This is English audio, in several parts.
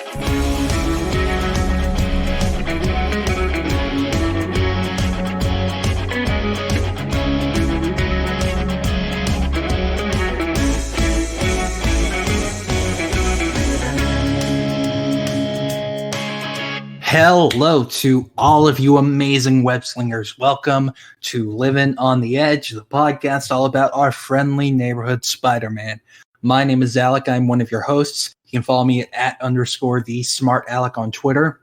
Hello to all of you amazing web slingers. Welcome to Livin on the Edge, the podcast all about our friendly neighborhood Spider-Man. My name is Alec. I'm one of your hosts. You can follow me at _the_smartalec on Twitter.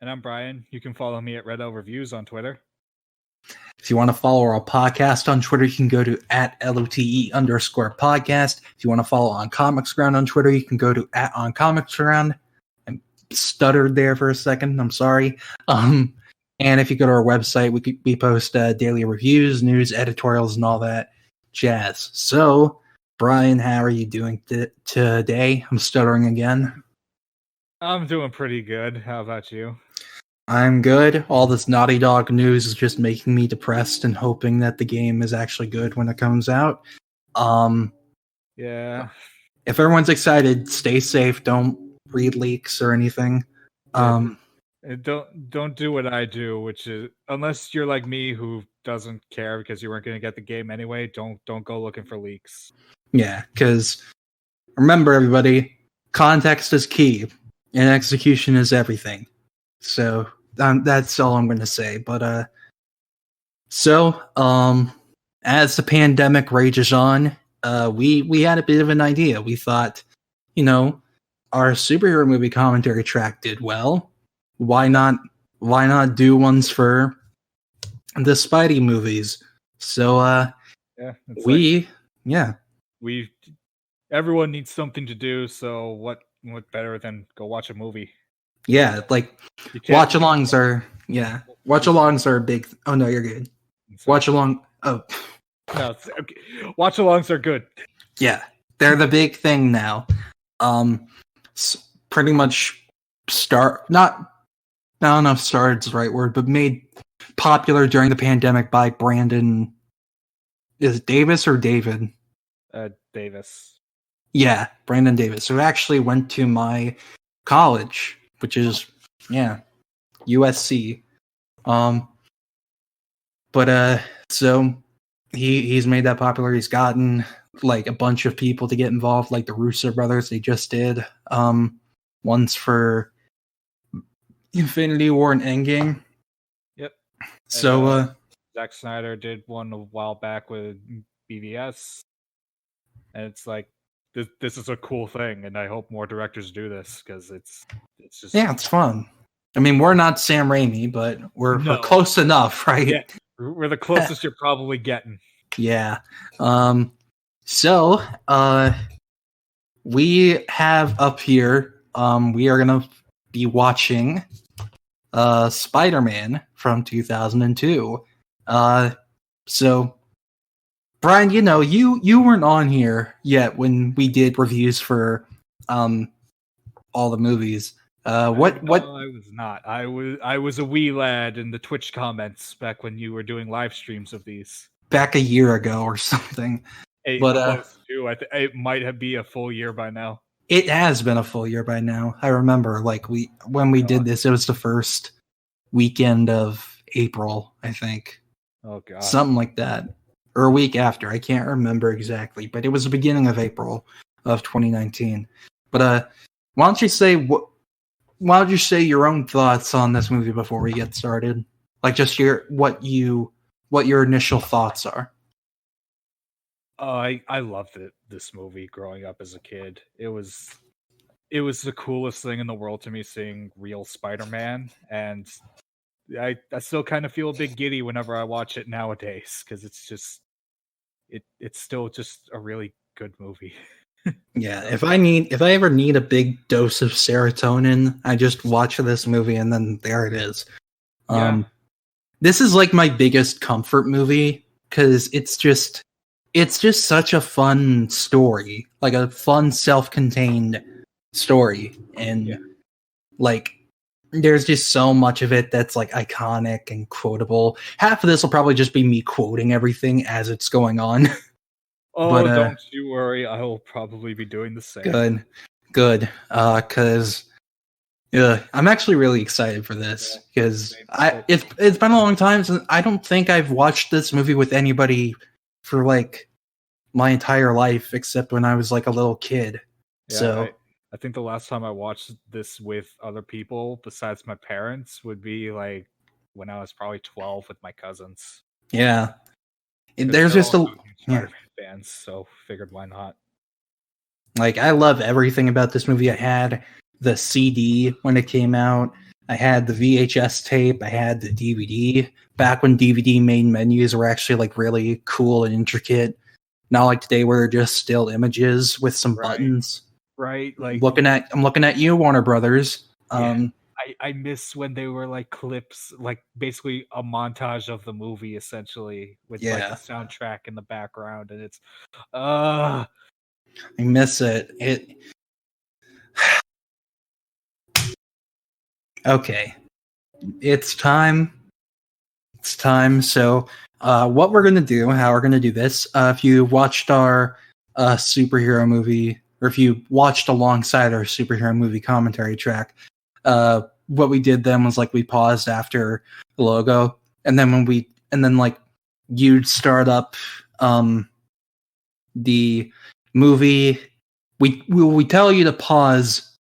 And I'm Brian. You can follow me at RedOverviews on Twitter. If you want to follow our podcast on Twitter, you can go to at LOTE_podcast. If you want to follow On Comics Ground on Twitter, you can go to at On Comics Ground. Stuttered there for a second. I'm sorry. And if you go to our website, we post daily reviews, news, editorials, and all that jazz. So, Brian, how are you doing today? I'm stuttering again. I'm doing pretty good. How about you? I'm good. All this Naughty Dog news is just making me depressed and hoping that the game is actually good when it comes out. Yeah. If everyone's excited, stay safe. Don't read leaks or anything. Don't do what I do, which is, unless you're like me who doesn't care because you weren't going to get the game anyway, don't go looking for leaks. Yeah, because remember, everybody, context is key and execution is everything. So that's all I'm going to say. But as the pandemic rages on, we had a bit of an idea. We thought, our superhero movie commentary track did well. Why not do ones for the Spidey movies? So everyone needs something to do, so what better than go watch a movie? Yeah, like watch-alongs are a big oh no, you're good. Watch-along no, okay. Watch-alongs are good. Yeah, they're the big thing now. Pretty much not enough started is the right word, but made popular during the pandemic by Brandon. Is it Davis or David? Davis. Yeah, Brandon Davis, who actually went to my college, which is USC. So he's made that popular. He's gotten like a bunch of people to get involved, like the Russo brothers. They just did ones for Infinity War and Endgame. Yep. So Zack Snyder did one a while back with BVS, and it's like this is a cool thing, and I hope more directors do this because it's just it's fun. I mean, we're not Sam Raimi, but we're close enough, right? Yeah, we're the closest you're probably getting. Yeah. So, we have up here, we are going to be watching Spider-Man from 2002. So, Brian, you weren't on here yet when we did reviews for all the movies. What? No, I was not. I was a wee lad in the Twitch comments back when you were doing live streams of these. Back a year ago or something. It might be a full year by now. It has been a full year by now. I remember, when we did this, it was the first weekend of April, I think. Oh god, something like that, or a week after. I can't remember exactly, but it was the beginning of April of 2019. But why don't you say your own thoughts on this movie before we get started? Like, just what your initial thoughts are. I loved this movie growing up as a kid. It was the coolest thing in the world to me, seeing real Spider-Man, and I still kind of feel a bit giddy whenever I watch it nowadays because it's still just a really good movie. Yeah, if I ever need a big dose of serotonin, I just watch this movie and then there it is. This is like my biggest comfort movie because it's just such a fun story, like a fun self-contained story, and there's just so much of it that's like iconic and quotable. Half of this will probably just be me quoting everything as it's going on. Oh, but, don't you worry. I will probably be doing the same. Good. Because Yeah, I'm actually really excited for this because same. it's been a long time since I don't think I've watched this movie with anybody for like my entire life except when I was like a little kid. Yeah, So I think the last time I watched this with other people besides my parents would be like when I was probably 12 with my cousins. yeah, Because there's they're just a also huge yeah. Spider-Man fans, so figured why not. Like I love everything about this movie. I had the CD when it came out. I had the VHS tape. I had the DVD back when DVD main menus were actually like really cool and intricate. Not like today where they're just still images with some buttons. Right, like I'm looking at you, Warner Brothers. I miss when they were like clips, like basically a montage of the movie essentially with like the soundtrack in the background, and it's I miss it. Okay. It's time. It's time. So what we're gonna do, how we're gonna do this, if you watched our superhero movie, or if you watched alongside our superhero movie commentary track, what we did then was like we paused after the logo, and then like you'd start up the movie. We tell you to pause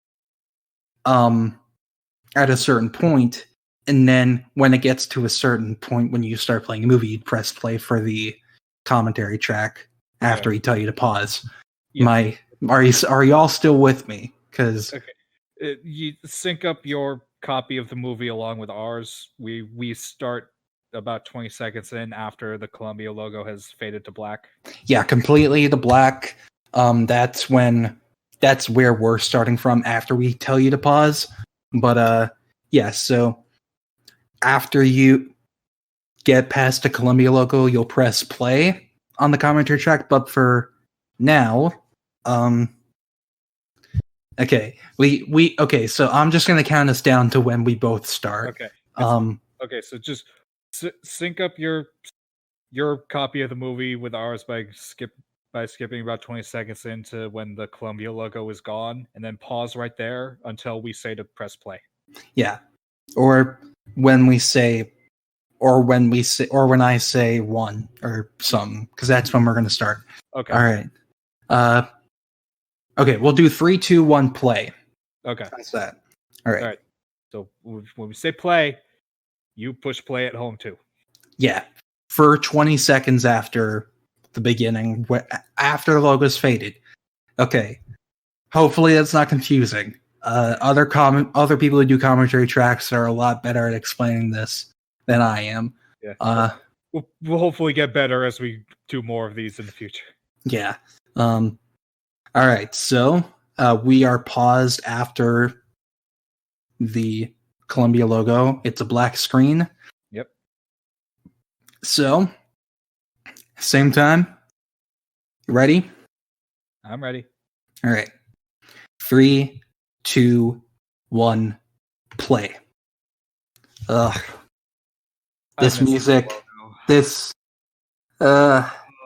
at a certain point, and then when it gets to a certain point when you start playing a movie, you'd press play for the commentary track after we tell you to pause. Yeah. Are you all still with me? Because you sync up your copy of the movie along with ours. We start about 20 seconds in after the Columbia logo has faded to black. Yeah, completely to black. That's where we're starting from after we tell you to pause. But yeah, so after you get past the Columbia logo, you'll press play on the commentary track. But for now, okay, okay. So I'm just gonna count us down to when we both start. Okay. Okay. So just sync up your copy of the movie with ours by skipping about 20 seconds into when the Columbia logo is gone, and then pause right there until we say to press play. Yeah, or when I say one or something, because that's when we're gonna start. Okay. All right. Okay, we'll do 3, 2, 1, play. Okay. That's that. All right. All right. So when we say play, you push play at home too. Yeah. For 20 seconds after the beginning, after the logo's faded. Okay. Hopefully that's not confusing. Other people who do commentary tracks are a lot better at explaining this than I am. Yeah. We'll hopefully get better as we do more of these in the future. Yeah. All right, so we are paused after the Columbia logo. It's a black screen. Yep. So, same time. You ready? I'm ready. All right. 3, 2, 1, play. Ugh. This music. This.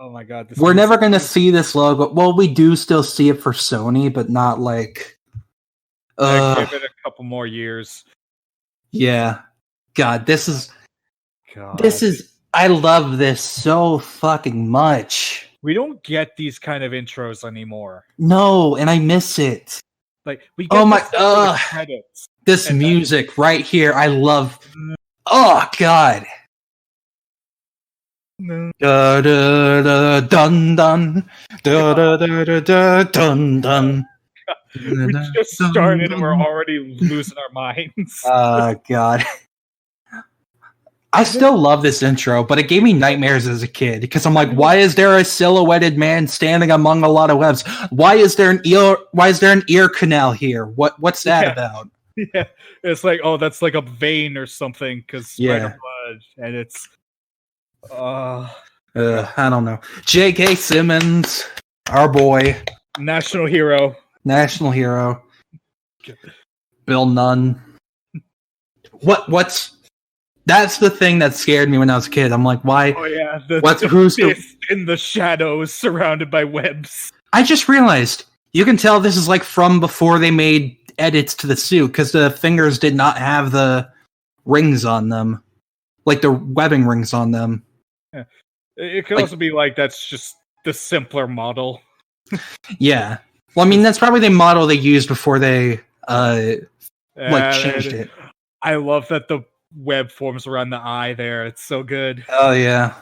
Oh my god! We're never going to see this logo. Well, we do still see it for Sony, but not like. Give it a couple more years. Yeah. God, this is. I love this so fucking much. We don't get these kind of intros anymore. No, and I miss it. Like we get credits. This music right here, I love. Oh God. Da da da dun dun da da da da da dun dun. We just started and we're already losing our minds. God. I still love this intro, but it gave me nightmares as a kid because I'm like, why is there a silhouetted man standing among a lot of webs? Why is there an ear canal here? What's that about? Yeah, it's like, oh, that's like a vein or something because spider blood, and it's I don't know. J.K. Simmons, our boy, national hero. Bill Nunn. That's the thing that scared me when I was a kid. I'm like, why? Oh yeah, who's in the shadows, surrounded by webs. I just realized you can tell this is like from before they made edits to the suit because the fingers did not have the rings on them, like the webbing rings on them. Yeah. It could also be like that's just the simpler model. Yeah. Well, I mean, that's probably the model they used before they changed it. I love that the web forms around the eye there. It's so good. Oh, yeah.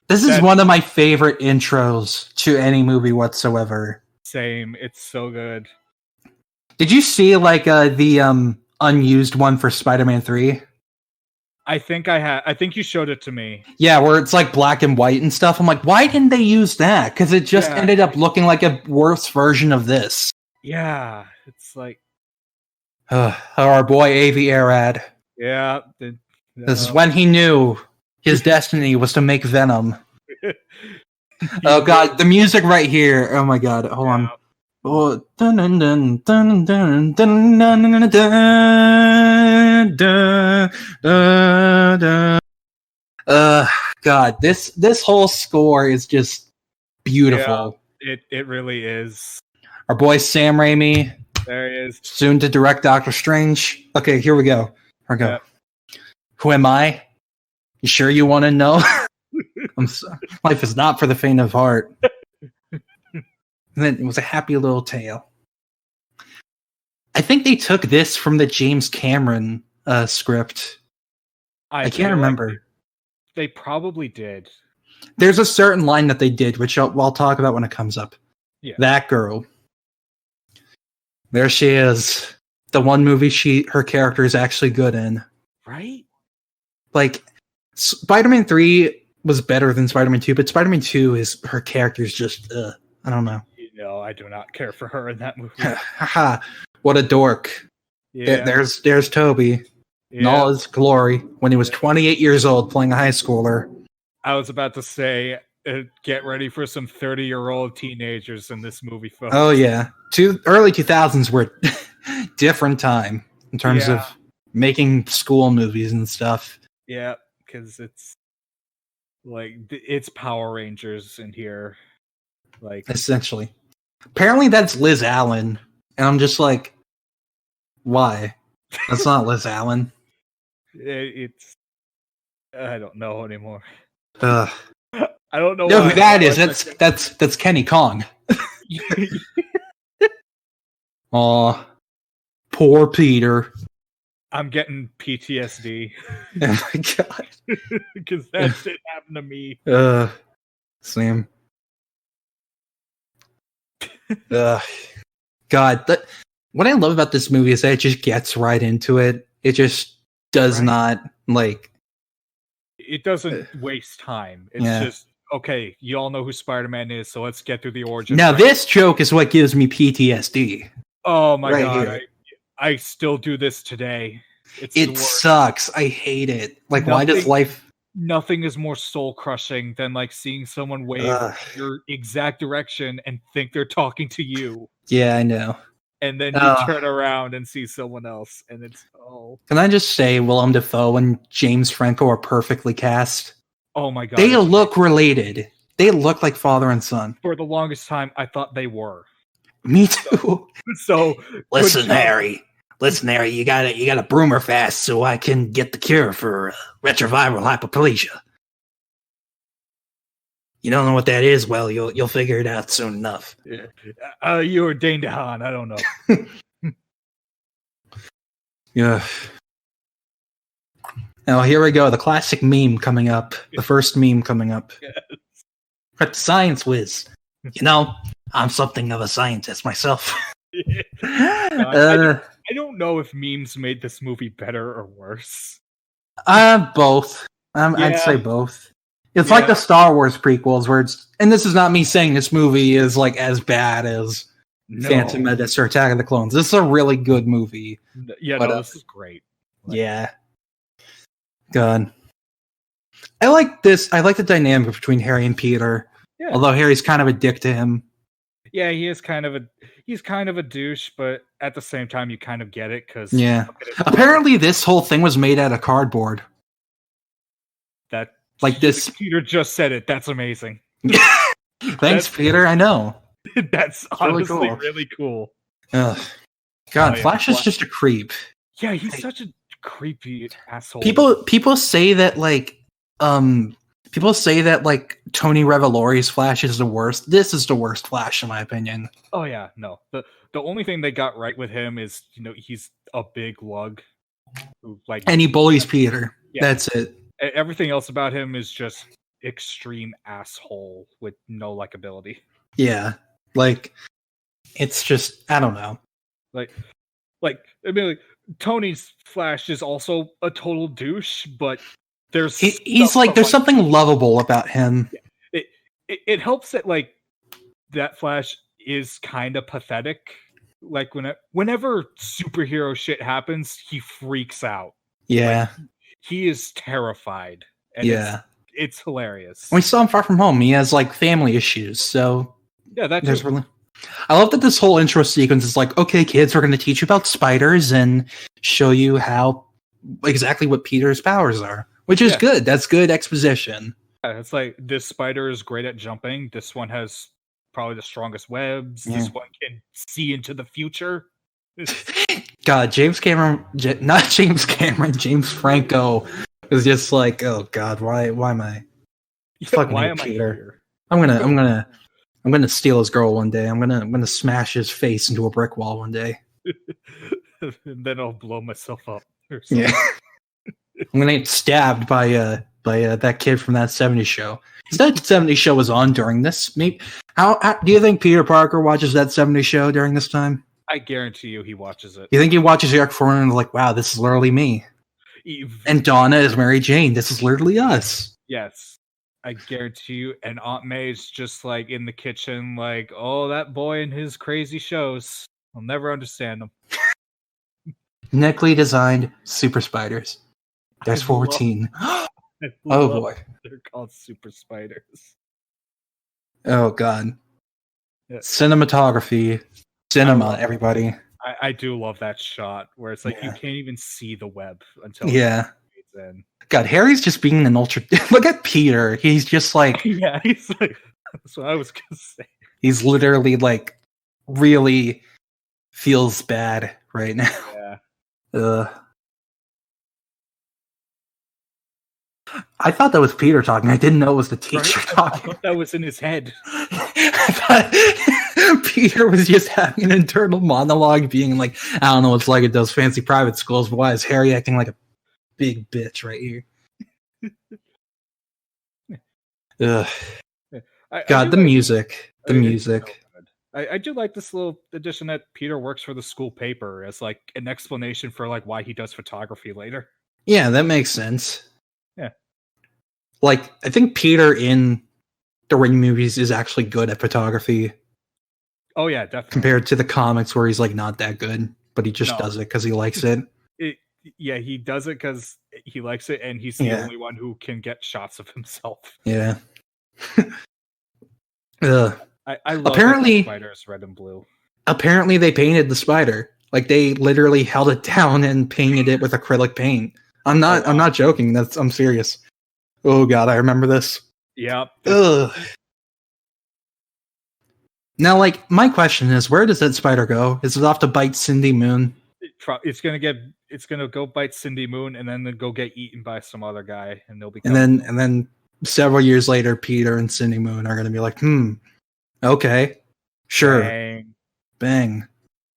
This is one of my favorite intros to any movie whatsoever. Same. It's so good. Did you see the unused one for Spider-Man 3? I think I had. I think you showed it to me. Yeah, where it's like black and white and stuff. I'm like, why didn't they use that? Because it just ended up looking like a worse version of this. Yeah, it's like our boy Avi Arad. Yeah. This is when he knew his destiny was to make Venom. Oh god, the music right here. Oh my god, hold on. Oh, dun, dun, dun, dun, dun, dun, dun, dun, dun, dun, dun. God, this whole score is just beautiful. Yeah, it really is. Our boy Sam Raimi. There he is. Soon to direct Doctor Strange. Okay, here we go. Yep. Who am I? You sure you want to know? Life is not for the faint of heart. And then it was a happy little tale. I think they took this from the James Cameron script. I can't remember. Like they probably did. There's a certain line that they did, which I'll talk about when it comes up. Yeah. That girl. There she is. The one movie her character is actually good in. Right? Like, Spider-Man 3 was better than Spider-Man 2, but Spider-Man 2 is her character's just, I don't know. No, I do not care for her in that movie. Haha, what a dork. Yeah. There's Toby in all his glory when he was 28 years old playing a high schooler. I was about to say, get ready for some 30-year-old teenagers in this movie, folks. Oh, yeah. Early 2000s were different time in terms of making school movies and stuff. Yeah, because it's like, it's Power Rangers in here. Like, essentially. Apparently that's Liz Allen. And I'm just like, why? That's not Liz Allen. It's... I don't know anymore. I don't know. No, who that is. That's Kenny Kong. Aw, poor Peter. I'm getting PTSD. Oh my god. Because that shit happened to me. Same. God, what I love about this movie is that it just gets right into it. It just does not, like... It doesn't waste time. It's just, okay, you all know who Spider-Man is, so let's get through the origin. Now, this joke is what gives me PTSD. Oh my god. I still do this today. It sucks. I hate it. Like, why does life... Nothing is more soul-crushing than, like, seeing someone wave your exact direction and think they're talking to you. Yeah, I know. And then you turn around and see someone else, and it's, Can I just say, Willem Dafoe and James Franco are perfectly cast? Oh my god. They look related. They look like father and son. For the longest time, I thought they were. Me too. So listen, Harry, you gotta broom her fast so I can get the cure for retroviral hypoplasia. You don't know what that is? Well, you'll figure it out soon enough. Yeah. You or Dane DeHaan, I don't know. Yeah. Now here we go. The classic meme coming up. The first meme coming up. Yes. What science whiz? You know, I'm something of a scientist myself. I don't know if memes made this movie better or worse. Both. I'd say both. It's like the Star Wars prequels, where it's, and this is not me saying this movie is like as bad as Phantom Menace or Attack of the Clones. This is a really good movie. Yeah, but, this is great. Yeah. Good. I like this. I like the dynamic between Harry and Peter. Yeah. Although Harry's kind of a dick to him. Yeah, he's kind of a douche, but at the same time, you kind of get it because apparently this whole thing was made out of cardboard. That like this. Peter just said it. That's amazing. Thanks, Peter. I know. That's honestly really cool. God, Flash is just a creep. Yeah, he's such a creepy asshole. People say that like Tony Revolori's Flash is the worst. This is the worst Flash in my opinion. Oh yeah, no. The only thing they got right with him is, he's a big lug who and he bullies Peter. Yeah. That's it. Everything else about him is just extreme asshole with no likability. Yeah. Like it's just, I don't know. Like I mean, like Tony's Flash is also a total douche, but there's there's something lovable about him. It helps that like that Flash is kind of pathetic. Like whenever superhero shit happens, he freaks out. Yeah, like, he is terrified. And it's hilarious. We saw him Far From Home. He has like family issues, so yeah, there's really. I love that this whole intro sequence is like, okay, kids, we're going to teach you about spiders and show you exactly what Peter's powers are, which is good. That's good exposition. Yeah, it's like this spider is great at jumping. This one has probably the strongest webs. Yeah. This one can see into the future. God, James Franco was just like, oh God, why am I fucking Peter? I'm gonna steal his girl one day. I'm gonna smash his face into a brick wall one day. And then I'll blow myself up. Yeah, I'm gonna get stabbed by that kid from that '70s show. Because that '70s show was on during this. Maybe how do you think Peter Parker watches that '70s show during this time? I guarantee you, he watches it. You think he watches Eric Foreman and is like, wow, this is literally me. And Donna is Mary Jane. This is literally us. Yes. I guarantee you, and Aunt May's just like in the kitchen, like, oh, that boy and his crazy shows. I'll never understand them. Uniquely designed super spiders. There's 14. Oh boy. They're called super spiders. Oh God. Yeah. Cinematography. Cinema, everybody. I do love that shot where it's like you can't even see the web until it's in. God, Harry's just being an ultra. Look at Peter. He's just like. Yeah, he's like. That's what I was gonna say. He's literally like, really feels bad right now. Yeah. I thought that was Peter talking. I didn't know it was the teacher talking. I thought that was in his head. I thought Peter was just having an internal monologue, being like, "I don't know what's like at those fancy private schools, but why is Harry acting like a big bitch right here?" Ugh. God, the music. I do like this little addition that Peter works for the school paper as like an explanation for like why he does photography later. Yeah, that makes sense. Yeah. Like, I think Peter in the Ring movies is actually good at photography. Oh yeah, definitely. Compared to the comics where he's like not that good, but he just does it because he likes it. Yeah, he does it because he likes it, and he's the only one who can get shots of himself. Yeah. I love the spiders red and blue. Apparently they painted the spider. Like they literally held it down and painted it with acrylic paint. I'm not joking. I'm serious. Oh God, I remember this. Yep. Ugh. Now, like, my question is, where does that spider go? Is it off to bite Cindy Moon? It's gonna go bite Cindy Moon, and then go get eaten by some other guy, and they'll be. And then several years later, Peter and Cindy Moon are gonna be like, okay, sure, bang,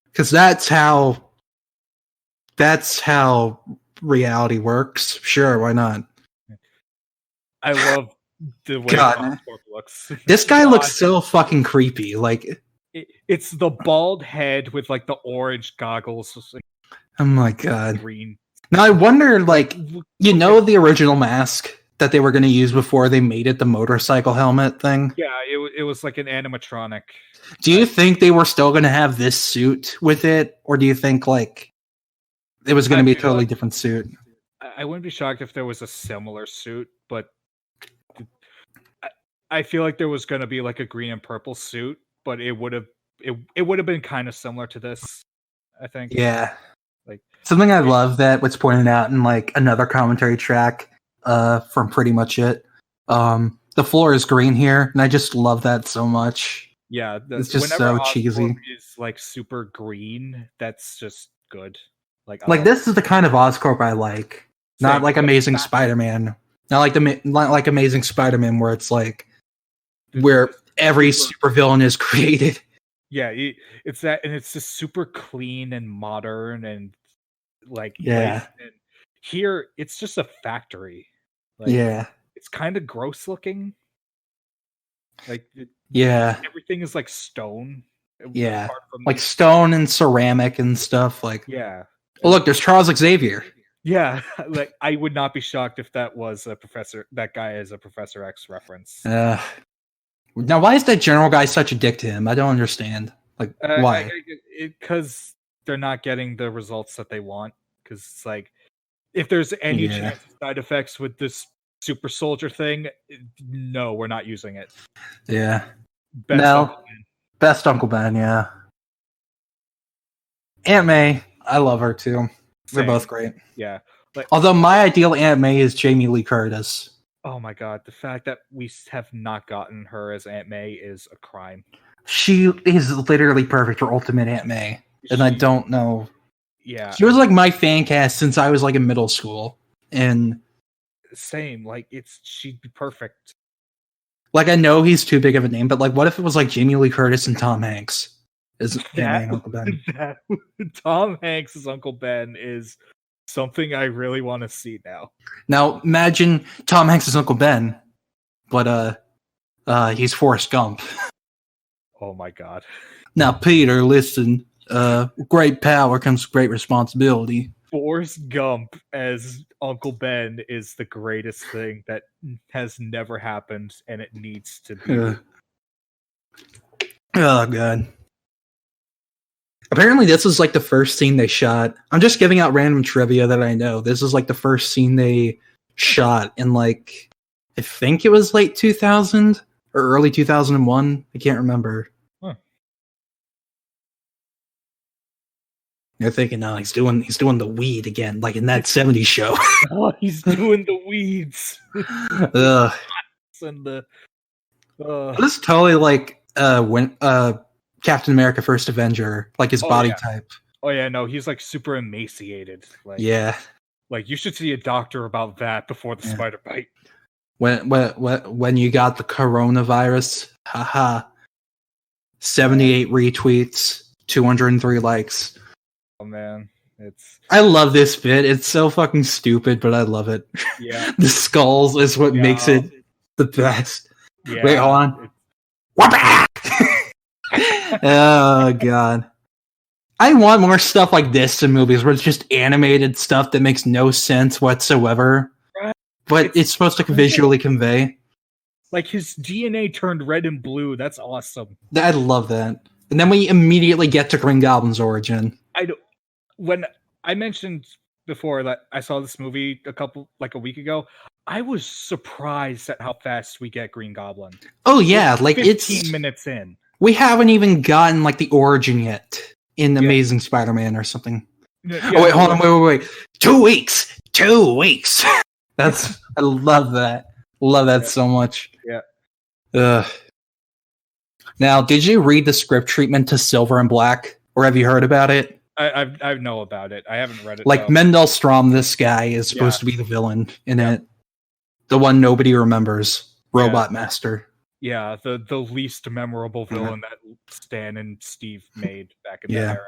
because that's how reality works. Sure, why not? I love the way Oscorp looks. This guy looks so fucking creepy. Like it's the bald head with like the orange goggles. Oh my God. Green. Now I wonder, like, the original mask that they were going to use before they made it the motorcycle helmet thing? Yeah, it was like an animatronic. Do you think they were still going to have this suit with it? Or do you think, like, it was going to be a totally different suit? I wouldn't be shocked if there was a similar suit, but I feel like there was going to be like a green and purple suit, but it would have been kind of similar to this, I think. Yeah. Like something I love that was pointed out in like another commentary track from Pretty Much It. The floor is green here, and I just love that so much. Yeah, It's just whenever so cheesy. Oscorp is like super green, that's just good. Like, I Like love this is the kind of Oscorp I like. Not Same. like Amazing Spider-Man. Not like Amazing Spider-Man, where it's like where every supervillain is created. Yeah, it's that, and it's just super clean and modern and like Yeah. and here it's just a factory. Like, Yeah. it's kind of gross looking. Like, Yeah. everything is like stone. Yeah. Apart from Like stone and ceramic and stuff. Like, yeah. oh, look, there's Charles Xavier. Yeah, like I would not be shocked if that was a professor. That guy is a Professor X reference. Now, why is that general guy such a dick to him? I don't understand. Like, why? Because they're not getting the results that they want. Because it's like, if there's any chance of side effects with this super soldier thing, no, we're not using it. Yeah. Best Uncle Ben, yeah. Aunt May, I love her too. They're both great. Yeah. Like, although my ideal Aunt May is Jamie Lee Curtis. Oh my god, the fact that we have not gotten her as Aunt May is a crime. She is literally perfect for Ultimate Aunt May. And I don't know. Yeah. She was like my fan cast since I was like in middle school. And same, like she'd be perfect. Like, I know he's too big of a name, but like what if it was like Jamie Lee Curtis and Tom Hanks as Aunt May and Uncle Ben? Tom Hanks as Uncle Ben is something I really want to see now. Now imagine Tom Hanks as Uncle Ben, but he's Forrest Gump. Oh my god. Now Peter, listen, great power comes great responsibility. Forrest Gump as Uncle Ben is the greatest thing that has never happened, and it needs to be. Oh god. Apparently this is like the first scene they shot. I'm just giving out random trivia that I know. This is like the first scene they shot in like, I think it was late 2000 or early 2001. I can't remember. Huh. You're thinking, no, he's doing the weed again, like in that 70s show. Oh, he's doing the weeds. Ugh. And the This is totally like when Captain America First Avenger, like his body type. Oh yeah, no, he's like super emaciated. Like, yeah. Like, you should see a doctor about that before the spider bite. When you got the coronavirus, haha. 78 retweets, 203 likes. Oh man, I love this bit. It's so fucking stupid, but I love it. Yeah. The skulls is what makes it the best. Yeah. Wait, hold on. We're back! Oh god. I want more stuff like this in movies where it's just animated stuff that makes no sense whatsoever. Right. But it's supposed to visually convey. Like, his DNA turned red and blue. That's awesome. I love that. And then we immediately get to Green Goblin's origin. When I mentioned before that I saw this movie a week ago, I was surprised at how fast we get Green Goblin. Oh yeah, like 15 it's minutes in. We haven't even gotten like the origin yet in Amazing Spider-Man or something. Yeah, oh wait, hold on, wait. 2 weeks. 2 weeks. I love that. Love that so much. Yeah. Now, did you read the script treatment to Silver and Black, or have you heard about it? I know about it. I haven't read it. Like though. Mendel Strom, this guy is supposed to be the villain in it. The one nobody remembers, Robot Master. Yeah, the least memorable villain that Stan and Steve made back in that era.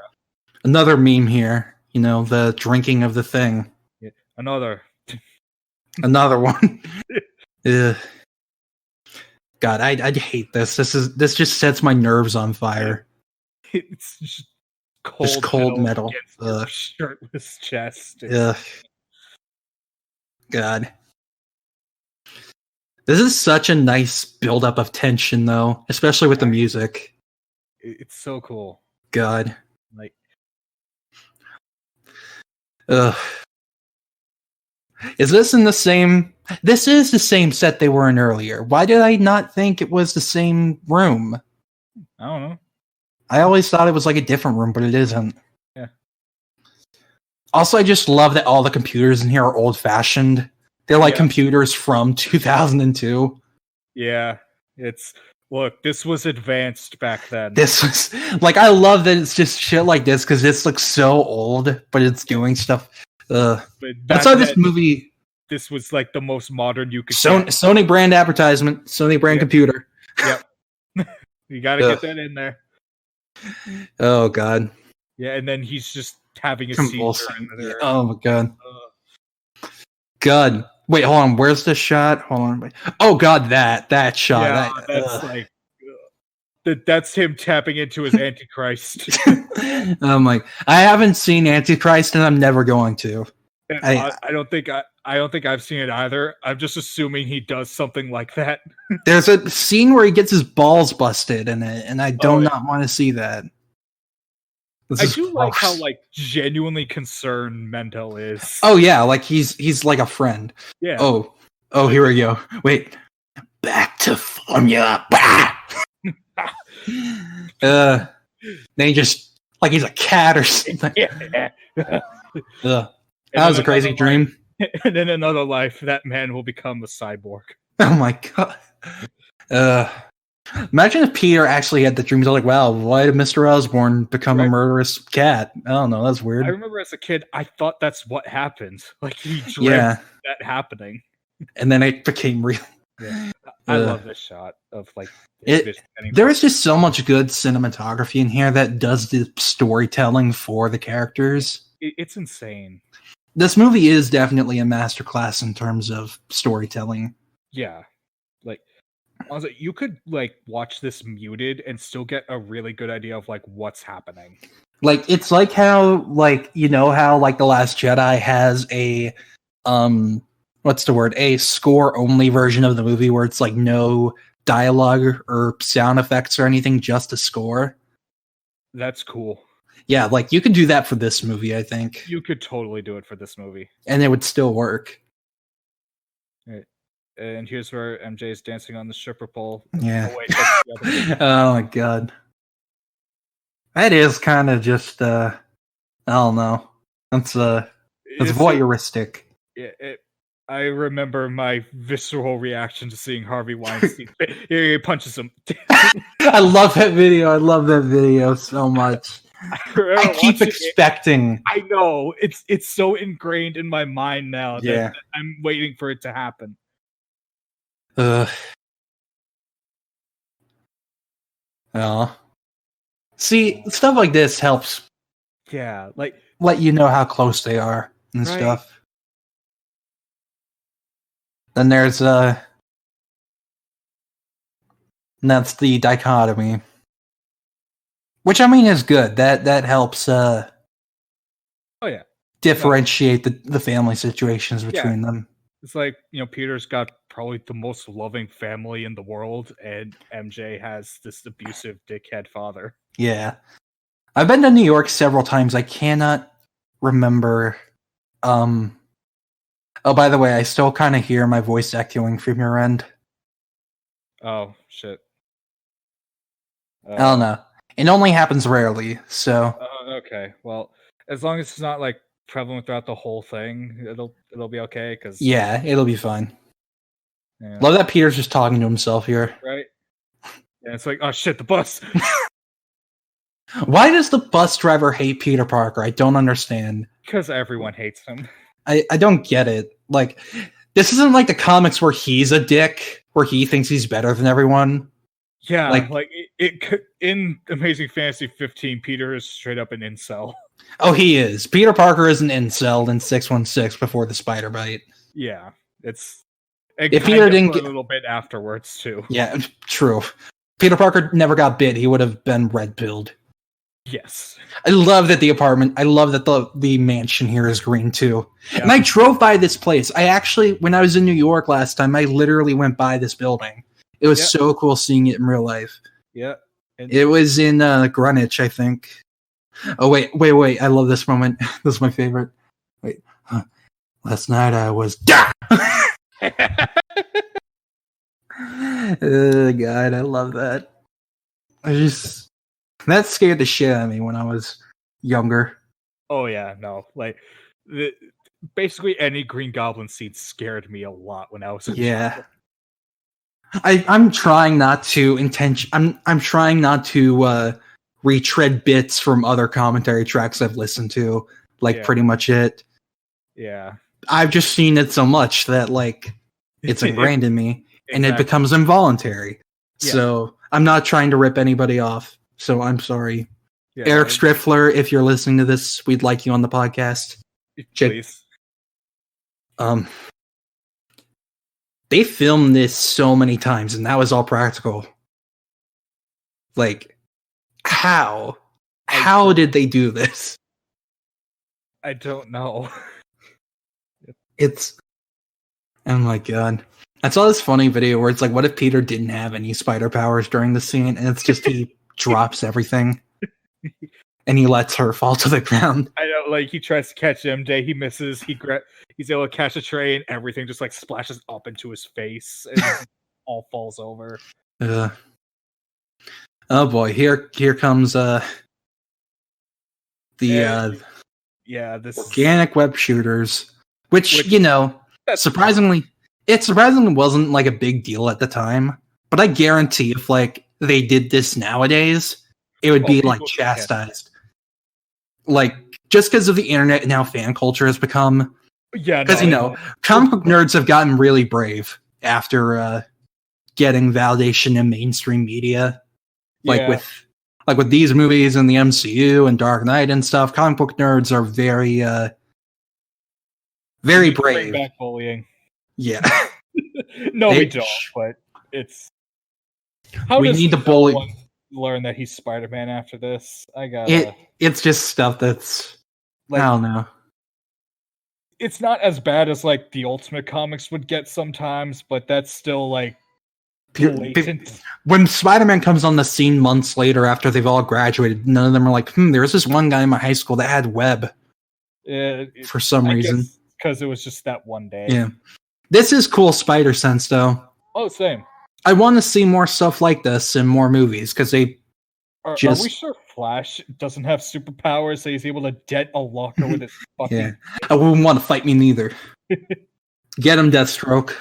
Another meme here. You know, the drinking of the thing. Yeah. Another one. Ugh. God, I hate this. This just sets my nerves on fire. It's just cold metal. Shirtless chest. Ugh. God. This is such a nice buildup of tension, though, especially with the music. It's so cool. God. Like, ugh. Is this in the same... This is the same set they were in earlier. Why did I not think it was the same room? I don't know. I always thought it was like a different room, but it isn't. Yeah. Also, I just love that all the computers in here are old-fashioned. They're like computers from 2002. Yeah. It's Look, this was advanced back then. This was like, I love that it's just shit like this because this looks so old, but it's doing stuff. But That's why this movie. This was like the most modern you could get. Sony brand advertisement, Sony brand computer. Yep. You got to get that in there. Oh god. Yeah, and then he's just having a seizure in there. Oh my god. God. Wait, hold on. Where's the shot? Hold on. Wait. Oh god, that shot. Yeah, that's like that's him tapping into his Antichrist. I haven't seen Antichrist, and I'm never going to. I don't think I've seen it either. I'm just assuming he does something like that. There's a scene where he gets his balls busted in it, and I do not want to see that. I do like how like genuinely concerned Mendel is. Oh yeah, like he's like a friend. Yeah. Oh, here we go. Wait, back to formula. Then he just like he's a cat or something. That was a crazy dream. And in another life, that man will become a cyborg. Oh my god. Imagine if Peter actually had the dreams. Like, wow, why did Mr. Osborn become a murderous cat? I don't know. That's weird. I remember as a kid, I thought that's what happened. Like he dreamt that happening, and then it became real. Yeah. I love this shot of like there is just so much good cinematography in here that does the storytelling for the characters. It's insane. This movie is definitely a masterclass in terms of storytelling. Yeah, like honestly, you could like watch this muted and still get a really good idea of like what's happening. Like it's like how like how like The Last Jedi has a what's the word? A score only version of the movie where it's like no dialogue or sound effects or anything, just a score. That's cool. Yeah, like you could do that for this movie, I think. You could totally do it for this movie. And it would still work. Right. And here's where MJ is dancing on the stripper pole. Yeah. Oh, wait, oh my god. That is kind of just I don't know. That's voyeuristic. I remember my visceral reaction to seeing Harvey Weinstein. He punches him. I love that video so much. I keep expecting. I know it's so ingrained in my mind now that I'm waiting for it to happen. See, stuff like this helps. Yeah, like let you know how close they are and stuff. Then there's that's the dichotomy. Which I mean is good. That helps differentiate the family situations between them. It's like, Peter's got probably the most loving family in the world, and MJ has this abusive dickhead father. Yeah. I've been to New York several times. I cannot remember oh, by the way, I still kind of hear my voice echoing from your end. Oh, shit. I don't know. It only happens rarely, so. Okay, well, as long as it's not like prevalent throughout the whole thing, it'll be okay. Yeah, it'll be fine. Yeah. Love that Peter's just talking to himself here. Right? Yeah, it's like, oh shit, the bus. Why does the bus driver hate Peter Parker? I don't understand. Because everyone hates him. I don't get it. Like, this isn't like the comics where he's a dick, where he thinks he's better than everyone. Yeah, like it in Amazing Fantasy 15, Peter is straight up an incel. Oh, he is. Peter Parker is an incel in 616 before the spider bite. Yeah, if Peter didn't get a little bit afterwards too. Yeah, true. Peter Parker never got bit. He would have been red-pilled. Yes. I love that the mansion here is green too. Yeah. And I drove by this place. I actually, when I was in New York last time, I literally went by this building. It was so cool seeing it in real life. Yeah. It was in Greenwich, I think. Oh, wait. I love this moment. This is my favorite. Wait. Last night I was... Oh, God, I love that. That scared the shit out of me when I was younger. Oh, yeah, no. Like, basically any Green Goblin scene scared me a lot when I was a child. I'm trying not to I'm trying not to retread bits from other commentary tracks I've listened to, like pretty much it. Yeah. I've just seen it so much that like it's ingrained in me and it becomes involuntary. Yeah. So I'm not trying to rip anybody off. So I'm sorry. Yeah, Eric Striffler, if you're listening to this, we'd like you on the podcast. Please. They filmed this so many times and that was all practical. Like, how? How did they do this? I don't know. Oh my god. I saw this funny video where it's like, what if Peter didn't have any spider powers during the scene? And it's just he drops everything. And he lets her fall to the ground. I know, like, he tries to catch MJ, he misses, he's able to catch a tray, and everything just, like, splashes up into his face, and all falls over. Oh boy, here comes this organic web shooters, which you know, surprisingly wasn't like a big deal at the time. But I guarantee if like they did this nowadays, it would be like chastised. Like just because of the internet and how fan culture has become. Yeah, because comic book nerds have gotten really brave after getting validation in mainstream media. Like with these movies and the MCU and Dark Knight and stuff, comic book nerds are very brave. Bring back bullying. Yeah. No, we don't. But it's we need to bully. Learn that he's Spider-Man after this. It's just stuff that's like, I don't know. It's not as bad as like the Ultimate Comics would get sometimes, but that's still like blatant. When Spider-Man comes on the scene months later after they've all graduated, none of them are like, there's this one guy in my high school that had web. For some reason. Because it was just that one day. Yeah. This is cool Spider Sense, though. Oh, same. I want to see more stuff like this in more movies, because they Are we sure Flash doesn't have superpowers, so he's able to dent a locker with his fucking... Yeah. I wouldn't want to fight me neither. Get him, Deathstroke.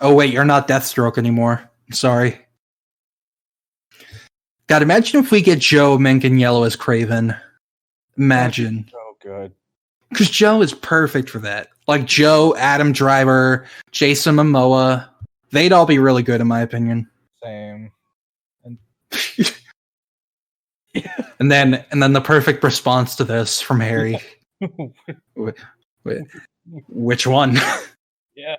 Oh, wait, you're not Deathstroke anymore. I'm sorry. God, imagine if we get Joe Manganiello as Kraven. Imagine. So good. Because Joe is perfect for that. Like Joe, Adam Driver, Jason Momoa. They'd all be really good, in my opinion. Same. And then the perfect response to this from Harry. Which one? Yeah.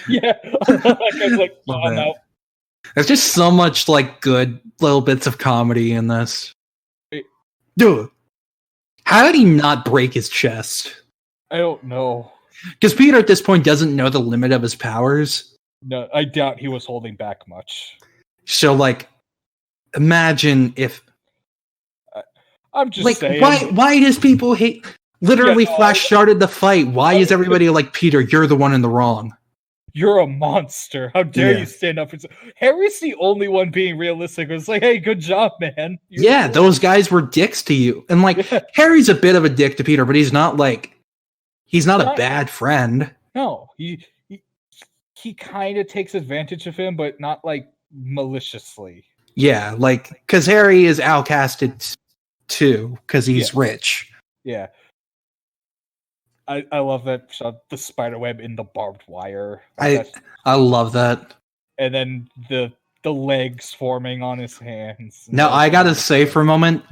Yeah. I was like, oh, no. There's just so much like good little bits of comedy in this. Dude, how did he not break his chest? I don't know. Because Peter at this point doesn't know the limit of his powers. No, I doubt he was holding back much. So, like, imagine if... I'm just like, saying... Why does people hate... Literally, Flash started the fight. Why is everybody like, Peter, you're the one in the wrong? You're a monster. How dare you stand up and say... Harry's the only one being realistic. It's like, hey, good job, man. Those guys were dicks to you. And, like, Harry's a bit of a dick to Peter, but he's not, like... He's not a bad friend. No, he kind of takes advantage of him, but not, like, maliciously. Yeah, like, because Harry is outcasted, too, because he's rich. Yeah. I love that shot, the spiderweb in the barbed wire. I love that. And then the legs forming on his hands. Now, I gotta say for a moment,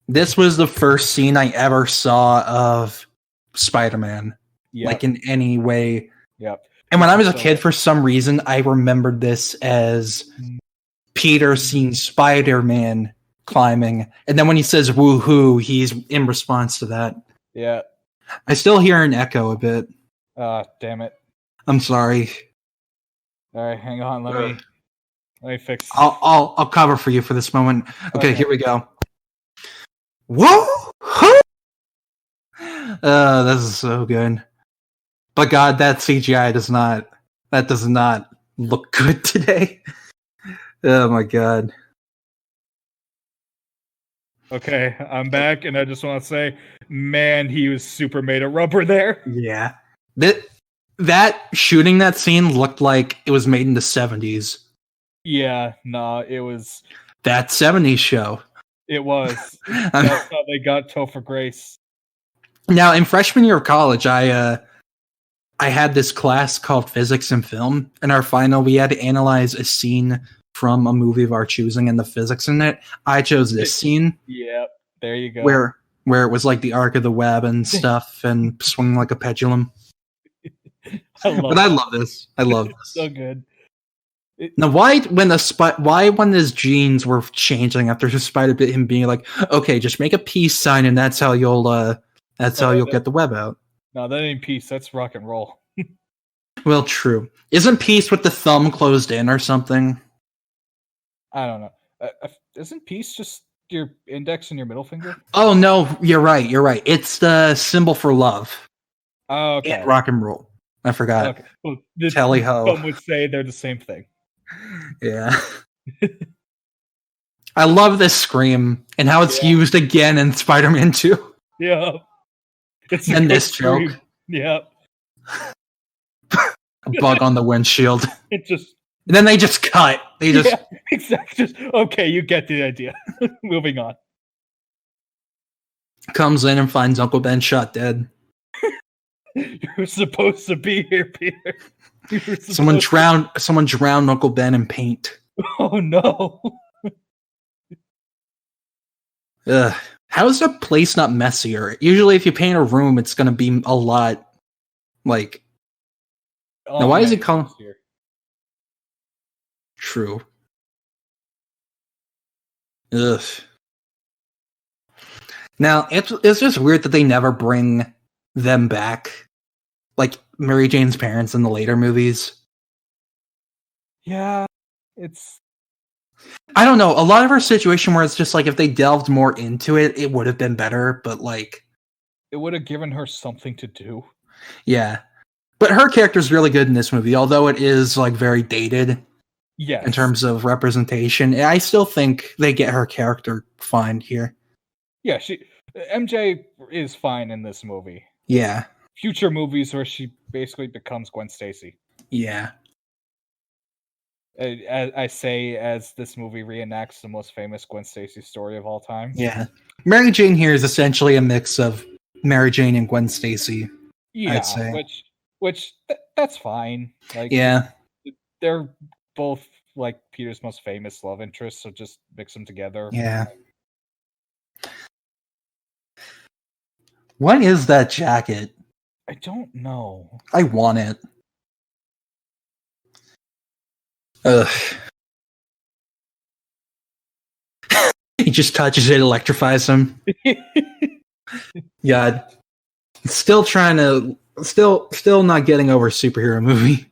this was the first scene I ever saw of Spider-Man. Like, in any way. Yep. And when I was a kid, for some reason, I remembered this as Peter seeing Spider-Man climbing. And then when he says woohoo, he's in response to that. Yeah. I still hear an echo a bit. Damn it. I'm sorry. All right, hang on. Let me fix. I'll cover for you for this moment. Okay. Here we go. Whoa! This is so good. But God, that CGI does not look good today. Oh my God. Okay, I'm back, and I just want to say, man, he was super made of rubber there. Yeah. that shooting that scene looked like it was made in the 70s. Yeah, no, it was That 70s show. It was. That's how they got Topher Grace. Now, in freshman year of college, I had this class called Physics and Film. In our final, we had to analyze a scene from a movie of our choosing and the physics in it. I chose this scene. Yep, there you go. Where it was like the arc of the web and stuff and swinging like a pendulum. I love this. I love this. So good. Now, why when his genes were changing after the spider bit him, being like, okay, just make a peace sign and that's how you'll get the web out. No, that ain't peace. That's rock and roll. Well, true. Isn't peace with the thumb closed in or something? I don't know. Isn't peace just your index and your middle finger? Oh no, you're right. It's the symbol for love. Oh, okay. And rock and roll. I forgot. Okay. Well, Tally ho. Some would say they're the same thing. Yeah. I love this scream and how it's used again in Spider-Man 2. Yeah. It's and this scream. Joke. Yeah. A bug on the windshield. It just. And then they just cut. They just. Yeah, exactly. Just, okay, you get the idea. Moving on. Comes in and finds Uncle Ben shot dead. You're supposed to be here, Peter. Someone drowned Uncle Ben in paint. Oh no. Ugh. How is a place not messier? Usually if you paint a room, it's gonna be a lot like now why is it called True. Ugh. Now it's just weird that they never bring them back. Like Mary Jane's parents in the later movies. Yeah, it's. I don't know. A lot of our situation where it's just like if they delved more into it, it would have been better. But like, it would have given her something to do. Yeah, but her character's really good in this movie, although it is like very dated. Yeah, in terms of representation, I still think they get her character fine here. Yeah, MJ is fine in this movie. Yeah. Future movies where she basically becomes Gwen Stacy. Yeah. I say as this movie reenacts the most famous Gwen Stacy story of all time. Yeah. Mary Jane here is essentially a mix of Mary Jane and Gwen Stacy. Yeah, I'd say. Which that's fine. Like, yeah. They're both like Peter's most famous love interests, so just mix them together. Yeah. What is that jacket? I don't know. I want it. Ugh. He just touches it, electrifies him. God. Still not getting over a superhero movie.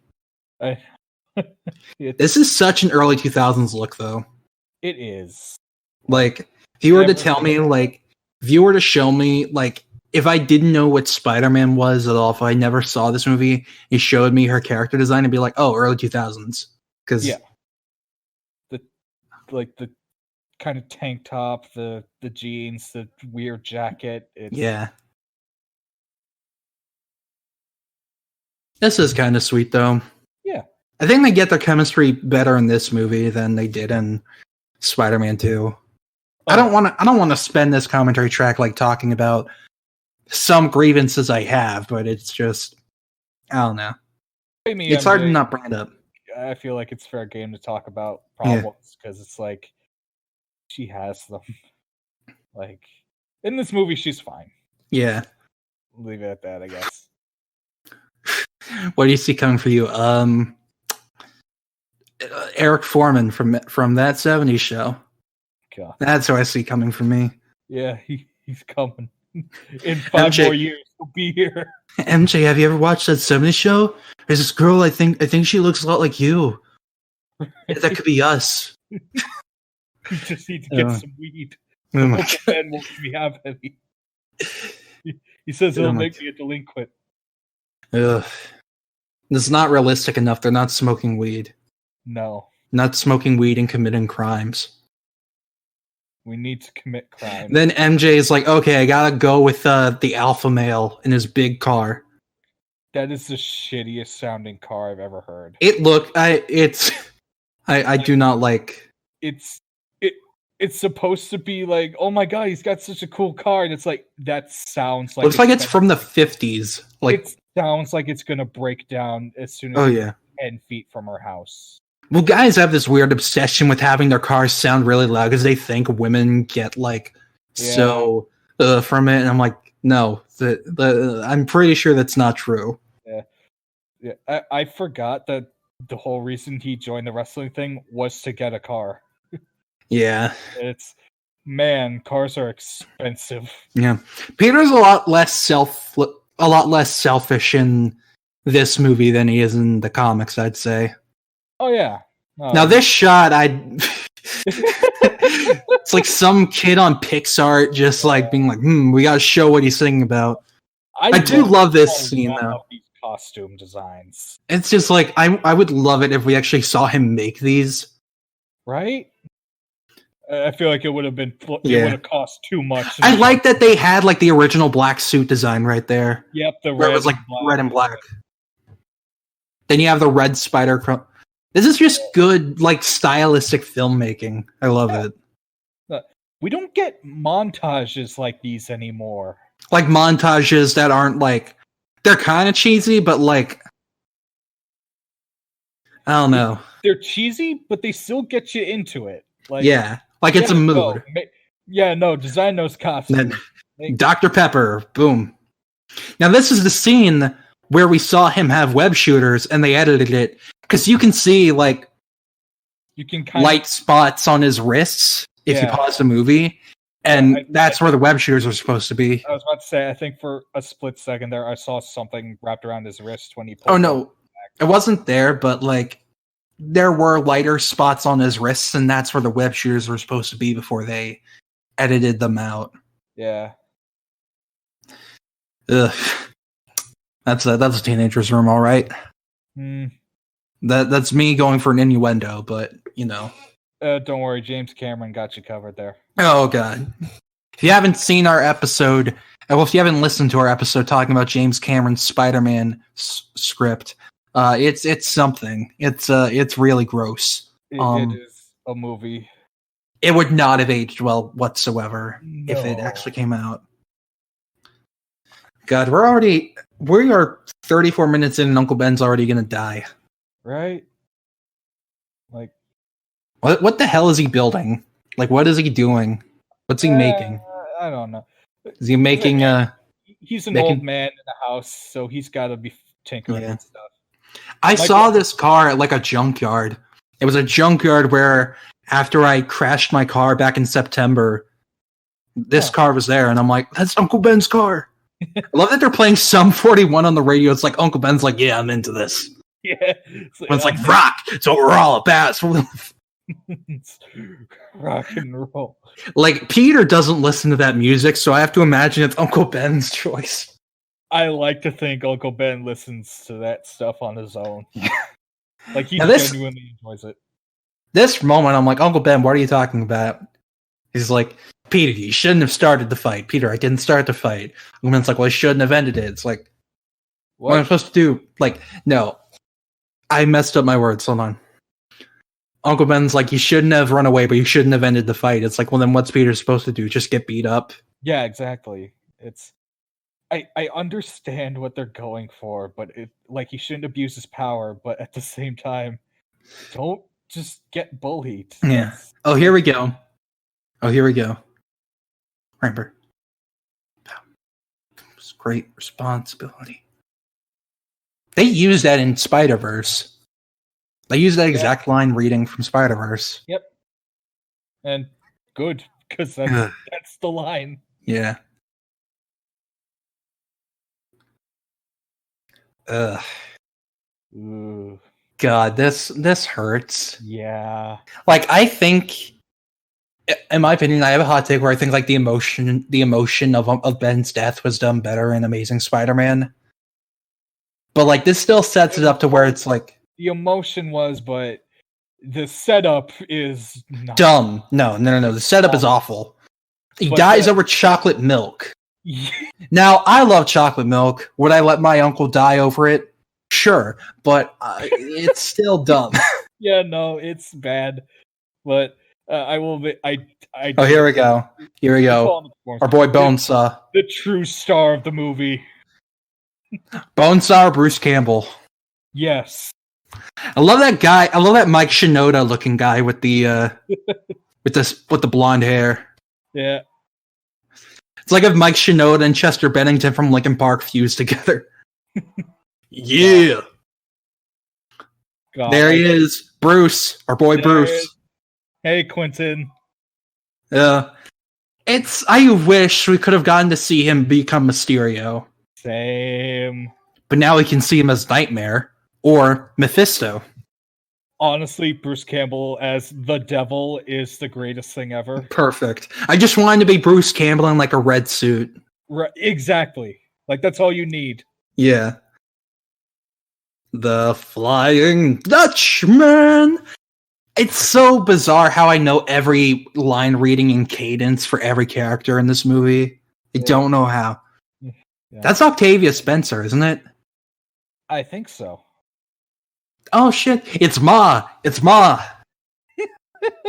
This is such an early 2000s look, though. It is. Like, if you were to tell me, like, if you were to show me, like, if I didn't know what Spider-Man was at all, if I never saw this movie, you showed me her character design, I'd be like, oh, early 2000s. Because the kind of tank top, the jeans, the weird jacket. Yeah. This is kind of sweet, though. Yeah. I think they get their chemistry better in this movie than they did in Spider-Man 2. I don't want to spend this commentary track like talking about some grievances I have, but it's just I don't know. It's hard to not bring it up. I feel like it's fair game to talk about problems because it's like she has them. Like in this movie, she's fine. Yeah. Leave it at that, I guess. What do you see coming for you? Eric Foreman from that 70s show. God. That's who I see coming for me. Yeah, he's coming. In 5 more years, he'll be here. MJ, have you ever watched that 70s show? There's this girl, I think she looks a lot like you. That could be us. You just need to get some weed. Oh my God. Ben won't be have any. He says it'll make me a delinquent. Ugh. It's not realistic enough. They're not smoking weed. No. Not smoking weed and committing crimes. We need to commit crime. Then MJ is like, okay, I gotta go with the alpha male in his big car. That is the shittiest sounding car I've ever heard. I do not like. It's supposed to be like, oh my god, he's got such a cool car, and it's like that sounds like Looks like it's from the 50s. Like it sounds like it's gonna break down as soon as it's 10 feet from our house. Well, guys have this weird obsession with having their cars sound really loud because they think women get like so from it, and I'm like, no, I'm pretty sure that's not true. Yeah. I forgot that the whole reason he joined the wrestling thing was to get a car. Yeah. Cars are expensive. Yeah. Peter's a lot less selfish in this movie than he is in the comics, I'd say. Oh yeah. Now this shot, it's like some kid on Pixar just like being like, we gotta show what he's thinking about. I do love this scene though. These costume designs. It's just like I would love it if we actually saw him make these. Right? I feel like it would have been. It would have cost too much. I like that they had like the original black suit design right there. Yep, where it was like red and black. Then you have the red spider. This is just good, like stylistic filmmaking. I love it. We don't get montages like these anymore. Like montages that aren't like they're kind of cheesy, but like I don't know. They're cheesy, but they still get you into it. Like like it's a mood. Design those costumes. Dr. Pepper, boom. Now this is the scene where we saw him have web shooters, and they edited it because you can see like you can light spots on his wrists if you pause the movie, and that's where the web shooters are supposed to be. I was about to say, I think for a split second there, I saw something wrapped around his wrist when he. Oh no, it wasn't there, but like. There were lighter spots on his wrists, and that's where the web shooters were supposed to be before they edited them out. Yeah. Ugh. That's a teenager's room, all right. That's me going for an innuendo, but you know. Don't worry, James Cameron got you covered there. Oh god. If you haven't seen our episode, if you haven't listened to our episode talking about James Cameron's Spider-Man script. It's something. It's really gross. It is a movie. It would not have aged well whatsoever if it actually came out. God, we are 34 minutes in and Uncle Ben's already gonna die. Right? Like what the hell is he building? Like what is he doing? What's he making? I don't know. Is he making he's an old man in the house, so he's gotta be tinkering and stuff. I saw this car at like a junkyard. It was a junkyard where after I crashed my car back in September, this car was there, and I'm like, that's Uncle Ben's car. I love that they're playing Sum 41 on the radio. It's like Uncle Ben's like, yeah, I'm into this. Yeah. It's like rock. It's what we're all about. It's rock and roll. Like Peter doesn't listen to that music, so I have to imagine it's Uncle Ben's choice. I like to think Uncle Ben listens to that stuff on his own. Like he genuinely enjoys it. This moment, I'm like, Uncle Ben, what are you talking about? He's like, Peter, you shouldn't have started the fight. Peter, I didn't start the fight. Uncle Ben's like, well, I shouldn't have ended it. It's like, what am I supposed to do? Like, no. I messed up my words. Hold on. Uncle Ben's like, you shouldn't have run away, but you shouldn't have ended the fight. It's like, well, then what's Peter supposed to do? Just get beat up? Yeah, exactly. I understand what they're going for, but he shouldn't abuse his power, but at the same time, don't just get bullied. Yeah. Oh, here we go. Remember. It's great responsibility. They use that in Spider-Verse. They use that exact line reading from Spider-Verse. Yep. And good, because that's the line. Yeah. Ugh. Ooh. God, this hurts. Yeah. Like, I think, in my opinion, I have a hot take where I think like the emotion of Ben's death was done better in Amazing Spider-Man. But like this still sets it up to where it's like the emotion was, but the setup is not. Dumb. No. The setup is awful. He dies over chocolate milk. Now, I love chocolate milk. Would I let my uncle die over it? Sure, but it's still dumb. Yeah, no, it's bad. But I will. Oh, here we go. Here we go. Our boy Bonesaw. The true star of the movie. Bonesaw, Bruce Campbell. Yes. I love that guy. I love that Mike Shinoda looking guy with the with the blonde hair. Yeah. It's like if Mike Shinoda and Chester Bennington from Linkin Park fused together. Yeah. God. There he is. Bruce. Our boy Bruce. Hey, Quentin. I wish we could have gotten to see him become Mysterio. Same. But now we can see him as Nightmare or Mephisto. Honestly, Bruce Campbell as the devil is the greatest thing ever. Perfect. I just wanted to be Bruce Campbell in like a red suit. Right, exactly. Like, that's all you need. Yeah. The Flying Dutchman. It's so bizarre how I know every line reading and cadence for every character in this movie. I don't know how. Yeah. That's Octavia Spencer, isn't it? I think so. Oh shit, it's Ma! It's Ma!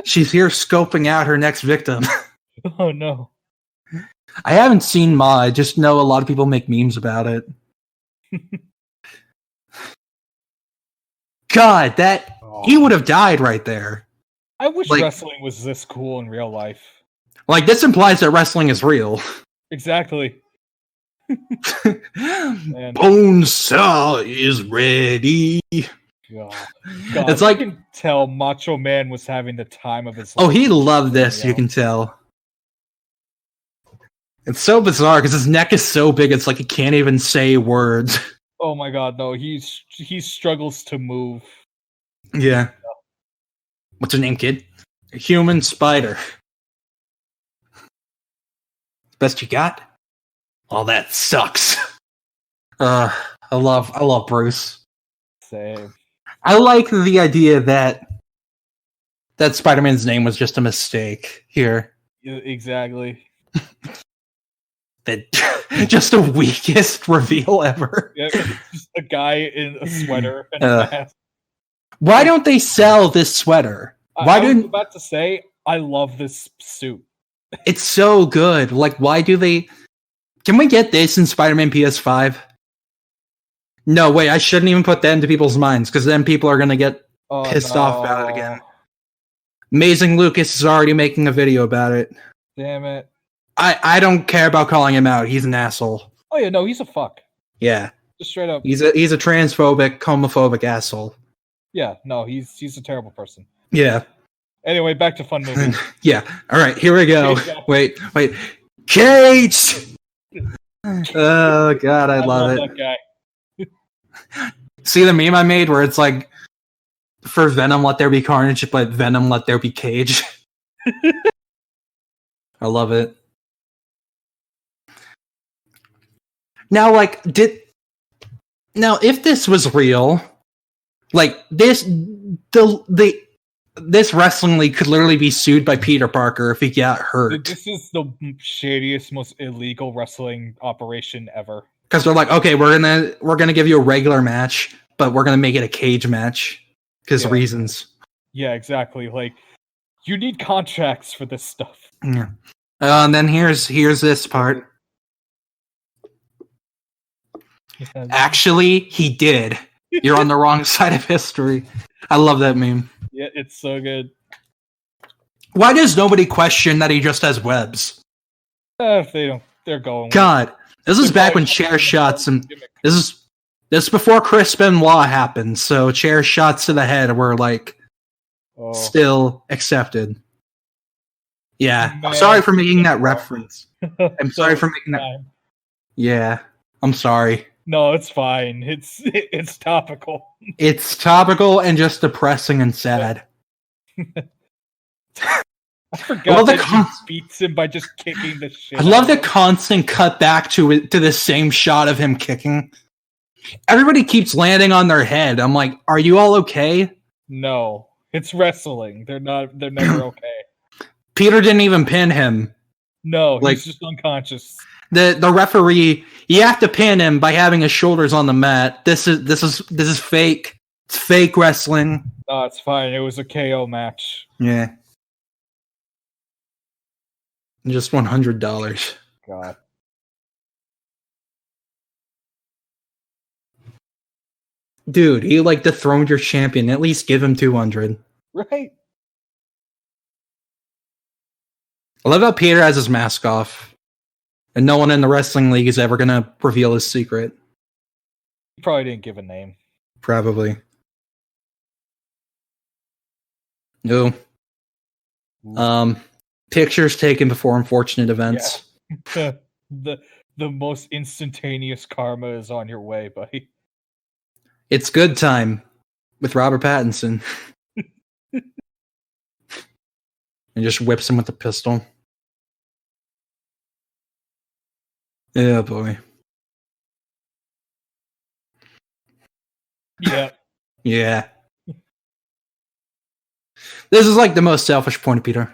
She's here scoping out her next victim. Oh no. I haven't seen Ma, I just know a lot of people make memes about it. God, he would have died right there. I wish wrestling was this cool in real life. Like, this implies that wrestling is real. Exactly. Bonesaw is ready. God. It's like, you can tell Macho Man was having the time of his life. Oh, he loved this, you can tell. It's so bizarre because his neck is so big, it's like he can't even say words. Oh my god, no, he struggles to move. Yeah. What's her name, kid? A human spider. Best you got? Oh, that sucks. I love Bruce. Same. I like the idea that Spider-Man's name was just a mistake here. Exactly. That just the weakest reveal ever. Yeah, just a guy in a sweater and a mask. Why don't they sell this sweater? I was about to say, I love this suit. It's so good. Like, why do they... Can we get this in Spider-Man PS5? No, wait, I shouldn't even put that into people's minds, because then people are going to get pissed off about it again. Amazing Lucas is already making a video about it. Damn it. I don't care about calling him out. He's an asshole. Oh yeah, no, he's a fuck. Yeah. Just straight up. He's a transphobic, homophobic asshole. Yeah, no, he's a terrible person. Yeah. Anyway, back to fun movies. Yeah. All right, here we go. Wait. Kate! Oh god, I love it. That guy. See the meme I made where it's like, for Venom, let there be carnage, but Venom, let there be Cage. I love it. Now, like, if this was real, like, this wrestling league could literally be sued by Peter Parker if he got hurt. This is the shadiest, most illegal wrestling operation ever. Because they're like, okay, we're gonna give you a regular match, but we're gonna make it a cage match because reasons. Yeah, exactly. Like, you need contracts for this stuff. Yeah. And then here's this part. Actually, he did. You're on the wrong side of history. I love that meme. Yeah, it's so good. Why does nobody question that he just has webs? If they don't, they're going. God, this is back when chair shots and this is before Chris Benoit happened. So chair shots to the head were like still accepted. Yeah, man. I'm sorry for making that reference. I'm sorry for making that. Yeah, I'm sorry. No, it's fine. It's topical. It's topical and just depressing and sad. I forgot that he beats him by just kicking the shit. I love the constant cut back to the same shot of him kicking. Everybody keeps landing on their head. I'm like, are you all okay? No, it's wrestling. They're never okay. Peter didn't even pin him. No, Like, he's just unconscious. The referee, you have to pin him by having his shoulders on the mat. This is fake. It's fake wrestling. No, it's fine. It was a KO match. Yeah. Just $100. God. Dude, he like dethroned your champion. At least give him 200. Right? I love how Peter has his mask off. And no one in the wrestling league is ever gonna reveal his secret. He probably didn't give a name. Probably. No. Pictures taken before unfortunate events. Yeah. The most instantaneous karma is on your way, buddy. It's good time with Robert Pattinson. And just whips him with a pistol. Yeah, boy. Yeah. Yeah. This is like the most selfish point of Peter.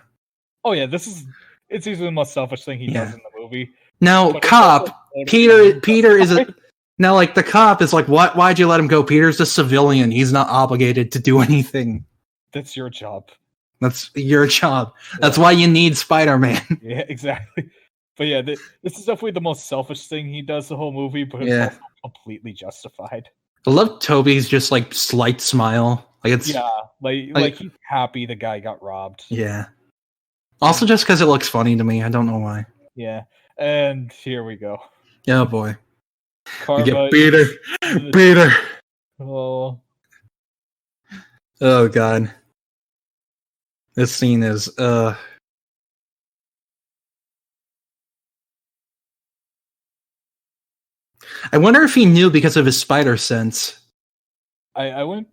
Oh yeah, it's easily the most selfish thing he does in the movie. Now, But cop, Peter is a now like the cop is like, why'd you let him go? Peter's a civilian. He's not obligated to do anything. That's your job. That's your job. Yeah. That's why you need Spider-Man. Yeah, exactly. But yeah, this is definitely the most selfish thing he does the whole movie, but it's also completely justified. I love Toby's just like slight smile. Like it's like he's happy the guy got robbed. Yeah. Also just because it looks funny to me. I don't know why. Yeah. And here we go. Oh boy. Karma. You get Peter. Oh god. This scene is I wonder if he knew because of his spider sense. I like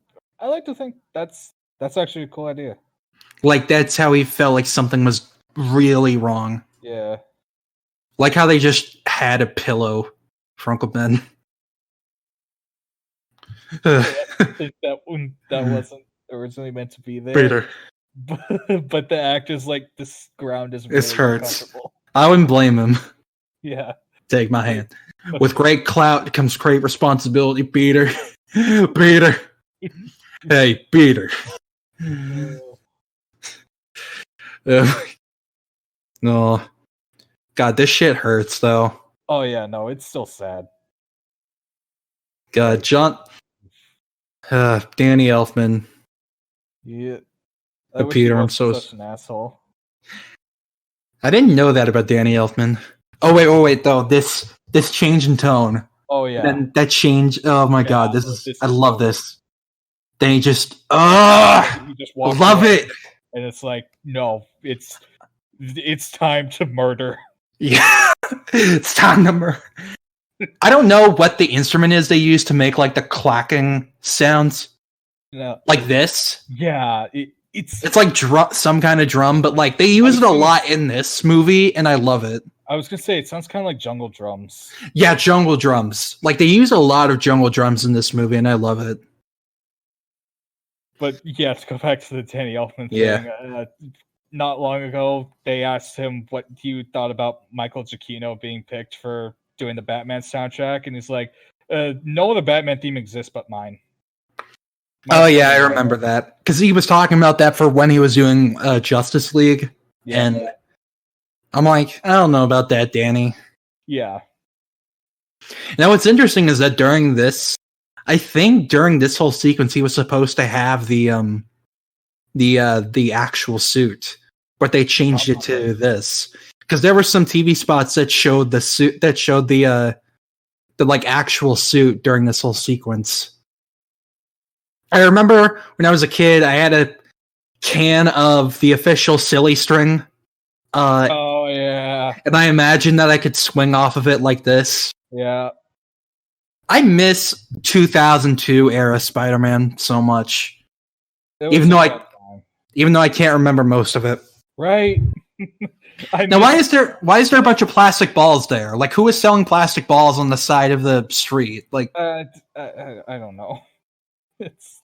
to think that's actually a cool idea. Like that's how he felt like something was really wrong. Yeah. Like how they just had a pillow for Uncle Ben. I think that wasn't originally meant to be there. Peter. But the actor's like, this ground is really This hurts. I wouldn't blame him. Yeah. Take my hand. With great clout comes great responsibility, Peter. Peter. Hey, Peter. No. God, this shit hurts, though. Oh, yeah, no, it's still sad. God, Danny Elfman. Yeah. Peter, I'm so such an asshole. I didn't know that about Danny Elfman. Oh wait, though this change in tone. Oh yeah, then that change. Oh my god, this is I love this. Then he just love away, it, and it's like no, it's time to murder. Yeah, it's time to murder. I don't know what the instrument is they use to make like the clacking sounds. No, like this. Yeah, it's like some kind of drum, but like they use it a lot in this movie, and I love it. I was gonna say it sounds kind of like jungle drums. Yeah, jungle drums. Like they use a lot of jungle drums in this movie, and I love it. But yeah, to go back to the Danny Elfman thing, not long ago they asked him what he thought about Michael Giacchino being picked for doing the Batman soundtrack, and he's like, "No other Batman theme exists but mine." Oh yeah, I remember that because he was talking about that for when he was doing Justice League, and I'm like, I don't know about that, Danny. Yeah. Now what's interesting is that during this whole sequence, he was supposed to have the actual suit, but they changed it to this because there were some TV spots that showed the suit that showed the like actual suit during this whole sequence. I remember when I was a kid, I had a can of the official Silly String. Oh yeah. And I imagined that I could swing off of it like this. Yeah. I miss 2002 era Spider-Man so much. Even though I can't remember most of it. Right. Now why is there a bunch of plastic balls there? Like who is selling plastic balls on the side of the street? Like I don't know. It's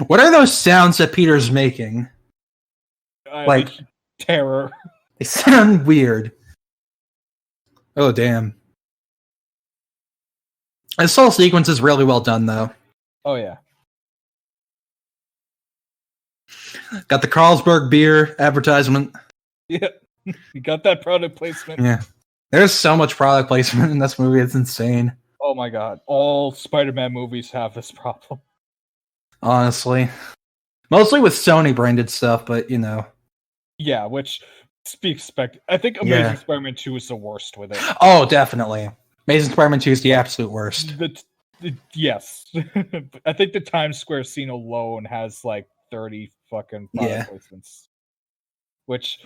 what are those sounds that Peter's making? Like terror. They sound weird. Oh, damn. This whole sequence is really well done, though. Oh, yeah. Got the Carlsberg beer advertisement. Yeah. You got that product placement. Yeah. There's so much product placement in this movie. It's insane. Oh, my God. All Spider-Man movies have this problem. Honestly. Mostly with Sony branded stuff, but, you know. Yeah, which speaks I think Amazing Spider-Man 2 is the worst with it. Oh, definitely. Amazing Spider-Man 2 is the absolute worst. Yes. I think the Times Square scene alone has like 30 fucking product placements. Which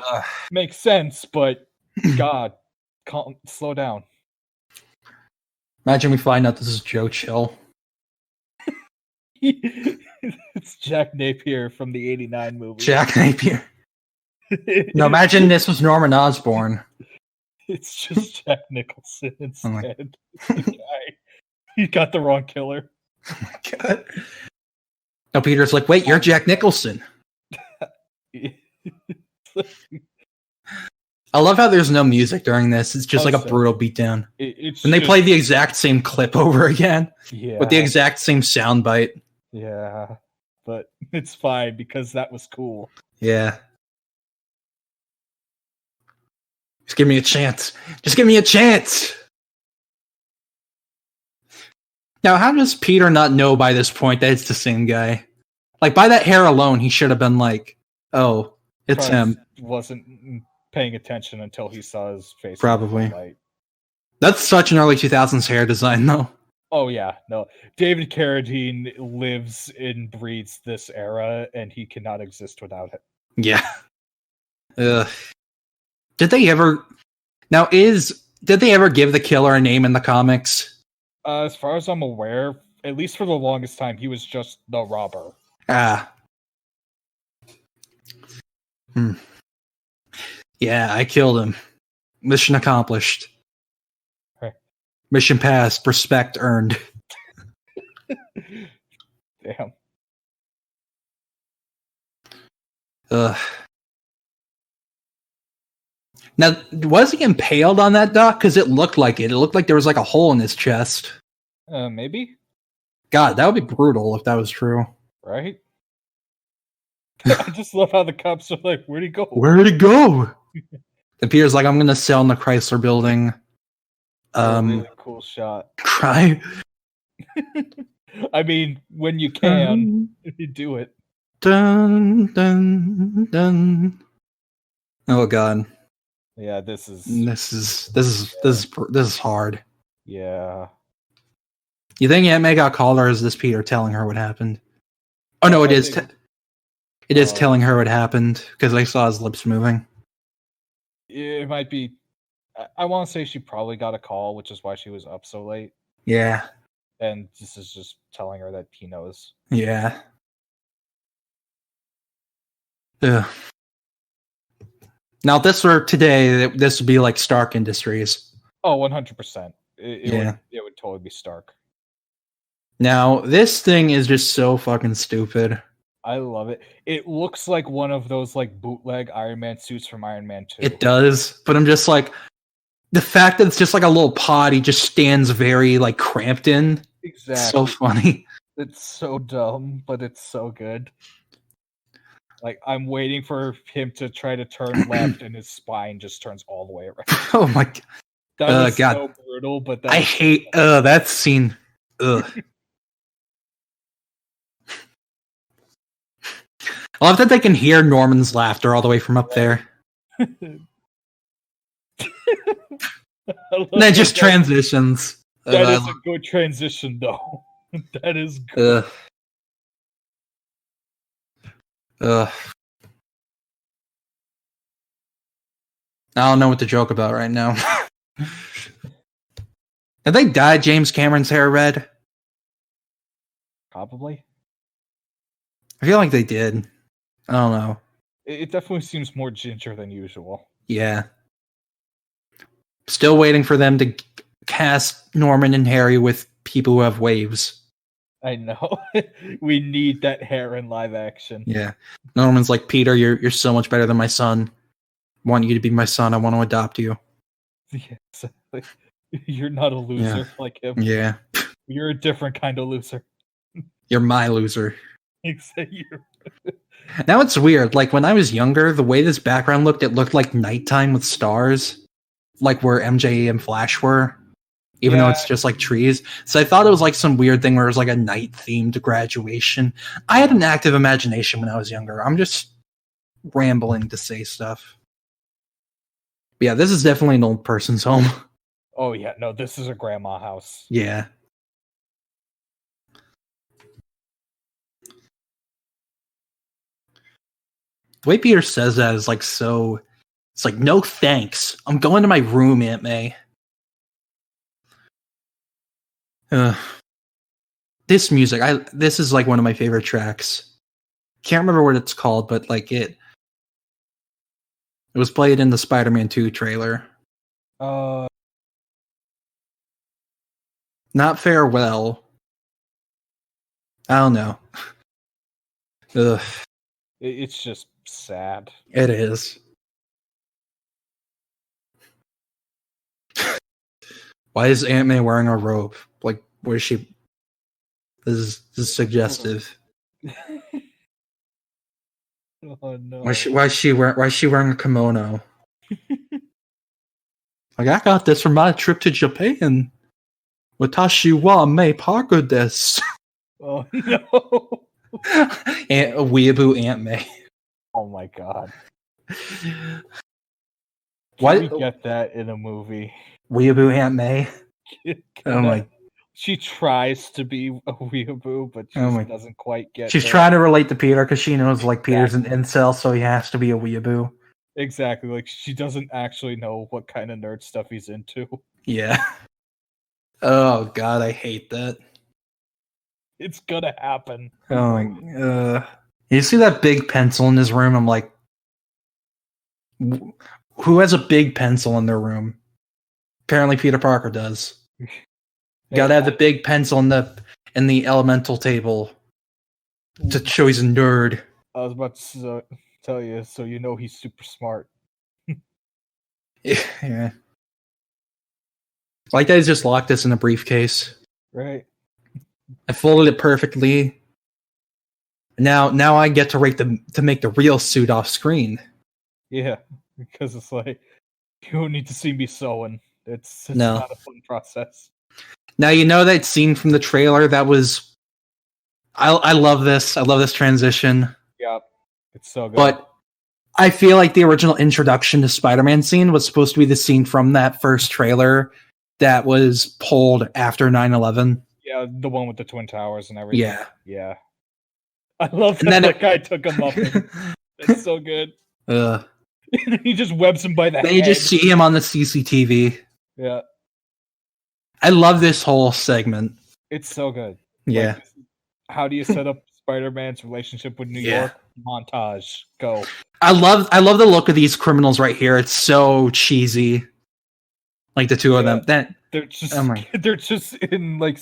makes sense, but God, slow down. Imagine we find out this is Joe Chill. It's Jack Napier from the 89 movie. Jack Napier. No, imagine this was Norman Osborn. It's just Jack Nicholson instead. He got the wrong killer. Oh my God. No, Peter's like, wait, you're Jack Nicholson. I love how there's no music during this. It's just like a brutal beatdown. And they play the exact same clip over again. Yeah. With the exact same soundbite. Yeah. But it's fine because that was cool. Yeah. Just give me a chance. Just give me a chance. Now, how does Peter not know by this point that it's the same guy? Like, by that hair alone, he should have been like, oh, it's him. Wasn't paying attention until he saw his face. Probably. That's such an early 2000s hair design, though. Oh, yeah. No. David Carradine lives and breathes this era, and he cannot exist without it. Yeah. Did they ever... Now, did they ever give the killer a name in the comics? As far as I'm aware, at least for the longest time, he was just the robber. Ah. Yeah, I killed him. Mission accomplished. Right. Mission passed. Respect earned. Damn. Now, was he impaled on that dock? Because it looked like it. It looked like there was like a hole in his chest. Maybe? God, that would be brutal if that was true. Right? I just love how the cops are like, where'd he go? Where'd he go? And Peter's like, I'm going to sell in the Chrysler building. Really cool shot. Cry. I mean, when you can, you do it. Dun, dun, dun. Oh, God. Yeah, this is hard. Yeah. You think Aunt May got called, or is this Peter telling her what happened? Oh no, it is. It is telling her what happened because I saw his lips moving. It might be. I want to say she probably got a call, which is why she was up so late. Yeah. And this is just telling her that he knows. Yeah. Ugh. Now, if this were today, this would be like Stark Industries. Oh, 100%. It would totally be Stark. Now, this thing is just so fucking stupid. I love it. It looks like one of those like bootleg Iron Man suits from Iron Man 2. It does, but I'm just like, the fact that it's just like a little pod, he just stands very like cramped in. Exactly. It's so funny. It's so dumb, but it's so good. Like, I'm waiting for him to try to turn left, and his spine just turns all the way around. Oh my God. That was so brutal, but I hate that scene. Ugh. I love that they can hear Norman's laughter all the way from up there. And then just transitions. That is a good transition, though. That is good. I don't know what to joke about right now. Did they dye James Cameron's hair red? Probably. I feel like they did. I don't know. It definitely seems more ginger than usual. Yeah. Still waiting for them to cast Norman and Harry with people who have waves. I know. We need that hair in live action. Yeah. Norman's like, Peter, you're so much better than my son. want you to be my son. I want to adopt you. Yeah, exactly. You're not a loser like him. Yeah. You're a different kind of loser. You're my loser. Exactly. Now it's weird. Like when I was younger, the way this background looked, it looked like nighttime with stars, like where MJ and Flash were, even though it's just like trees. So I thought it was like some weird thing where it was like a night themed graduation. I had an active imagination when I was younger. I'm just rambling to say stuff. But yeah, this is definitely an old person's home. Oh yeah, no, this is a grandma house. Yeah. The way Peter says that is like so. It's like, no thanks. I'm going to my room, Aunt May. This music, this is like one of my favorite tracks. Can't remember what it's called, but like it was played in the Spider-Man 2 trailer. Not Farewell. I don't know. Ugh. It's just sad. It is. Why is Aunt May wearing a robe? Like, where is she? This is suggestive. Oh no! Why is she wearing a kimono? Like, I got this from my trip to Japan. Watashi wa May Parker desu. Oh no! A weeaboo Aunt May. Oh my god! Why we get that in a movie? Weeaboo Aunt May. Oh my! She tries to be a weeaboo, but she doesn't quite get. She's trying to relate to Peter because she knows like Peter's an incel, so he has to be a weeaboo. Exactly, like she doesn't actually know what kind of nerd stuff he's into. Yeah. Oh god, I hate that. It's gonna happen. Oh my! You see that big pencil in his room? I'm like, who has a big pencil in their room? Apparently, Peter Parker does. Gotta have the big pencil in the elemental table to show he's a nerd. I was about to tell you, so you know he's super smart. Yeah. Like that he's just locked this in a briefcase. Right. I folded it perfectly. Now I get to make the real suit off screen. Yeah, because it's like you don't need to see me sewing. It's no. Not a fun process. Now you know that scene from the trailer that was. I love this. I love this transition. Yeah, it's so good. But I feel like the original introduction to Spider-Man scene was supposed to be the scene from that first trailer that was pulled after 9/11. Yeah, the one with the Twin Towers and everything. Yeah. Yeah. I love that guy took him up. It's so good. He just webs him by the head. You just see him on the CCTV. Yeah. I love this whole segment. It's so good. Yeah. Like, how do you set up Spider-Man's relationship with New York? Montage. Go. I love the look of these criminals right here. It's so cheesy. Like the two of them. They're just in like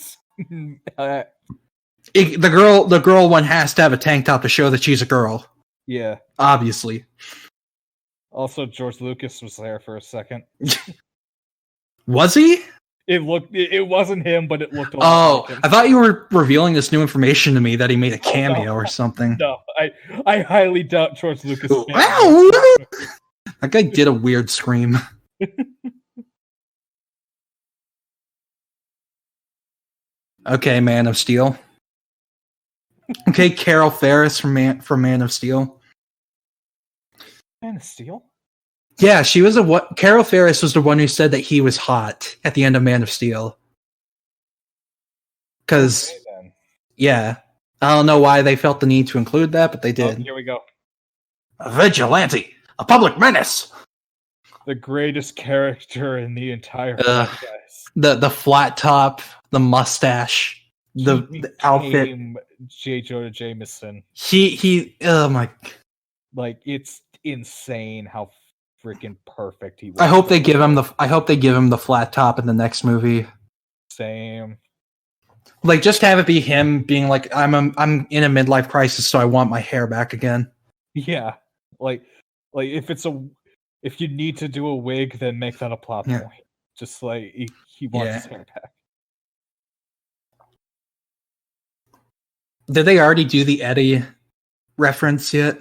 the girl one has to have a tank top to show that she's a girl. Yeah. Obviously. Also, George Lucas was there for a second. Was he? It wasn't him, but it looked a lot like him. I thought you were revealing this new information to me that he made a cameo or something. No, I highly doubt George Lucas. That guy did a weird scream. Okay, Man of Steel. Okay, Carol Ferris from Man of Steel. Man of Steel? Yeah, she was Carol Ferris was the one who said that he was hot at the end of Man of Steel. Because, yeah, I don't know why they felt the need to include that, but they did. Here we go. A vigilante, a public menace. The greatest character in the entire franchise. The flat top, the mustache, the outfit. J. Jonah Jameson. He. Oh my. Like it's insane how freaking perfect he was. I hope they give him the flat top in the next movie. Same. Like just have it be him being like, I'm in a midlife crisis, so I want my hair back again. Yeah, like if it's If you need to do a wig, then make that a plot point. Just like he wants his hair back. Did they already do the Eddie reference yet?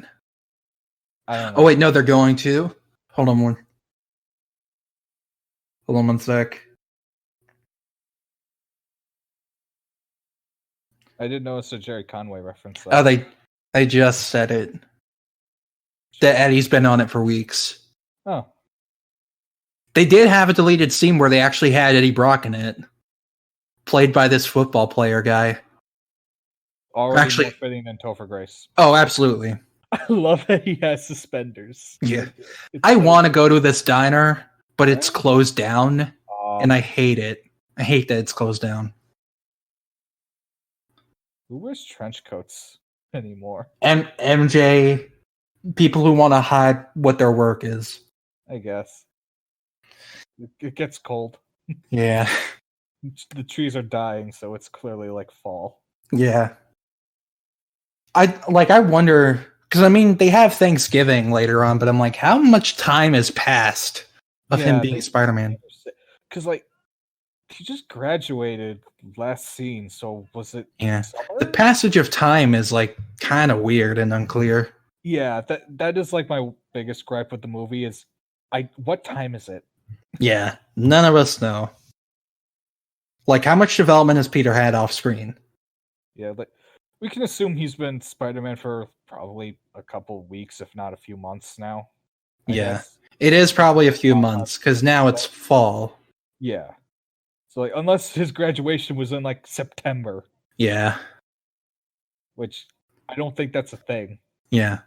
I don't know. Oh wait, no, they're going to. Hold on one sec. I didn't notice a Jerry Conway reference. Though. Oh, they just said it. That Eddie's been on it for weeks. Oh. They did have a deleted scene where they actually had Eddie Brock in it, played by this football player guy. Already more fitting than Topher Grace. Oh, absolutely. I love that he has suspenders. Yeah. I want to go to this diner, but it's closed down, and I hate it. I hate that it's closed down. Who wears trench coats anymore? MJ, people who want to hide what their work is. I guess. It gets cold. Yeah. The trees are dying, so it's clearly like fall. Yeah. I wonder, because I mean, they have Thanksgiving later on, but I'm like, how much time has passed of him being Spider-Man? Because, like, he just graduated last scene, so was it summer? The passage of time is, like, kind of weird and unclear. Yeah, that is, like, my biggest gripe with the movie is, what time is it? Yeah, none of us know. Like, how much development has Peter had off screen? Yeah, but we can assume he's been Spider-Man for probably a couple weeks, if not a few months now. I guess. It is probably a few months, because now it's fall. Yeah. So, like, unless his graduation was in, like, September. Yeah. Which, I don't think that's a thing. Yeah.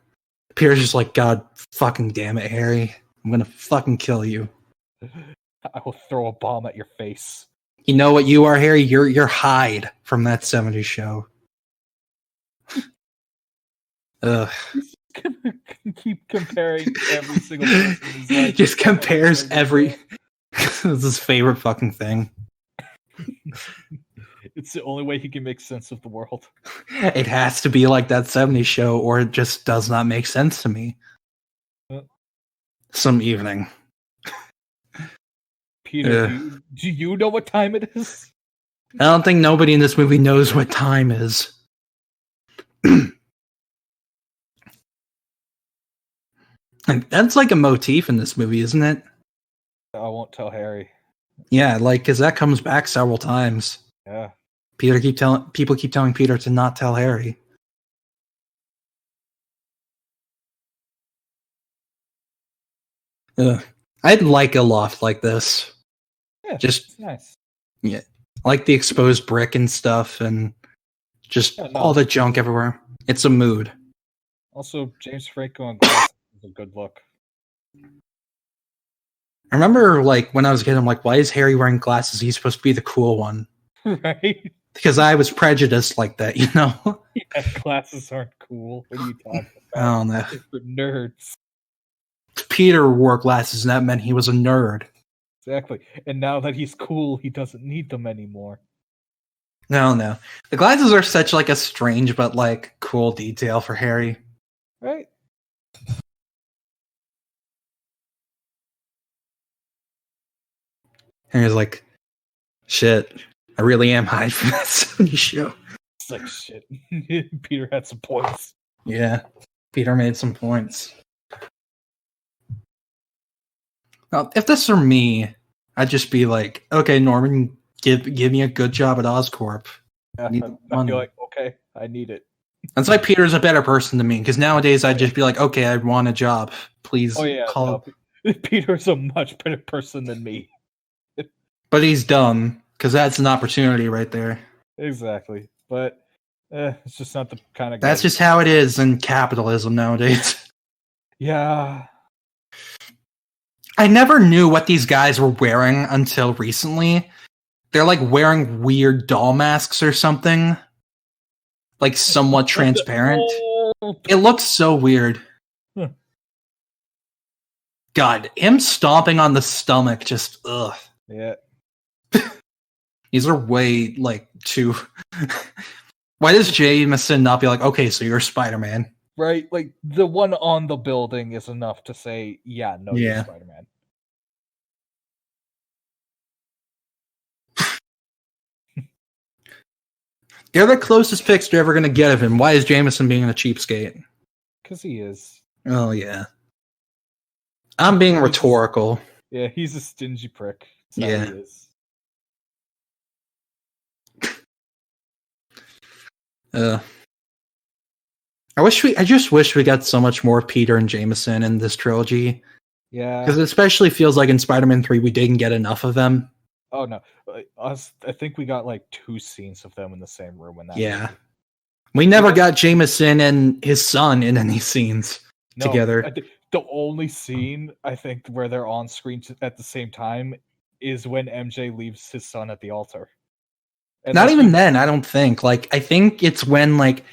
Peter's just like, God fucking damn it, Harry. I'm gonna fucking kill you. I will throw a bomb at your face. You know what you are, Harry? You're Hyde from that 70s show. Ugh. Keep comparing every single person. Like, just compares every... This is his favorite fucking thing. It's the only way he can make sense of the world. It has to be like that 70s show, or it just does not make sense to me. Some evening. Peter, do you know what time it is? I don't think nobody in this movie knows what time is. That's like a motif in this movie, isn't it? I won't tell Harry. Yeah, like, because that comes back several times. Yeah. People keep telling Peter to not tell Harry. I'd like a loft like this. Yeah, just nice. Yeah, like the exposed brick and stuff, and just all the junk everywhere. It's a mood. Also, James Franco on glasses is a good look. I remember, like, when I was a kid, I'm like, why is Harry wearing glasses? He's supposed to be the cool one. Right? Because I was prejudiced like that, you know? Yeah, glasses aren't cool. What are you talking about? I don't know. They're for nerds. Peter wore glasses, and that meant he was a nerd. Exactly. And now that he's cool, he doesn't need them anymore. No. The glasses are such, like, a strange but, like, cool detail for Harry. Right? And he's like, shit, I really am high from that 70s show. It's like, shit. Peter had some points. Yeah, Peter made some points. Now, if this were me, I'd just be like, okay, Norman, give me a good job at Oscorp. Yeah, I feel like, okay, I need it. That's why Peter's a better person to me, because nowadays I'd just be like, okay, I want a job. Please call. No, Peter's a much better person than me. But he's dumb, because that's an opportunity right there. Exactly. But it's just not the kind of guy. That's just how it is in capitalism nowadays. Yeah. I never knew what these guys were wearing until recently. They're like wearing weird doll masks or something. Like somewhat transparent. It looks so weird. God, him stomping on the stomach just ugh. Yeah. These are way like too. Why does Jameson not be like, okay, so you're Spider-Man? right? Like the one on the building is enough to say, yeah, no, you're Yeah. Spider-Man. They're the closest picks you're ever going to get of him. Why is Jameson being a cheapskate? Because he is. Oh, yeah. I'm being rhetorical. Yeah, he's a stingy prick. That's Yeah. how he is. I just wish we got so much more Peter and Jameson in this trilogy. Yeah. Because it especially feels like in Spider-Man 3 we didn't get enough of them. Oh no. I think we got like 2 scenes of them in the same room in that Yeah. movie. We never got Jameson and his son in any scenes together. I think the only scene I think where they're on screen at the same time is when MJ leaves his son at the altar. And Not even then, I don't think. Like, I think it's when like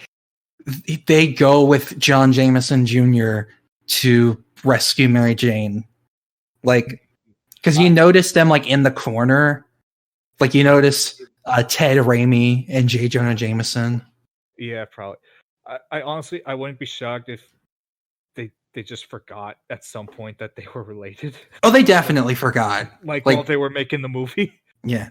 they go with John Jameson Jr. to rescue Mary Jane. Like, because you notice them like in the corner. Like you notice Ted Raimi and J. Jonah Jameson. Yeah, probably. I honestly, I wouldn't be shocked if they just forgot at some point that they were related. Oh, they definitely forgot. Like while they were making the movie. Yeah.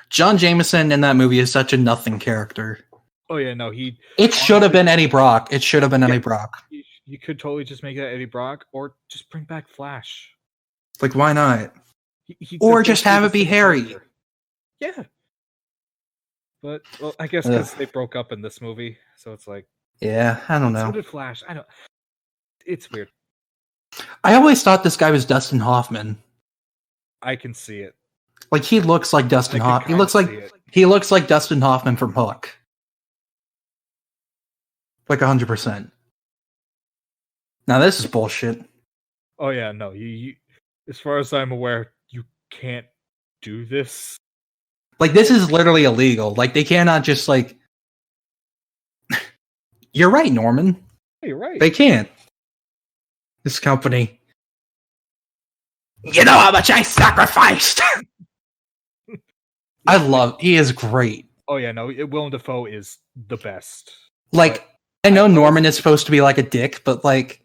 John Jameson in that movie is such a nothing character. Oh yeah, no, It should have been Eddie Brock. It should have been Eddie Brock. You could totally just make that Eddie Brock, or just bring back Flash. Like, why not? Or just have it be Harry. Character. Yeah. But well, I guess because they broke up in this movie, so it's like. Yeah, I don't know. So did Flash. I don't. It's weird. I always thought this guy was Dustin Hoffman. I can see it. Like he looks like Dustin Hoffman. He looks like Dustin Hoffman from Hook. Like 100%. Now this is bullshit. Oh yeah, no. You as far as I'm aware, you can't do this. Like this is literally illegal. Like they cannot just like. You're right, Norman. You're right. They can't. This company. You know how much I sacrificed. He is great. Oh yeah, no, Willem Dafoe is the best. Like, I know Norman is supposed to be like a dick, but like,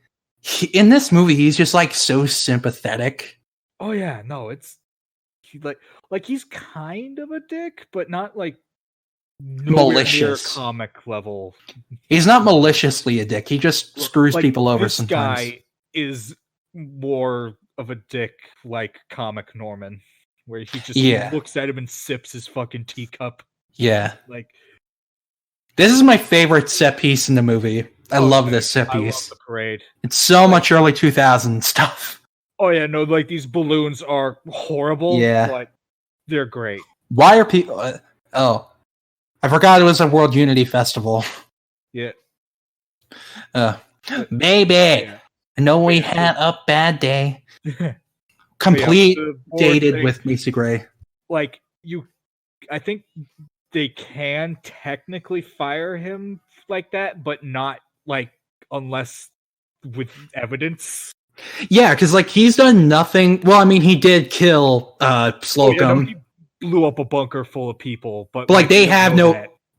in this movie, he's just like so sympathetic. Oh yeah, no, he's kind of a dick, but not like malicious comic level. He's not maliciously a dick. He just screws people over sometimes. This guy is more of a dick like comic Norman, where he just looks at him and sips his fucking teacup. Yeah. Like, this is my favorite set piece in the movie. I love this set piece. I love the parade. It's so much early 2000s stuff. Oh yeah, no, like these balloons are horrible. Yeah. But they're great. Why are people... I forgot it was a World Unity Festival. Yeah. Baby! Yeah. I know we had a bad day. Complete dated with Macy Gray. Like, I think they can technically fire him like that, but not like unless with evidence. Yeah, because like he's done nothing. Well, I mean, he did kill Slocum. He blew up a bunker full of people, but like they have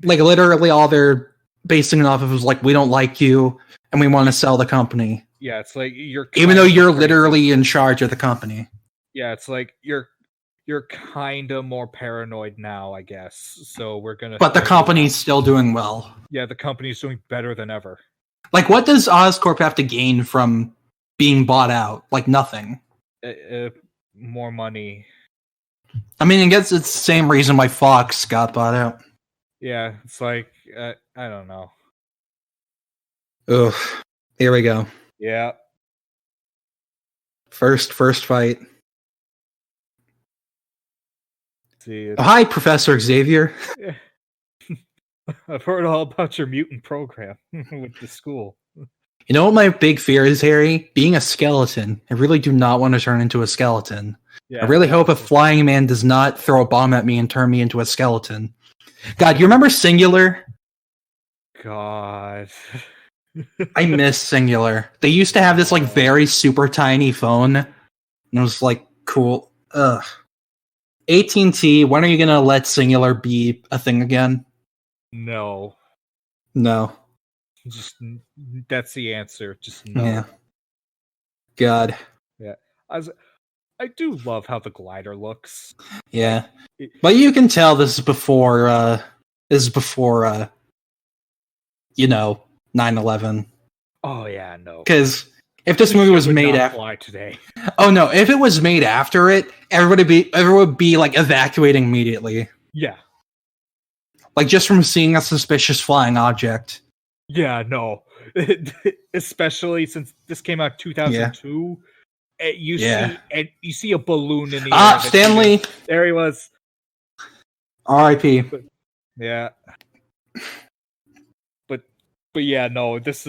like literally all they're basing it off of is like, we don't like you and we want to sell the company. Yeah, it's like even though you're literally in charge of the company. Yeah, it's like you're kind of more paranoid now, I guess. So we're gonna. But the company's still doing well. Yeah, the company's doing better than ever. Like, what does Oscorp have to gain from being bought out? Like nothing. More money. I mean, I guess it's the same reason why Fox got bought out. Yeah, it's like I don't know. Ugh. Here we go. Yeah. First fight. See, hi, Professor Xavier. Yeah. I've heard all about your mutant program with the school. You know what my big fear is, Harry? Being a skeleton. I really do not want to turn into a skeleton. Yeah, I really hope a flying man does not throw a bomb at me and turn me into a skeleton. God, you remember Singular? God. I miss Singular. They used to have this like very super tiny phone. And it was like cool. Ugh. AT&T, when are you going to let Singular be a thing again? No. Just that's the answer. Just no. Yeah. God. Yeah. I do love how the glider looks. Yeah. But you can tell this is before 9/11. Oh yeah, no. Because if this movie was made after today. Oh no, if it was made after it, everyone would be like evacuating immediately. Yeah. Like just from seeing a suspicious flying object. Yeah, no. Especially since this came out 2002. You see a balloon in the air. Stanley. There he was. R.I.P. Yeah. But yeah, no, this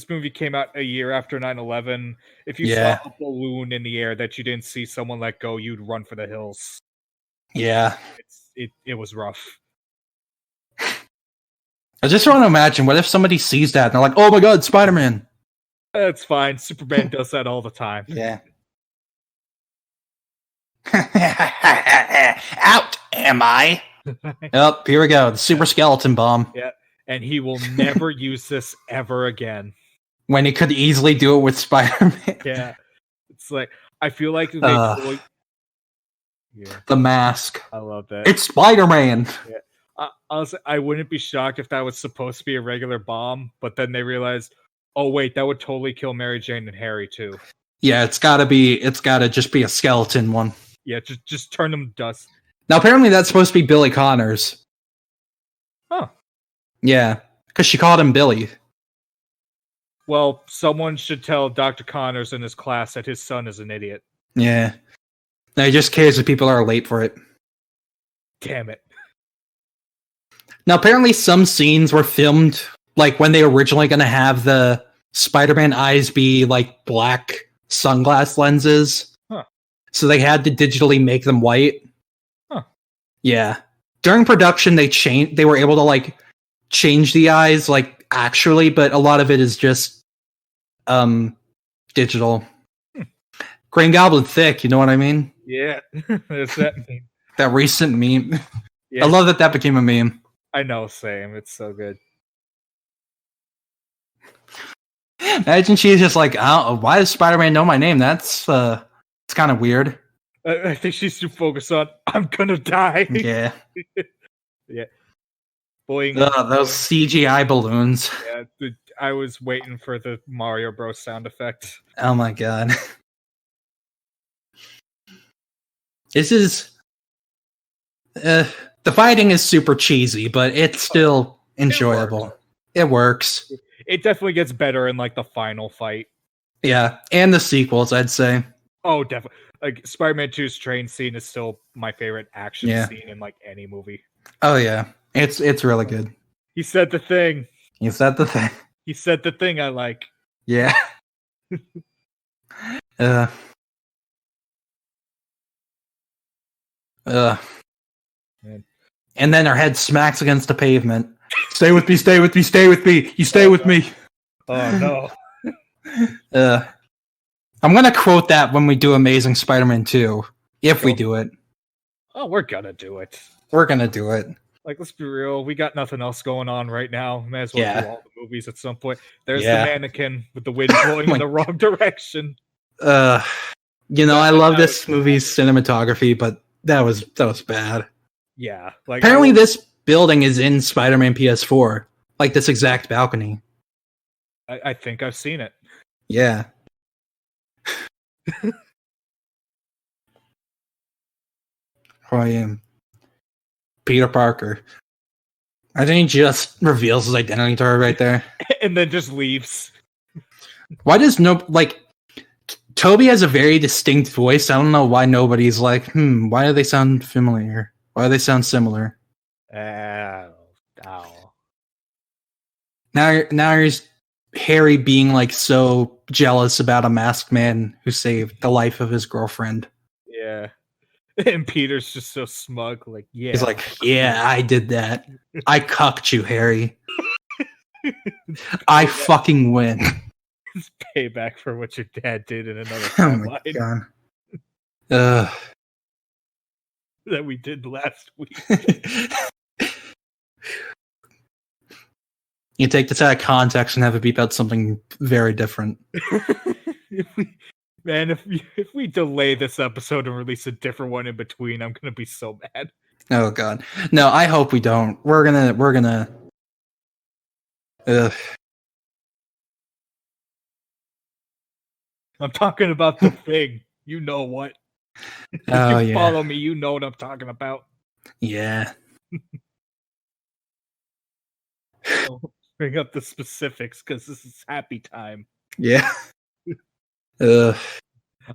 movie came out a year after 9/11. If you saw a balloon in the air that you didn't see someone let go, you'd run for the hills. Yeah. It was rough. I just want to imagine, what if somebody sees that and they're like, oh my god, Spider-Man. That's fine. Superman does that all the time. Yeah. Out, am I? Oh, here we go. The super skeleton bomb. Yeah. And he will never use this ever again. When he could easily do it with Spider-Man. Yeah. It's like, I feel like they The mask. I love that. It's Spider-Man. Yeah. I wouldn't be shocked if that was supposed to be a regular bomb, but then they realized, oh wait, that would totally kill Mary Jane and Harry too. Yeah, it's gotta just be a skeleton one. Yeah, just turn them to dust. Now apparently that's supposed to be Billy Connors. Huh. Yeah, because she called him Billy. Well, someone should tell Dr. Connors in his class that his son is an idiot. Yeah. Now he just cares if people are late for it. Damn it. Now, apparently some scenes were filmed, like, when they were originally going to have the Spider-Man eyes be, like, black sunglass lenses. Huh. So they had to digitally make them white. Huh. Yeah. During production, they were able to, like, change the eyes, like, actually, but a lot of it is just, digital. Green Goblin thick, you know what I mean? Yeah. There's that meme. That recent meme. Yeah. I love that became a meme. I know, same. It's so good. Imagine she's just like, oh, why does Spider-Man know my name? It's kind of weird. I think she's too focused on, I'm gonna die. Yeah. Yeah. Boing. Those CGI balloons. Yeah, I was waiting for the Mario Bros. Sound effect. Oh my god. This is... the fighting is super cheesy, but it's still enjoyable. It works. It definitely gets better in, like, the final fight. Yeah, and the sequels, I'd say. Oh, definitely. Like, Spider-Man 2's train scene is still my favorite action scene in, like, any movie. Oh, yeah. It's really good. He said the thing. He said the thing. He said the thing I like. Yeah. Man. And then her head smacks against the pavement. Stay with me, stay with me, stay with me. You stay with me. Oh, no. I'm going to quote that when we do Amazing Spider-Man 2. If we do it. Oh, we're gonna do it. We're going to do it. Like, let's be real. We got nothing else going on right now. May as well do all the movies at some point. There's the mannequin with the wind blowing in the wrong direction. I love this movie's cinematography, but that was bad. Yeah. Like, apparently this building is in Spider-Man PS4. Like this exact balcony. I think I've seen it. Yeah. I am Peter Parker. I think he just reveals his identity to her right there. And then just leaves. Why does Toby has a very distinct voice. I don't know why nobody's like, why do they sound familiar? Why do they sound similar? Oh. Now here's Harry being like so jealous about a masked man who saved the life of his girlfriend. Yeah. And Peter's just so smug, like, yeah. He's like, yeah, I did that. I cucked you, Harry. I fucking win. It's payback for what your dad did in another timeline. Oh my god. That we did last week. You take this out of context and have it be about something very different. if we delay this episode and release a different one in between, I'm gonna be so mad. Oh god. No, I hope we don't. We're gonna Ugh. I'm talking about the thing. You know what? If Oh, you yeah. follow me, you know what I'm talking about. Yeah. I'll bring up the specifics because this is happy time. Yeah. Ugh.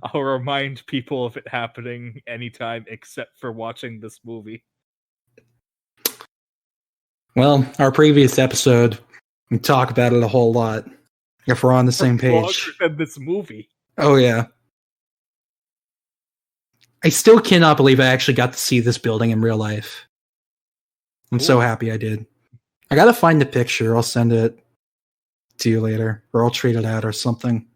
I'll remind people of it happening anytime except for watching this movie. Well, our previous episode, we talk about it a whole lot. If we're on the same Longer page. than this movie. Oh, yeah. I still cannot believe I actually got to see this building in real life. I'm so happy I did. I gotta find the picture. I'll send it to you later. Or I'll tweet it out or something.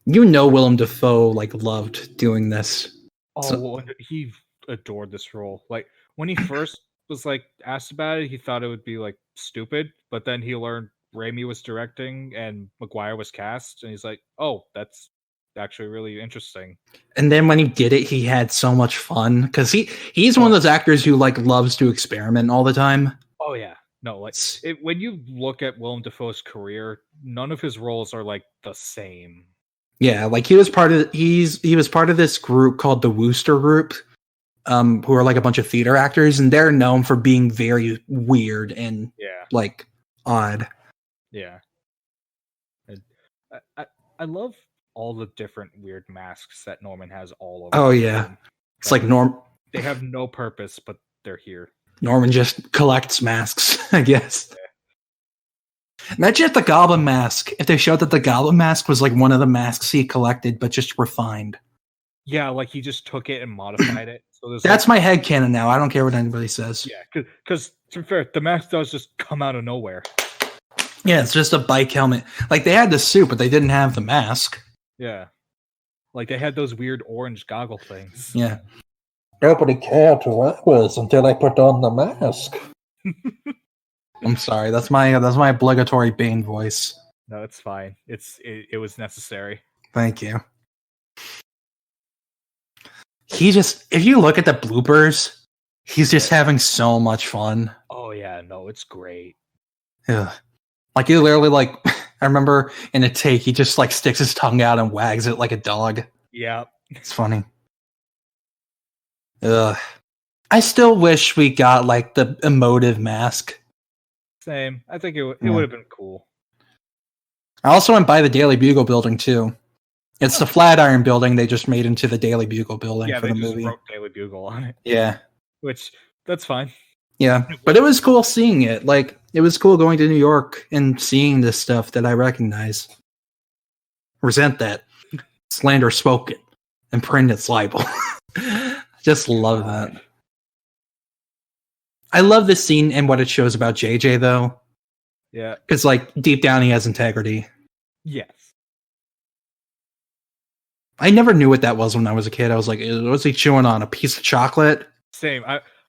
You know Willem Dafoe, like, loved doing this. Oh, he adored this role. Like, when he first was, like, asked about it, he thought it would be, like, stupid. But then he learned Raimi was directing and Maguire was cast. And he's like, oh, that's actually really interesting. And then when he did it, he had so much fun. Because he's one of those actors who, like, loves to experiment all the time. Oh, yeah. No, like, when you look at Willem Dafoe's career, none of his roles are, like, the same. Yeah, like he was part of he was part of this group called the Wooster Group, who are like a bunch of theater actors, and they're known for being very weird and like odd. Yeah, and I love all the different weird masks that Norman has all over. Oh yeah, it's like Norm. They have no purpose, but they're here. Norman just collects masks, I guess. Yeah. Imagine if the Goblin mask, if they showed that the Goblin mask was like one of the masks he collected, but just refined. Yeah, like he just took it and modified it. So that's my headcanon now. I don't care what anybody says. Yeah, because to be fair, the mask does just come out of nowhere. Yeah, it's just a bike helmet. Like they had the suit, but they didn't have the mask. Yeah. Like they had those weird orange goggle things. Yeah. Nobody cared who I was until I put on the mask. I'm sorry. That's my obligatory Bane voice. No, it's fine. It was necessary. Thank you. If you look at the bloopers, he's just having so much fun. Oh yeah, no, it's great. Yeah. Like he literally like I remember in a take he just like sticks his tongue out and wags it like a dog. Yeah. It's funny. Ugh. I still wish we got like the emotive mask. Same. I think it would have been cool. I also went by the Daily Bugle building too. It's the Flatiron building they just made into the Daily Bugle building for the movie. Yeah, they just wrote Daily Bugle on it. Yeah. Which, that's fine. Yeah, but it was cool seeing it. Like, it was cool going to New York and seeing this stuff that I recognize. Resent that. Slander spoken and print its libel. Just love that. I love this scene and what it shows about JJ, though. Yeah. Because, like, deep down he has integrity. Yes. I never knew what that was when I was a kid. I was like, was he chewing on a piece of chocolate? Same.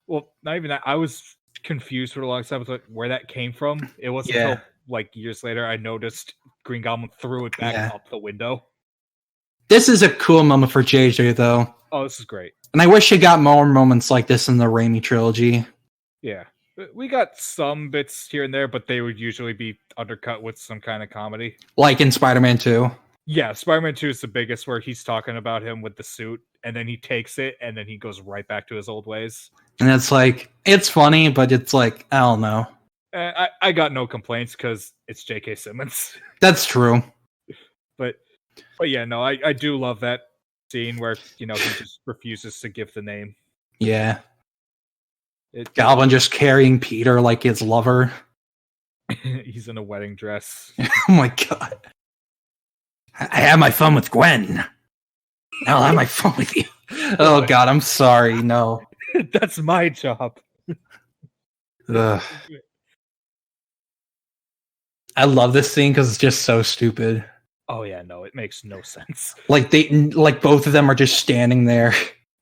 Well, not even that. I was confused for a long time with where that came from. It wasn't until like years later I noticed Green Goblin threw it back up the window. This is a cool moment for JJ, though. Oh, this is great. And I wish he got more moments like this in the Raimi trilogy. Yeah. We got some bits here and there, but they would usually be undercut with some kind of comedy. Like in Spider-Man 2. Yeah, Spider-Man 2 is the biggest, where he's talking about him with the suit, and then he takes it, and then he goes right back to his old ways. And it's like, it's funny, but it's like, I don't know. I got no complaints, because it's J.K. Simmons. That's true. But yeah, no, I do love that scene where, he just refuses to give the name. Yeah. Goblin just carrying Peter like his lover. He's in a wedding dress. Oh my god. I had my fun with Gwen. Now I'll have my fun with you. Oh god, I'm sorry. No. That's my job. Ugh. I love this scene because it's just so stupid. Oh yeah, no, it makes no sense. Like both of them are just standing there.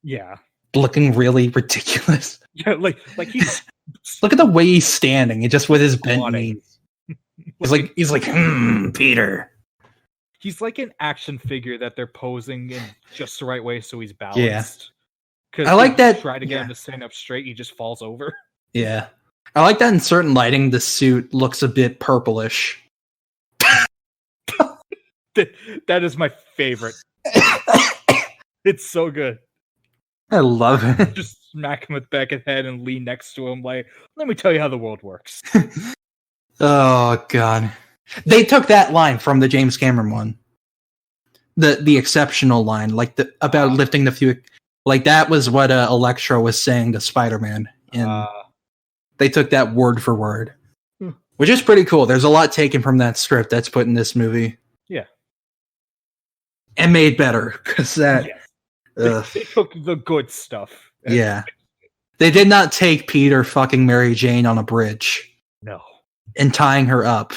Yeah. looking really ridiculous. Yeah, like he's Look at the way he's standing, just with his bent squatting. knees. He's like, Peter. He's like an action figure that they're posing in just the right way so he's balanced. Because I like that. Try to get him to stand up straight, he just falls over. Yeah, I like that in certain lighting, the suit looks a bit purplish. That is my favorite. It's so good. I love it. Just smack him with the back of the head and lean next to him like, let me tell you how the world works. Oh, God. They took that line from the James Cameron one. The exceptional line, like about lifting the few... Like, that was what Electro was saying to Spider-Man. And they took that word for word. Which is pretty cool. There's a lot taken from that script that's put in this movie. Yeah. And made better. Because that... Yes. They took the good stuff. Yeah. They did not take Peter fucking Mary Jane on a bridge. No. And tying her up.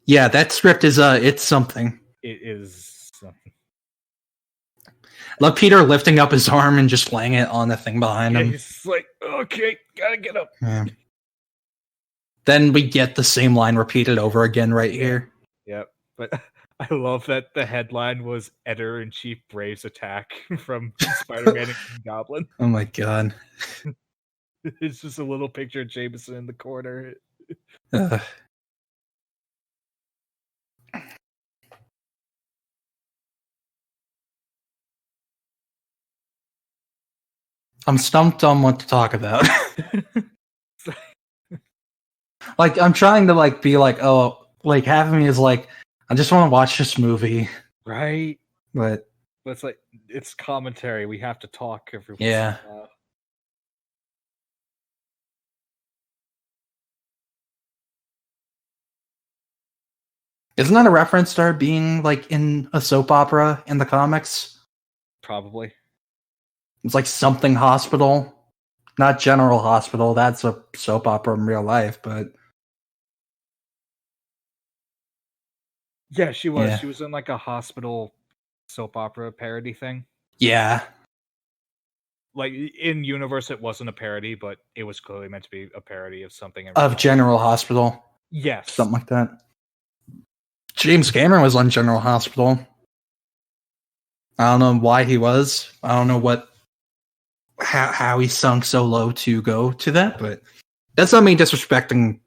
Yeah, that script is it's something. It is something. Love Peter lifting up his arm and just laying it on the thing behind him. He's like, okay, gotta get up. Yeah. Then we get the same line repeated over again right here. Yep. But I love that the headline was Editor-in-Chief Braves Attack from Spider-Man and Green Goblin. Oh my god. It's just a little picture of Jameson in the corner. I'm stumped on what to talk about. Like, I'm trying to like be like, oh, like half of me is like, I just want to watch this movie. Right. But it's like, it's commentary. We have to talk every once yeah. in a while. Isn't that a reference to her being like in a soap opera in the comics? Probably. It's like something hospital. Not General Hospital. That's a soap opera in real life, but yeah, she was. Yeah. She was in like a hospital soap opera parody thing. Yeah. Like in universe, it wasn't a parody, but it was clearly meant to be a parody of something. Of General Hospital. Yes. Something like that. James Cameron was on General Hospital. I don't know why he was. I don't know how he sunk so low to go to that, but that's not me disrespecting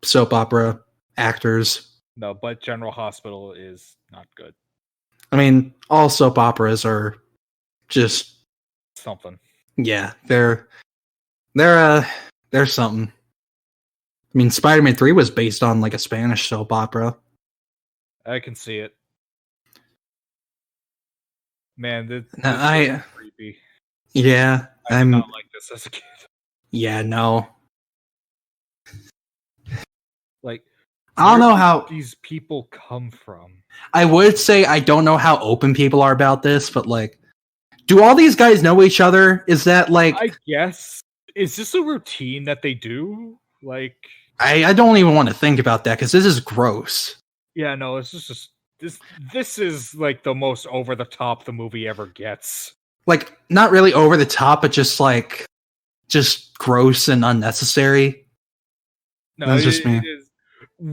soap opera actors. No, but General Hospital is not good. I mean, all soap operas are just something. Yeah, they're something. I mean, Spider-Man 3 was based on like a Spanish soap opera. I can see it. Man, this is creepy. Yeah, I did not like this as a kid. Yeah, no. Like, I don't know how these people come from. I would say I don't know how open people are about this, but like, do all these guys know each other? Is that like... I guess. Is this a routine that they do? Like... I don't even want to think about that, because this is gross. Yeah, no, it's just... This is like the most over-the-top the movie ever gets. Like, not really over the top, but just like... Just gross and unnecessary. No, that's just me. It is.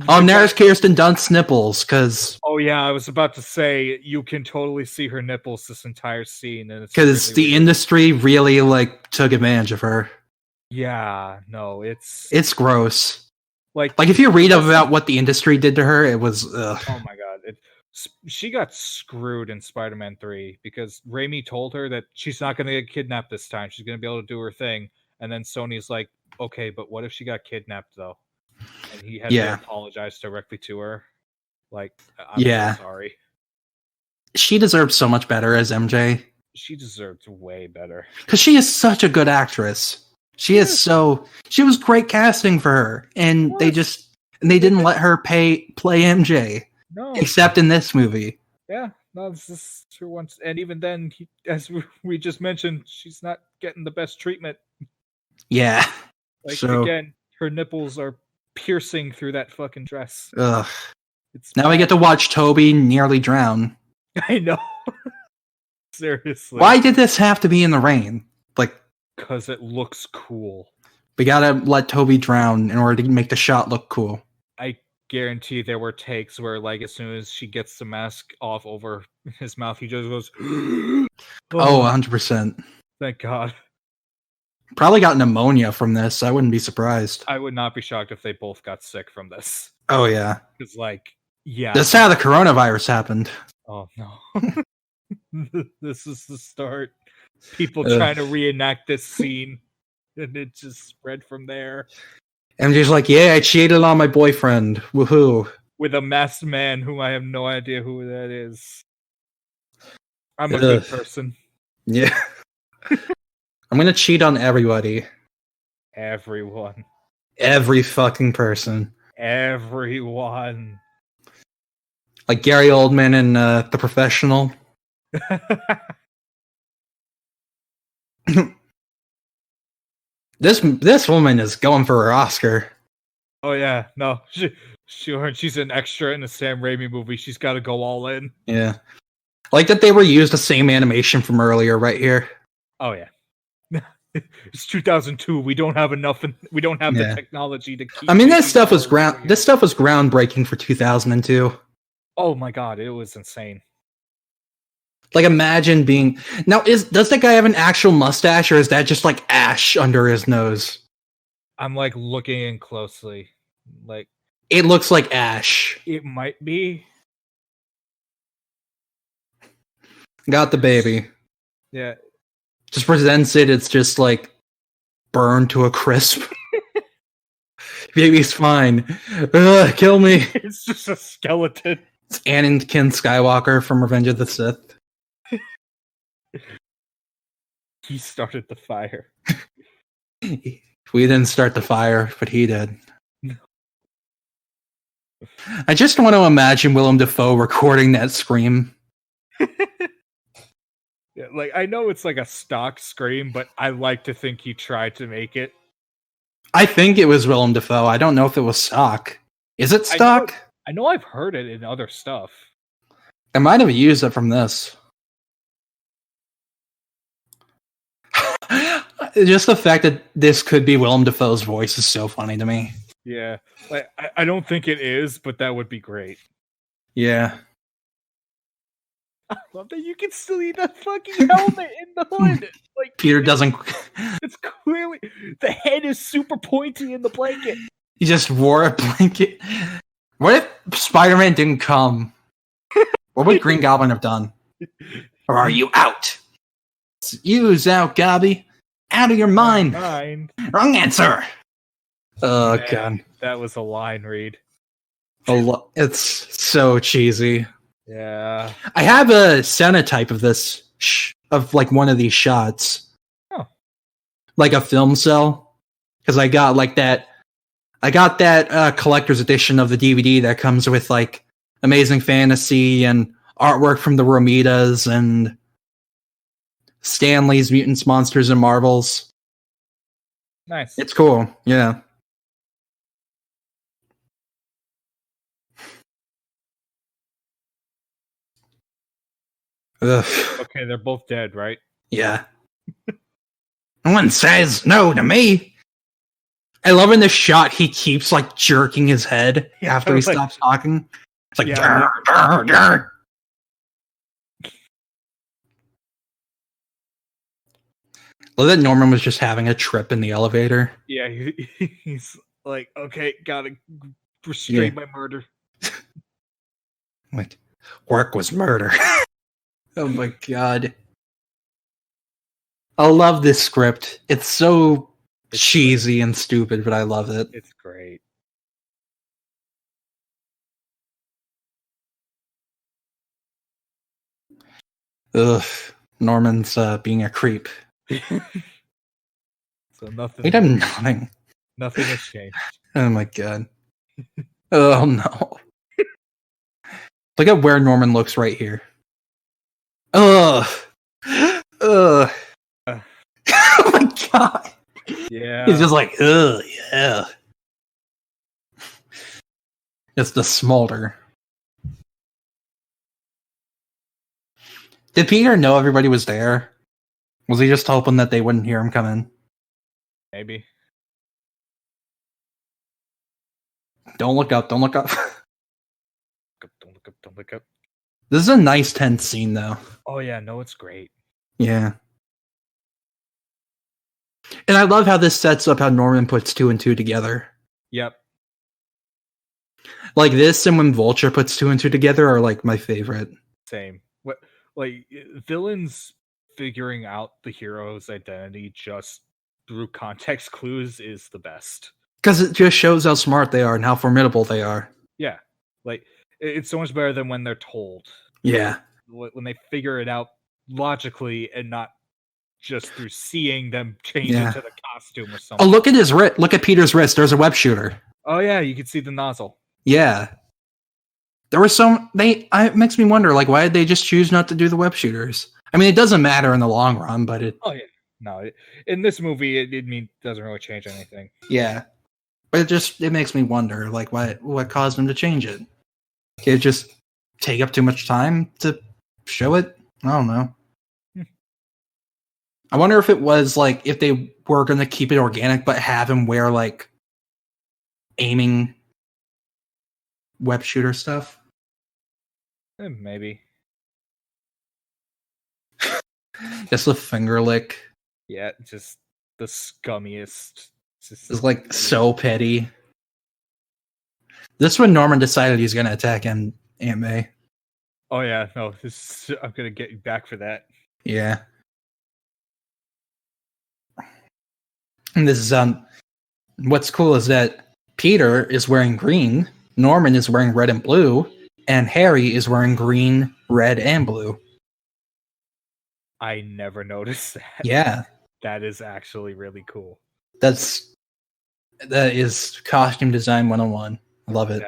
Oh, there's Kirsten Dunst's nipples, because... Oh yeah, I was about to say, you can totally see her nipples this entire scene. Because really the industry really, like, took advantage of her. Yeah, no, it's gross. Like if you read about what the industry did to her, it was... Oh my god. She got screwed in Spider-Man 3, because Raimi told her that she's not going to get kidnapped this time. She's going to be able to do her thing. And then Sony's like, okay, but what if she got kidnapped, though? And he had to apologize directly to her. Like, I'm so sorry. She deserved so much better as MJ. She deserved way better. Because she is such a good actress. She was great casting for her. And they didn't let her play MJ. No. Except in this movie. Yeah, no, this is true once. And even then, as we just mentioned, she's not getting the best treatment. Yeah. Like, again, her nipples are piercing through that fucking dress. Seriously. Why did this have to be in the rain? Like, Because it looks cool. we gotta let Toby drown in order to make the shot look cool. I guarantee there were takes where, like, as soon as she gets the mask off over his mouth, he just goes, Oh, 100%. Thank God. Probably got pneumonia from this. I wouldn't be surprised. I would not be shocked if they both got sick from this. Oh, yeah. Because, like, yeah. That's how the coronavirus happened. Oh, no. This is the start. People trying to reenact this scene. And it just spread from there. And just like, yeah, I cheated on my boyfriend. Woohoo. With a masked man whom I have no idea who that is. I'm a good person. Yeah. I'm gonna cheat on everybody. Everyone. Every fucking person. Everyone. Like Gary Oldman in The Professional. This woman is going for her Oscar. Oh yeah, no, she's an extra in a Sam Raimi movie. She's got to go all in. Yeah, like that they reused the same animation from earlier right here. Oh yeah, it's 2002. We don't have enough, and we don't have the technology to keep. I mean, this stuff was groundbreaking for 2002. Oh my god, it was insane. Like, imagine being now. Does that guy have an actual mustache, or is that just like ash under his nose? I'm like looking in closely. Like, it looks like ash. It might be. Got the baby. Yeah. Just presents it. It's just like burned to a crisp. Baby's fine. Ugh, kill me. It's just a skeleton. It's Anakin Skywalker from Revenge of the Sith. He started the fire. We didn't start the fire, but he did. I just want to imagine Willem Dafoe recording that scream. Yeah, like, I know it's like a stock scream, but I like to think he tried to make it. I think it was Willem Dafoe. I don't know if it was stock. Is it stock? I know I've heard it in other stuff. I might have used it from this. Just the fact that this could be Willem Dafoe's voice is so funny to me. Yeah, like, I don't think it is, but that would be great. Yeah. I love that you can still eat that fucking helmet in the hood. Like, Peter doesn't. It's clearly the head is super pointy in the blanket. He just wore a blanket. What if Spider-Man didn't come? What would Green Goblin have done? Or are you out? You's out, Gobby. Out of your mind. Wrong answer. Oh, man, God. That was a line read. It's so cheesy. Yeah. I have a Cenotype of this, of like one of these shots. Oh. Like a film cell. Because I got like that. I got that collector's edition of the DVD that comes with like Amazing Fantasy and artwork from the Romitas and Stanley's Mutants, Monsters, and Marvels. Nice. It's cool. Yeah. Ugh. Okay, they're both dead, right? Yeah. No one says no to me. I love in this shot he keeps like jerking his head after he stops talking. It's like durr. Love that Norman was just having a trip in the elevator. Yeah, he's like, okay, gotta restrain my murder. Like, work was murder. Oh my god. I love this script. It's so cheesy and stupid, but I love it. It's great. Ugh. Norman's being a creep. So nothing. Wait, I'm nothing. Nothing has changed. Oh my god. Oh no. Look at where Norman looks right here. Ugh. Ugh. Oh my god. Yeah. He's just like, ugh, yeah. It's the smolder. Did Peter know everybody was there? Was he just hoping that they wouldn't hear him come in? Maybe. Don't look up. Don't look up. Don't look up. Don't look up. This is a nice tense scene, though. Oh yeah, no, it's great. Yeah. And I love how this sets up how Norman puts 2 and 2 together. Yep. Like this and when Vulture puts 2 and 2 together are like my favorite. Same. What like villains figuring out the hero's identity just through context clues is the best. Because it just shows how smart they are and how formidable they are. Yeah. Like it's so much better than when they're told. Yeah. When they figure it out logically and not just through seeing them change into the costume or something. Oh, look at his wrist. Look at Peter's wrist. There's a web shooter. Oh yeah, you can see the nozzle. Yeah. There was it makes me wonder, like, why did they just choose not to do the web shooters? I mean, it doesn't matter in the long run, but it... Oh yeah. No, in this movie, it doesn't really change anything. Yeah. But it makes me wonder, like, what caused them to change it? Did it just take up too much time to show it? I don't know. I wonder if it was, like, if they were going to keep it organic, but have him wear, like, aiming web shooter stuff. Maybe. Just a finger lick. Yeah, just the scummiest. It's like so petty. This is when Norman decided he's going to attack Aunt May. Oh yeah, no, I'm going to get you back for that. Yeah. And this is what's cool is that Peter is wearing green, Norman is wearing red and blue, and Harry is wearing green, red, and blue. I never noticed that. Yeah. That is actually really cool. That is costume design 101. I love it.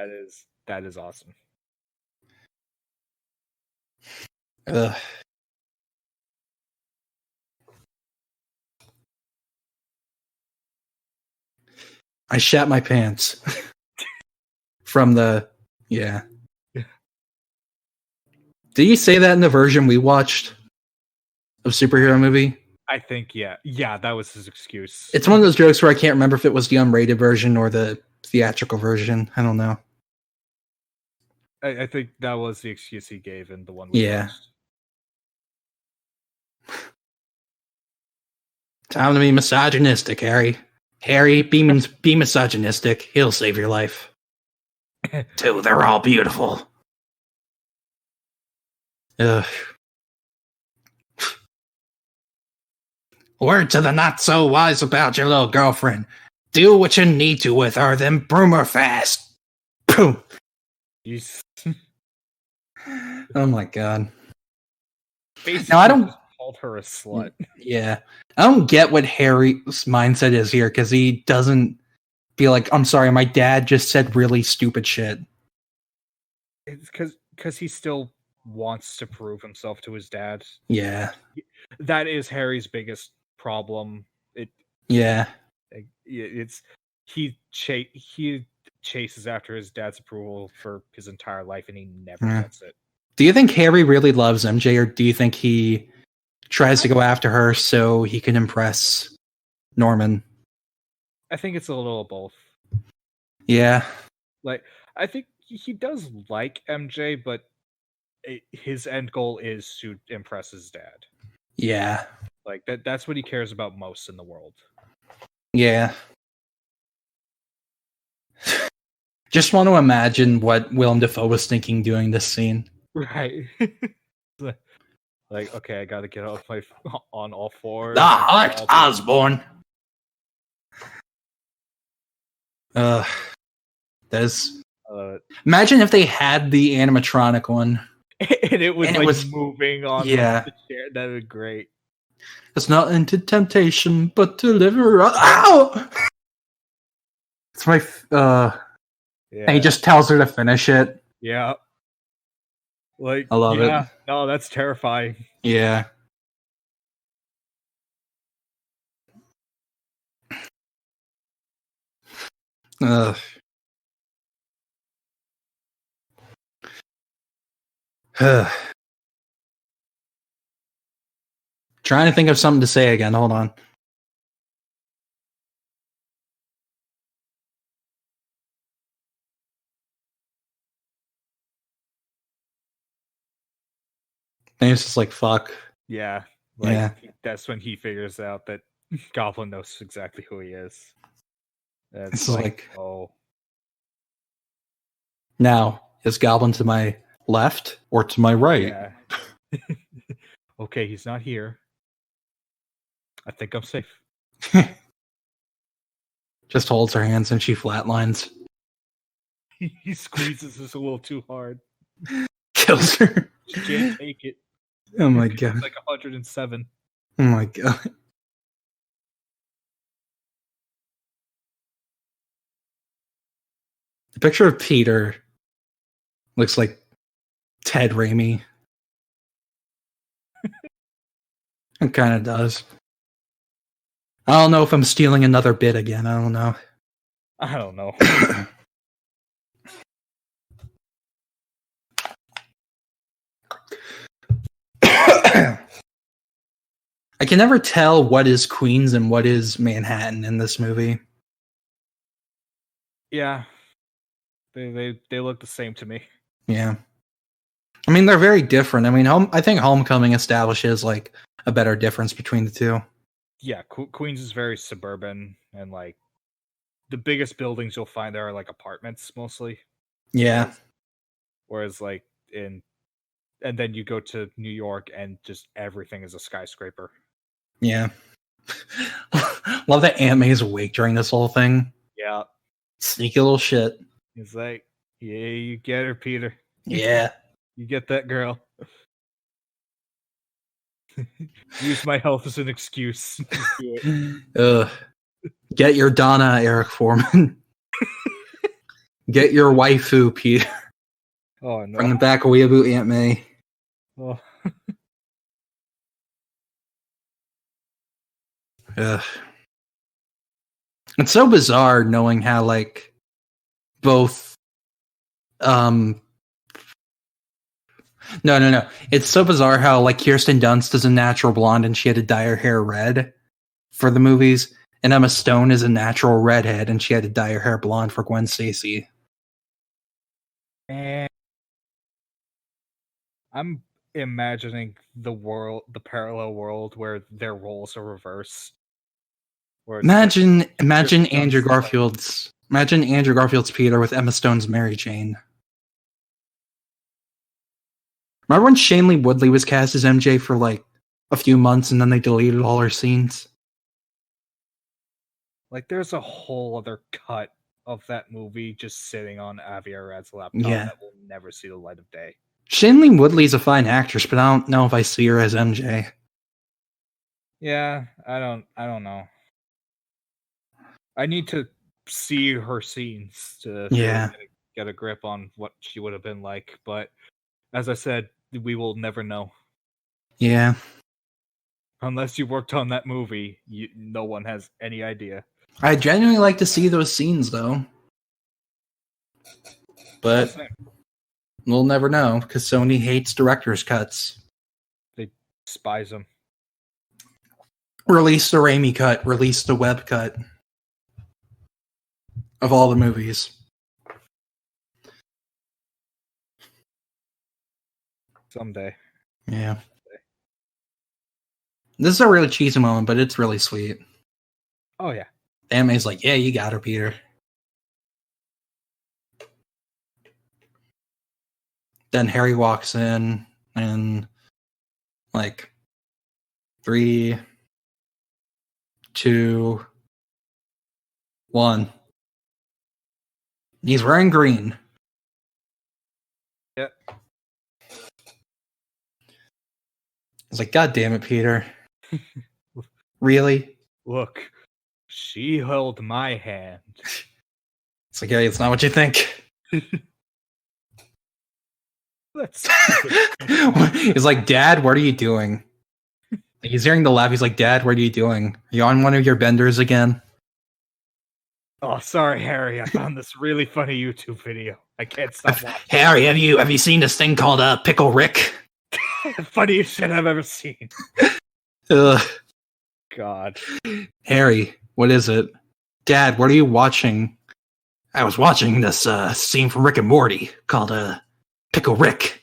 That is awesome. Ugh. I shat my pants from the yeah. Did you say that in the version we watched of superhero movie? I think yeah, that was his excuse. It's one of those jokes where I can't remember if it was the unrated version or the theatrical version. I don't know. I think that was the excuse he gave in the one we watched. Time to be misogynistic, Harry. Harry, be misogynistic. He'll save your life. Too, they're all beautiful. Ugh. Word to the not so wise about your little girlfriend. Do what you need to with her, then broom her fast. Boom. Oh my god. Basically, now I don't called her a slut. Yeah. I don't get what Harry's mindset is here, because he doesn't feel like, I'm sorry, my dad just said really stupid shit. It's because he still wants to prove himself to his dad. Yeah. That is Harry's biggest problem. He chases after his dad's approval for his entire life, and he never gets it. Do you think Harry really loves MJ, or do you think he tries to go after her so he can impress Norman? I think it's a little of both. Yeah. Like, I think he does like MJ, but his end goal is to impress his dad. Yeah. Like, that's what he cares about most in the world. Yeah. Just want to imagine what Willem Dafoe was thinking doing this scene. Right. Like, okay, I gotta get on all fours. Alex Osborne. Imagine if they had the animatronic one. and it was moving on the chair. That would be great. It's not into temptation, but to deliver. Ow! It's my. And he just tells her to finish it. Yeah. Like, I love it. No, that's terrifying. Yeah. Trying to think of something to say again. Hold on. And it's just like, fuck. Yeah. That's when he figures out that Goblin knows exactly who he is. It's like, oh. Now, is Goblin to my left or to my right? Yeah. Okay, he's not here. I think I'm safe. Just holds her hands and she flatlines. He squeezes this a little too hard. Kills her. She can't take it. Oh my god. It's like 107. Oh my god. The picture of Peter looks like Ted Raimi. It kind of does. I don't know if I'm stealing another bit again. I don't know. I don't know. I can never tell what is Queens and what is Manhattan in this movie. Yeah. They look the same to me. Yeah. I mean, they're very different. I mean, I think Homecoming establishes like a better difference between the two. Yeah, Queens is very suburban, and like the biggest buildings you'll find there are like apartments mostly. Yeah. Whereas like and then you go to New York and just everything is a skyscraper. Yeah. Love that Aunt May's awake during this whole thing. Yeah. Sneaky little shit. He's like, yeah, you get her, Peter. Yeah. You get that girl. Use my health as an excuse. Get your Donna, Eric Foreman. Get your waifu, Peter. Oh no. Bring back a weeaboo Aunt May. Oh. It's so bizarre knowing how like both No. It's so bizarre how like Kirsten Dunst is a natural blonde and she had to dye her hair red for the movies, and Emma Stone is a natural redhead and she had to dye her hair blonde for Gwen Stacy. And I'm imagining the parallel world where their roles are reversed. Imagine Andrew Garfield's Peter with Emma Stone's Mary Jane. Remember when Shailene Woodley was cast as MJ for like a few months and then they deleted all her scenes? Like there's a whole other cut of that movie just sitting on Avi Arad's laptop that will never see the light of day. Shailene Woodley's a fine actress, but I don't know if I see her as MJ. Yeah, I don't know. I need to see her scenes to get a grip on what she would have been like, but as I said, we will never know. Yeah. Unless you worked on that movie, no one has any idea. I genuinely like to see those scenes, though. But we'll never know, because Sony hates director's cuts. They despise them. Release the Raimi cut. Release the web cut. Of all the movies. Someday. Yeah. This is a really cheesy moment, but it's really sweet. Oh, yeah. Aunt May's like, yeah, you got her, Peter. Then Harry walks in and like 3, 2, 1. He's wearing green. Yep. He's like, God damn it, Peter. Really? Look, she held my hand. It's like, hey, it's not what you think. He's like, Dad, what are you doing? He's hearing the laugh. He's like, Dad, what are you doing? Are you on one of your benders again? Oh, sorry, Harry. I found this really funny YouTube video. I can't stop watching. Harry, have you seen this thing called Pickle Rick? The funniest shit I've ever seen. God. Harry, what is it? Dad, what are you watching? I was watching this scene from Rick and Morty called Pickle Rick.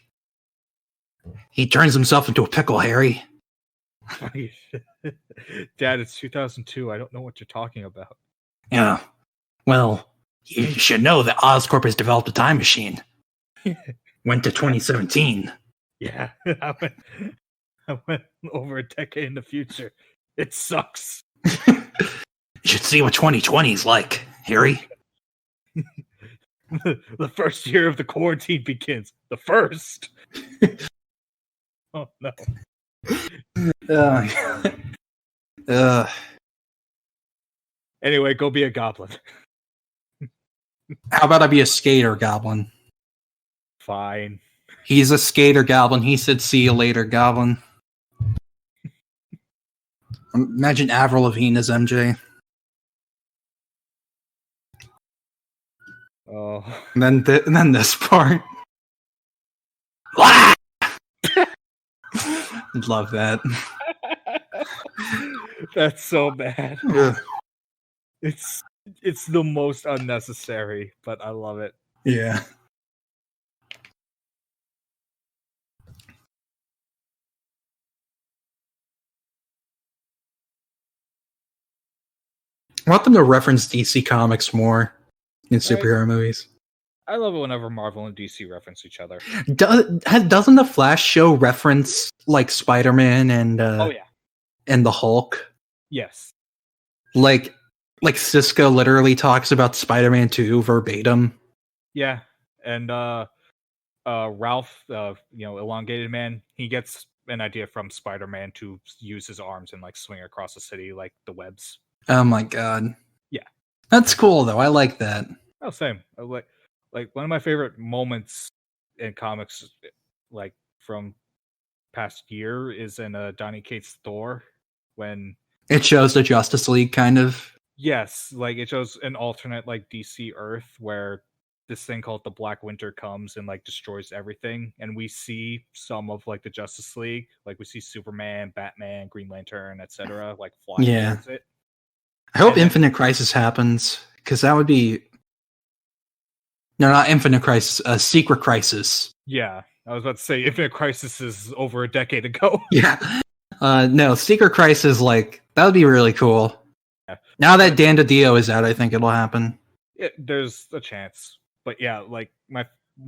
He turns himself into a pickle, Harry. Dad, it's 2002. I don't know what you're talking about. Yeah. Well, you should know that Oscorp has developed a time machine. Went to 2017. Yeah. I went over a decade in the future. It sucks. You should see what 2020 is like, Harry. The first year of the quarantine begins. The first. Oh, no. Anyway, go be a goblin. How about I be a skater goblin? Fine. He's a skater goblin. He said, "See you later, goblin." Imagine Avril Lavigne as MJ. Oh. And then this part. Love that. That's so bad. Yeah. It's the most unnecessary, but I love it. Yeah. I want them to reference DC Comics more in superhero movies. I love it whenever Marvel and DC reference each other. Doesn't the Flash show reference like Spider-Man and and the Hulk? Yes. Like Cisco literally talks about Spider-Man 2 verbatim. Yeah. And Ralph, Elongated Man, he gets an idea from Spider-Man to use his arms and like swing across the city like the webs. Oh my god. Yeah. That's cool though. I like that. Oh, same. Like one of my favorite moments in comics, like from past year, is in Donny Cates' Thor, when it shows the Justice League kind of. Yes, like it shows an alternate like DC Earth where this thing called the Black Winter comes and like destroys everything, and we see some of like the Justice League, like we see Superman, Batman, Green Lantern, etc. like flying towards it. I hope Infinite Crisis happens, because that would be... No, not Infinite Crisis, Secret Crisis. Yeah, I was about to say Infinite Crisis is over a decade ago. Yeah. No, Secret Crisis, like, that would be really cool. Yeah. Now that Dan DiDio is out, I think it'll happen. There's a chance. But yeah, like, one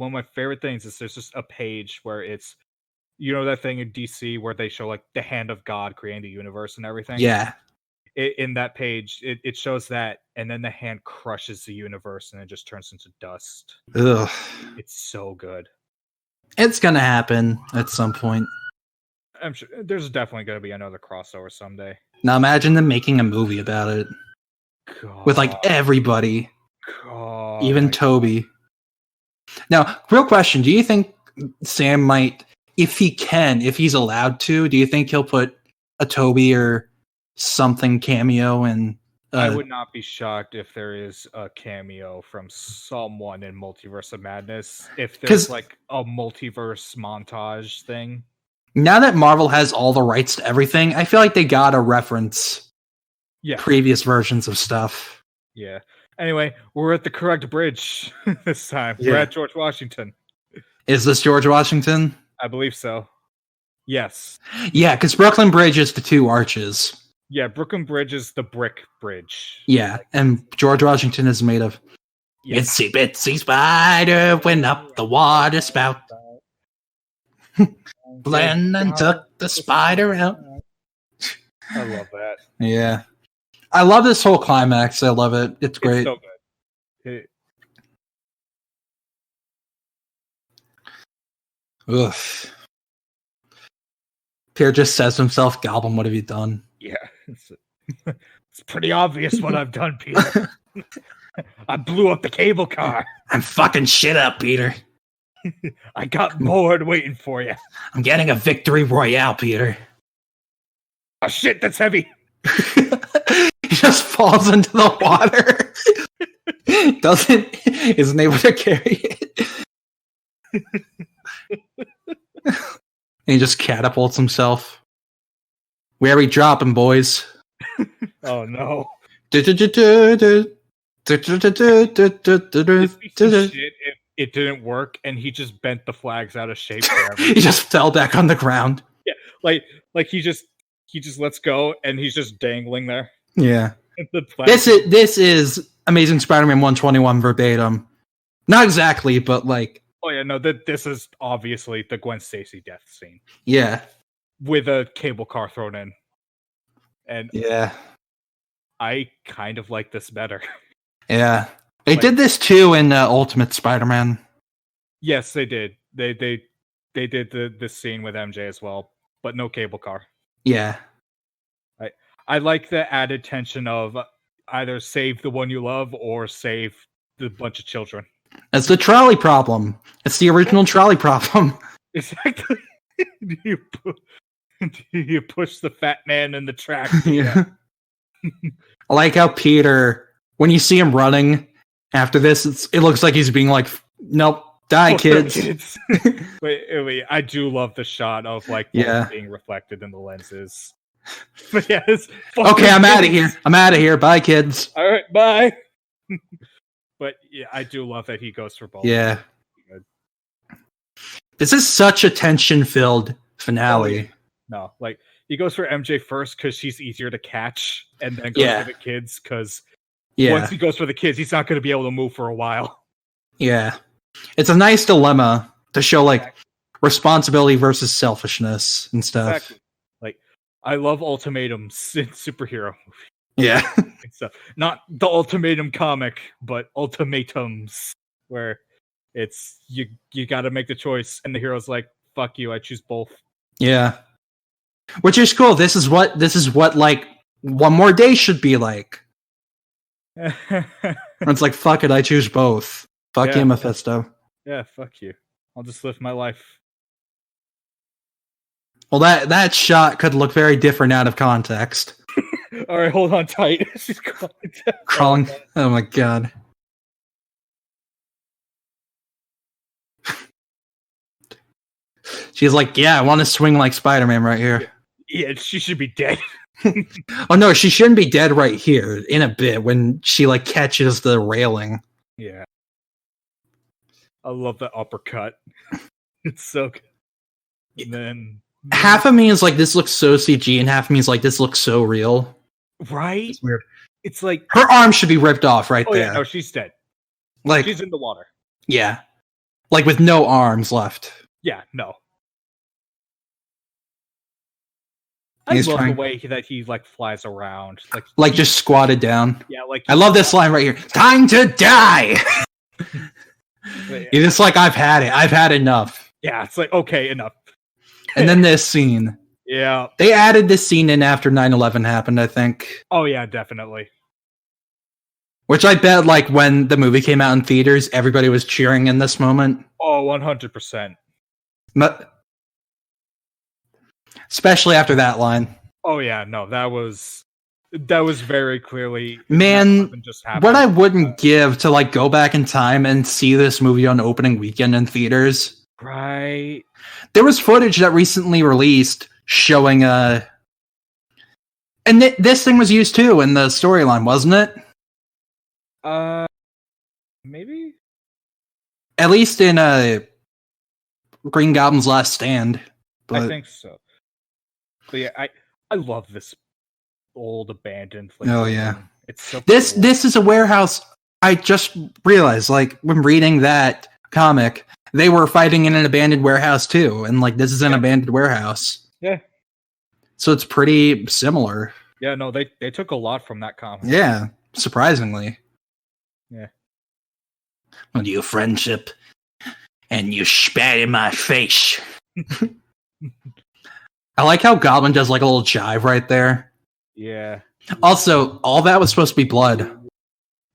of my favorite things is there's just a page where it's, you know that thing in DC where they show, like, the hand of God creating the universe and everything? Yeah. In that page, it shows that, and then the hand crushes the universe and it just turns into dust. Ugh. It's so good. It's gonna happen at some point. I'm sure there's definitely gonna be another crossover someday. Now imagine them making a movie about it. God. With like everybody. God, even Toby. Now, real question, do you think Sam might, if he's allowed to, do you think he'll put a Toby or something cameo in? I would not be shocked if there is a cameo from someone in Multiverse of Madness. If there's like a multiverse montage thing. Now that Marvel has all the rights to everything, I feel like they gotta reference previous versions of stuff. Yeah. Anyway, we're at the correct bridge this time. Yeah. We're at George Washington. Is this George Washington? I believe so. Yes. Yeah, because Brooklyn Bridge is the two arches. Yeah, Brooklyn Bridge is the brick bridge. Yeah, and George Washington is made of itsy bitsy spider went up the water spout. Lennon took the spider out. I love that. Yeah. I love this whole climax. I love it. It's great. It's so good. Ugh. Pierre just says to himself, Goblin, what have you done? Yeah. It's pretty obvious what I've done, Peter. I blew up the cable car. I'm fucking shit up, Peter. I got bored waiting for you. I'm getting a victory royale, Peter. Oh shit, that's heavy. He just falls into the water. Isn't able to carry it. And he just catapults himself. Where we dropping, boys? Oh no. This This piece of shit, it didn't work, and he just bent the flags out of shape forever. He just fell back on the ground. Yeah, like he just lets go, and he's just dangling there. Yeah. The flags- This is Amazing Spider-Man 121 verbatim. Not exactly, but like. Oh yeah, no, this is obviously the Gwen Stacy death scene. Yeah. With a cable car thrown in. And yeah. I kind of like this better. Yeah. They did this too in Ultimate Spider-Man. Yes, they did. They did this scene with MJ as well, but no cable car. Yeah. I like the added tension of either save the one you love or save the bunch of children. It's the trolley problem. It's the original trolley problem. Exactly. You push the fat man in the track. Yeah. I like how Peter, when you see him running after this, it looks like he's being like, nope, die, kids. Wait, I do love the shot of like being reflected in the lenses. But yeah, okay, I'm out of here. I'm out of here. Bye, kids. All right, bye. But yeah, I do love that he goes for both. Yeah. This is such a tension-filled finale. No, like he goes for MJ first because she's easier to catch, and then goes for the kids because once he goes for the kids, he's not going to be able to move for a while. Yeah. It's a nice dilemma to show like responsibility versus selfishness and stuff. Exactly. Like I love ultimatums in superhero movies. Yeah. Stuff. Not the Ultimatum comic, but ultimatums where it's you got to make the choice, and the hero's like, "Fuck you, I choose both." Yeah. Which is cool. This is what like One More Day should be like. It's like, fuck it, I choose both. Fuck you, Mephisto. Yeah, fuck you. I'll just live my life. Well, that shot could look very different out of context. All right, hold on tight. She's crawling. Oh my god. She's like, yeah, I want to swing like Spider-Man right here. Yeah, she should be dead. Oh no, she shouldn't be dead right here in a bit when she like catches the railing. Yeah. I love the uppercut. It's so good. And then half of me is like, this looks so CG, and half of me is like, this looks so real. Right? It's weird. It's like her arm should be ripped off right there. Yeah, no, she's dead. Like she's in the water. Yeah. Like with no arms left. Yeah, no. I love the way that he like flies around, like just squatted down. Yeah, like I love this line right here. Time to die. It's like, I've had it. I've had enough. Yeah, it's like, okay, enough. And then this scene. Yeah, they added this scene in after 9/11 happened, I think. Oh yeah, definitely. Which I bet, like when the movie came out in theaters, everybody was cheering in this moment. Oh, 100%. Especially after that line. Oh yeah, no, that was very clearly just what I wouldn't give to like go back in time and see this movie on opening weekend in theaters. Right. There was footage that recently released showing and this thing was used too in the storyline, wasn't it? Maybe. At least in Green Goblin's Last Stand. I think so. But yeah, I love this old abandoned. Oh yeah, it's so. This cool. This is a warehouse. I just realized, like when reading that comic, they were fighting in an abandoned warehouse too, and like this is an abandoned warehouse. Yeah. So it's pretty similar. Yeah, no, they took a lot from that comic. Yeah, surprisingly. Yeah. Well, you friendship, and you spat in my face. I like how Goblin does like a little jive right there. Yeah. Also, all that was supposed to be blood.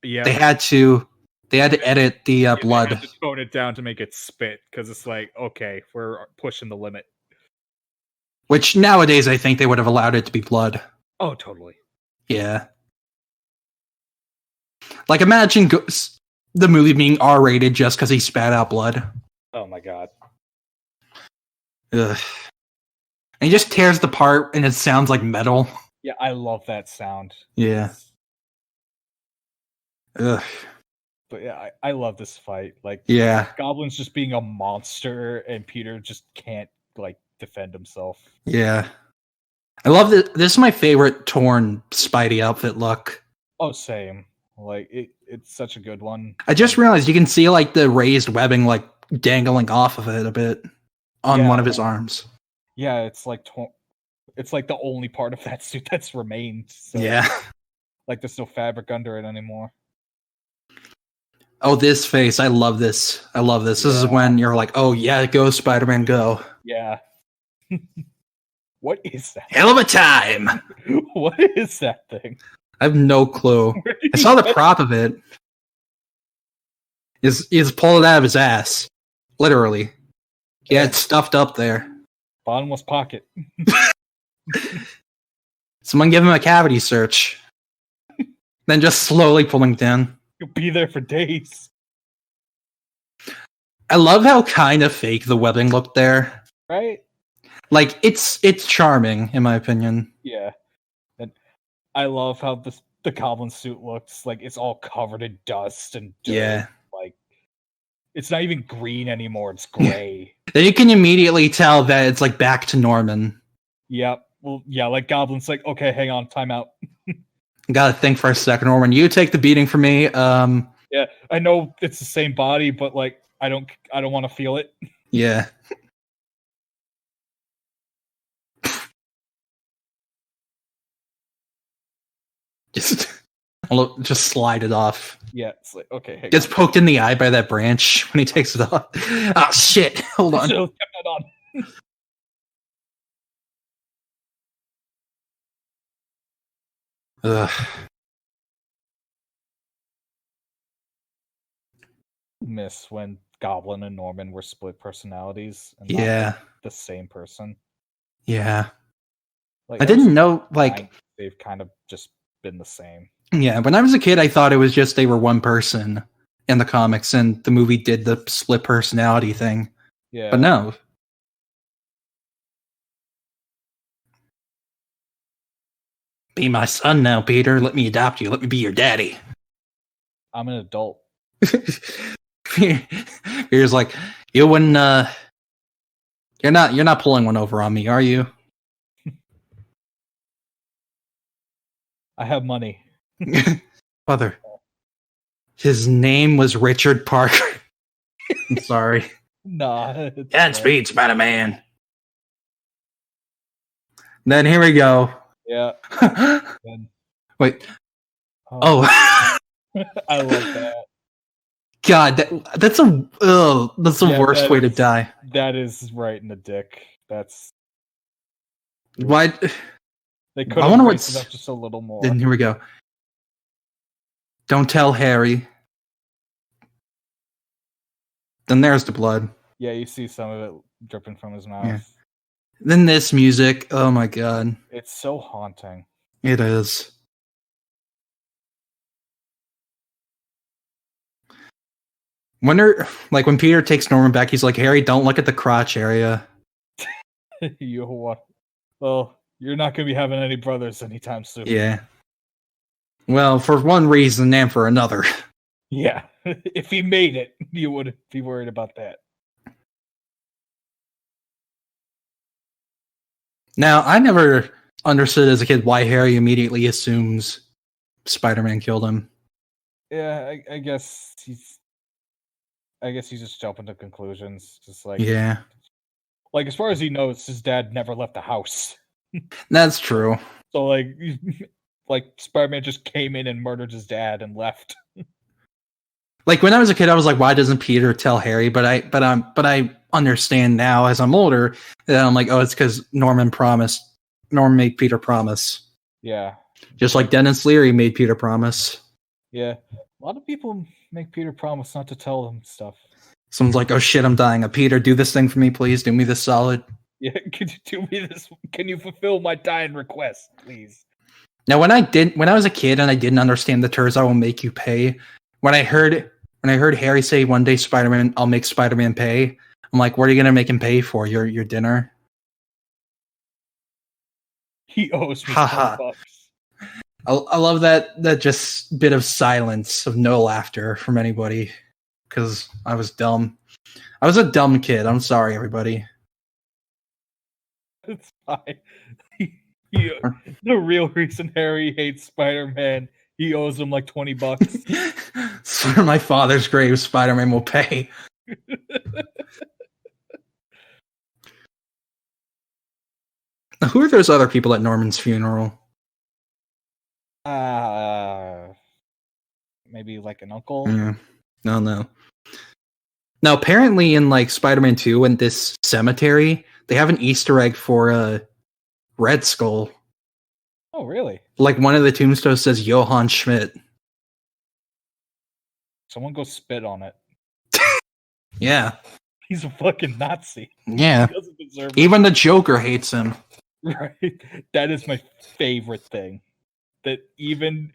Yeah. They had to edit the blood. They had to tone it down to make it spit because it's like, okay, we're pushing the limit. Which nowadays I think they would have allowed it to be blood. Oh, totally. Yeah. Like imagine the movie being R-rated just because he spat out blood. Oh my god. Ugh. And he just tears the part, and it sounds like metal. Yeah, I love that sound. Yeah. Ugh. But yeah, I love this fight. Like, Yeah. Goblin's just being a monster, and Peter just can't like defend himself. Yeah. I love this. This is my favorite torn Spidey outfit look. Oh, same. Like it's such a good one. I just realized you can see like the raised webbing like dangling off of it a bit on one of his arms. Yeah, it's like it's like the only part of that suit that's remained. So, yeah. Like there's no fabric under it anymore. Oh, this face. I love this. I love this. This is when you're like, oh yeah, go Spider-Man, go. Yeah. What is that? Hell of a time. What is that thing? I have no clue. I saw the prop of it. He's pulled it out of his ass. Literally. He had stuffed up there. Bottomless pocket. Someone give him a cavity search. Then just slowly pulling down. You'll be there for days. I love how kind of fake the webbing looked there. Right? Like, it's charming, in my opinion. Yeah. And I love how the Goblin suit looks. Like, it's all covered in dust and dirt. Yeah. Like, it's not even green anymore. It's gray. Then you can immediately tell that it's, like, back to Norman. Yep. Well, yeah, like, Goblin's like, okay, hang on, time out. Gotta think for a second, Norman. You take the beating for me. Yeah, I know it's the same body, but, like, I don't want to feel it. Yeah. Just slide it off. Yeah, it's like, okay. Gets poked in the eye by that branch when he takes it off. Oh, shit. Hold on. Still kept that on. Ugh. Miss when Goblin and Norman were split personalities and yeah. not the same person. Yeah. Like, I didn't know, like... They've kind of just been the same. Yeah, when I was a kid, I thought it was just they were one person in the comics, and the movie did the split personality thing. Yeah. But no. Be my son now, Peter. Let me adopt you. Let me be your daddy. I'm an adult. Peter's like, you wouldn't, you're not pulling one over on me, are you? I have money. Father. His name was Richard Parker. I'm sorry. Nah. Can't speed, Spider-Man. Then here we go. Yeah. Wait. Oh. I love that. God, that's the worst way to die. That is right in the dick. That's why. They could have raised it up just a little more. Then here we go. Don't tell Harry. Then there's the blood. Yeah, you see some of it dripping from his mouth. Yeah. Then this music. Oh my god. It's so haunting. It is. Wonder, like, when Peter takes Norman back, he's like, Harry, don't look at the crotch area. You what? Well, you're not going to be having any brothers anytime soon. Yeah. Well, for one reason and for another. Yeah. If he made it, you would be worried about that. Now, I never understood as a kid why Harry immediately assumes Spider-Man killed him. Yeah, I guess he's just jumping to conclusions. Just like, yeah. Like, as far as he knows, his dad never left the house. That's true. So, like Spider-Man just came in and murdered his dad and left. Like, when I was a kid, I was like, why doesn't Peter tell Harry? But I understand now as I'm older that I'm like, oh, it's because Norman made Peter promise. Yeah. Just like Dennis Leary made Peter promise. Yeah. A lot of people make Peter promise not to tell them stuff. Someone's like, oh shit, I'm dying. Peter, do this thing for me, please. Do me this solid. Yeah, could you do me this? Can you fulfill my dying request, please? Now, when I was a kid and I didn't understand the terms, I will make you pay. When I heard Harry say one day I'll make Spider-Man pay, I'm like, what are you gonna make him pay for? Your dinner? He owes me Haha. $20. I love that just bit of silence of no laughter from anybody because I was dumb. I was a dumb kid. I'm sorry, everybody. It's fine. The real reason Harry hates Spider-Man, he owes him like $20. For my father's grave, Spider-Man will pay. Who are those other people at Norman's funeral? Maybe like an uncle. Yeah. No. Now, apparently, in like Spider-Man 2, in this cemetery, they have an Easter egg for a Red Skull. Oh, really? Like one of the tombstones says Johann Schmidt. Someone go spit on it. Yeah. He's a fucking Nazi. Yeah. He doesn't deserve it. Even the Joker hates him. Right. That is my favorite thing. That even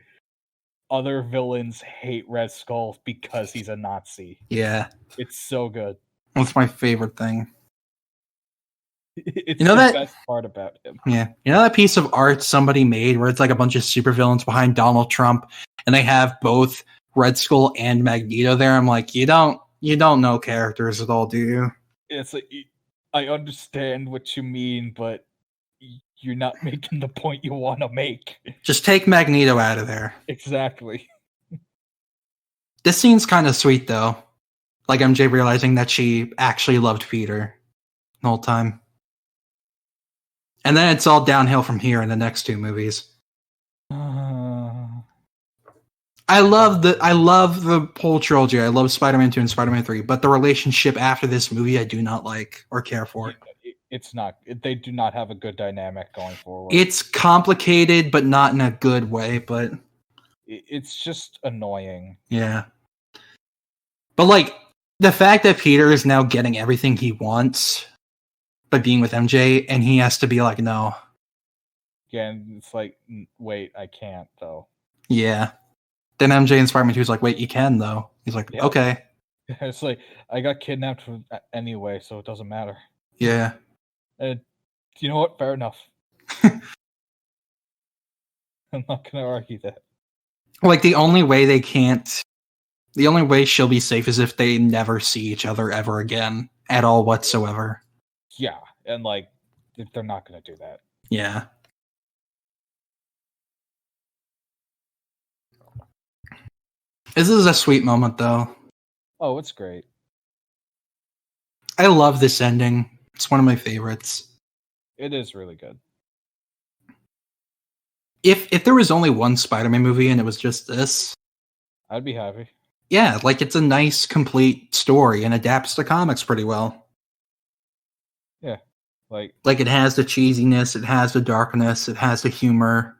other villains hate Red Skull because he's a Nazi. Yeah. It's so good. That's my favorite thing. It's You know the that- best part about him. Yeah. You know that piece of art somebody made where it's like a bunch of supervillains behind Donald Trump and they have both Red Skull and Magneto there? I'm like, you don't know characters at all, do you? It's like, I understand what you mean, but you're not making the point you want to make. Just take Magneto out of there. Exactly. This scene's kind of sweet, though. Like MJ realizing that she actually loved Peter the whole time. And then it's all downhill from here in the next two movies. I love the whole trilogy. I love Spider-Man 2 and Spider-Man 3, but the relationship after this movie I do not like or care for. It's not. They do not have a good dynamic going forward. It's complicated, but not in a good way, but It's just annoying. yeah. But like the fact that Peter is now getting everything he wants by being with MJ and he has to be like, no. Again, it's like, wait, I can't though. Yeah. Then MJ in Spider-Man 2 is like, wait, you can though. He's like, Yeah. okay. It's like, I got kidnapped anyway, so it doesn't matter. Yeah. You know what? Fair enough. I'm not gonna argue that. Like the only way she'll be safe is if they never see each other ever again at all whatsoever. Yeah, and like, they're not gonna do that. Yeah. This is a sweet moment, though. Oh, it's great. I love this ending. It's one of my favorites. It is really good. If there was only one Spider-Man movie and it was just this, I'd be happy. yeah, like it's a nice, complete story and adapts to comics pretty well. Yeah, like it has the cheesiness, it has the darkness, it has the humor.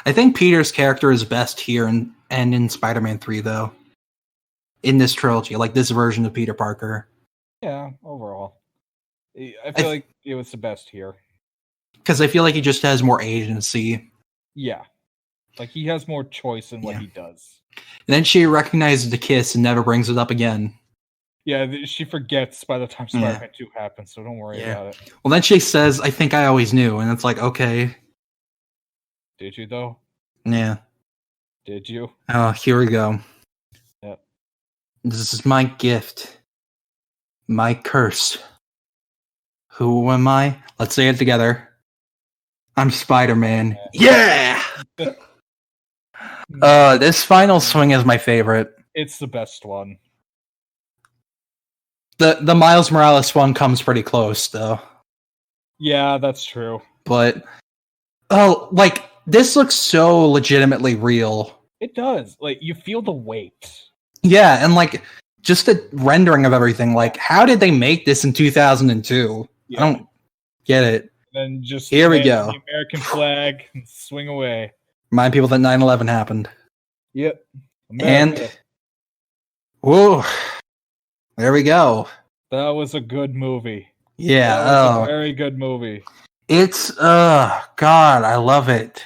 I think Peter's character is best here and in Spider-Man 3, though. In this trilogy, like this version of Peter Parker. yeah, overall, I feel like it was the best here. Because I feel like he just has more agency. Yeah, like he has more choice in what Yeah. he does. And then she recognizes the kiss and never brings it up again. Yeah, she forgets by the time Spider-Man 2 happens, so don't worry about it. Well, then she says, I think I always knew. And it's like, okay. Did you, though? Yeah. Did you? Oh, here we go. Yep. This is my gift. My curse. Who am I? Let's say it together. I'm Spider-Man. Yeah! This final swing is my favorite. It's the best one. The Miles Morales one comes pretty close, though. Yeah, that's true. But, like, this looks so legitimately real. It does. Like, you feel the weight. Yeah, and, like, just the rendering of everything. Like, how did they make this in 2002? Yeah. I don't get it. Then just Here we land go. the American flag and swing away. Remind people that 9/11 happened. Yep. And, America. whoa, there we go. That was a good movie. Yeah, That was a very good movie. it's, God, I love it.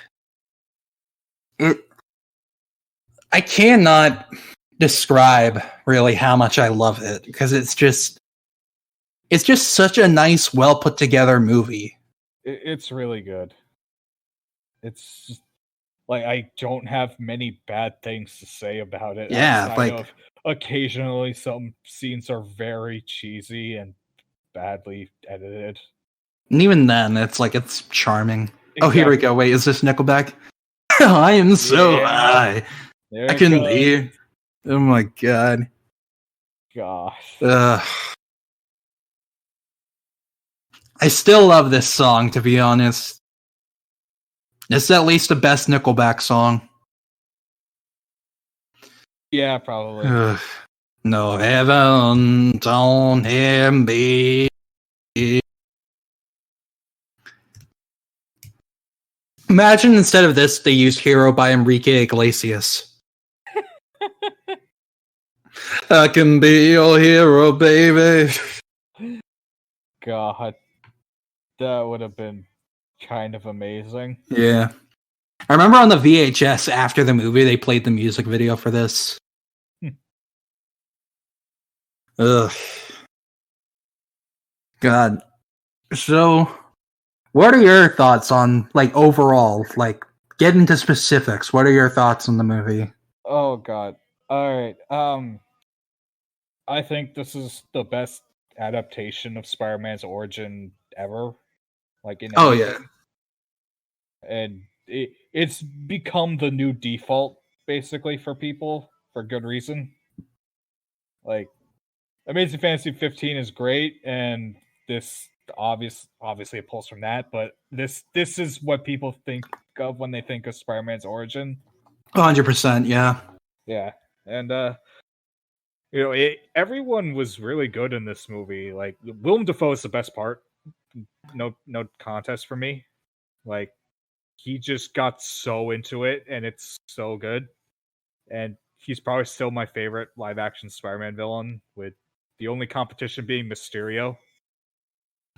I cannot describe really how much I love it because it's just, it's just such a nice, well put together movie. It's really good. It's just, like, I don't have many bad things to say about it. Yeah, outside like of occasionally some scenes are very cheesy and badly edited. and even then, it's like it's charming. Exactly. Oh, here we go. Wait, is this Nickelback? I am so high. There I it can goes. be. Oh my god. Gosh. I still love this song, to be honest. It's at least the best Nickelback song. Yeah, probably. No heaven on him be. Imagine instead of this, they used Hero by Enrique Iglesias. I can be your hero, baby. God. That would have been kind of amazing. Yeah. I remember on the VHS after the movie, they played the music video for this. Ugh. God. So, what are your thoughts on, like, overall? Like, get into specifics. What are your thoughts on the movie? Oh god. Alright. I think this is the best adaptation of Spider-Man's origin ever. Like in Oh, anything. Yeah. And it's become the new default, basically, for people, for good reason. Like, Amazing Fantasy 15 is great, and this obviously it pulls from that, but this is what people think of when they think of Spider-Man's origin. 100%, yeah. Yeah. And everyone was really good in this movie. Like, Willem Dafoe is the best part. No contest for me. Like, he just got so into it, and it's so good. And he's probably still my favorite live-action Spider-Man villain, with the only competition being Mysterio.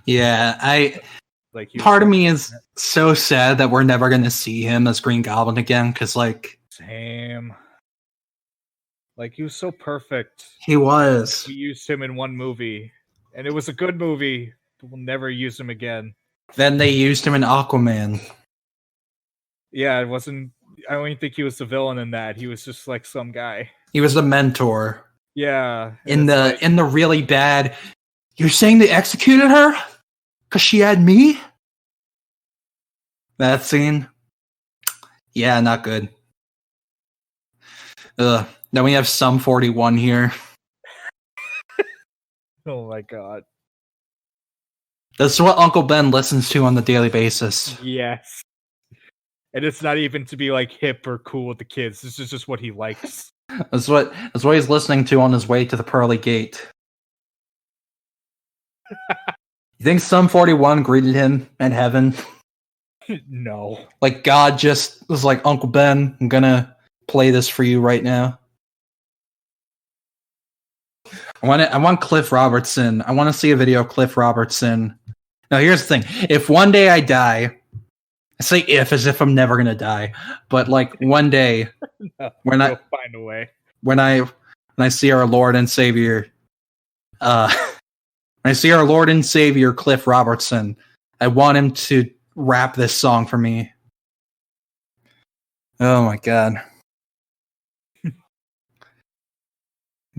Yeah, like part of me is so sad that we're never going to see him as Green Goblin again, because, like... Same. Like, he was so perfect. He was. We used him in one movie, and it was a good movie, but we'll never use him again. Then they used him in Aquaman. Yeah, it wasn't... I don't even think he was the villain in that. He was just, like, some guy. He was the mentor. Yeah. In the really bad... You're saying they executed her? Because she had me? That scene? Yeah, not good. Then we have Sum 41 here. Oh my god. This is what Uncle Ben listens to on the daily basis. Yes. And it's not even to be like hip or cool with the kids. This is just what he likes. That's what he's listening to on his way to the pearly gate. You think Sum 41 greeted him in heaven? No. Like, God just was like, Uncle Ben, I'm gonna play this for you right now. I want Cliff Robertson. I want to see a video of Cliff Robertson. Now, here's the thing. If one day I die, I say if as if I'm never gonna die, but like one day No, when we'll find a way. When I see our Lord and Savior, when I see our Lord and Savior Cliff Robertson, I want him to rap this song for me. Oh my god.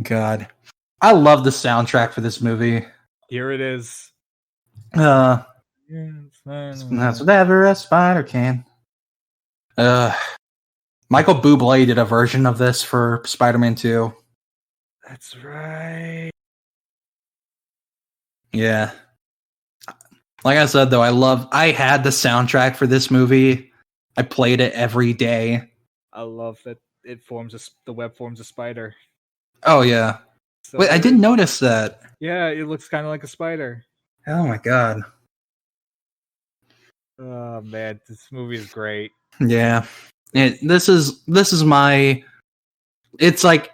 God. I love the soundtrack for this movie. Here it is. That's whatever a spider can. Michael Bublé did a version of this for Spider-Man 2. That's right. Yeah. Like I said, though, I had the soundtrack for this movie. I played it every day. I love that the web forms a spider. Oh, yeah. So wait, I didn't notice that. Yeah, it looks kind of like a spider. Oh my god. Oh man, this movie is great. Yeah. This is my... It's like,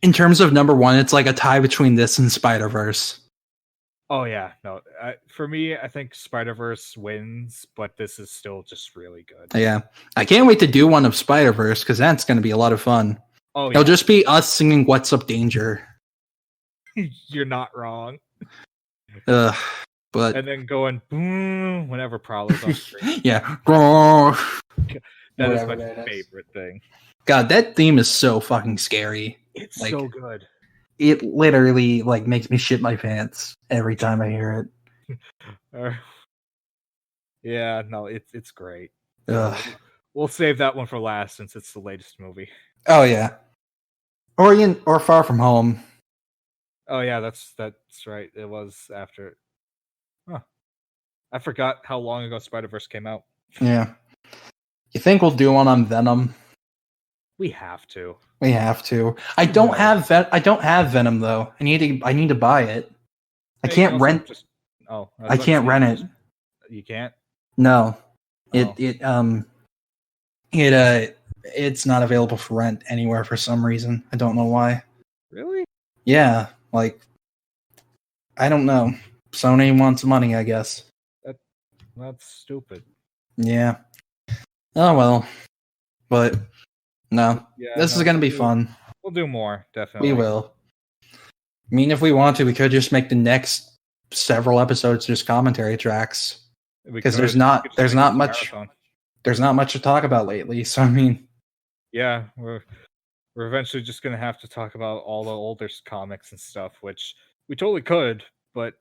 in terms of number one, it's like a tie between this and Spider-Verse. Oh yeah, no. For me, I think Spider-Verse wins, but this is still just really good. Yeah. I can't wait to do one of Spider-Verse, because that's going to be a lot of fun. Oh, yeah. It'll just be us singing What's Up Danger. You're not wrong. But And then going boom whenever Prowler's on screen. yeah, That is my Whatever that is. favorite thing. God, that theme is so fucking scary. It's Like, so good. it literally like makes me shit my pants every time I hear it. Yeah, no, it's great. Ugh. We'll save that one for last since it's the latest movie. Oh yeah, or Far From Home. Oh yeah, that's right. It was after. Huh. I forgot how long ago Spider-Verse came out. Yeah. You think we'll do one on Venom? We have to. We have to. I don't have Venom though. I need to buy it. I can't rent. I can't rent it. You can't? No. Oh. It's not available for rent anywhere for some reason. I don't know why. Really? Yeah, like I don't know. Sony wants money, I guess. That's stupid. Yeah. Oh well. But no. Yeah, this is gonna be fun. We'll do more, definitely. We will. I mean, if we want to, we could just make the next several episodes just commentary tracks. Because there's not much to talk about lately. So I mean, yeah, we're eventually just gonna have to talk about all the older comics and stuff, which we totally could, but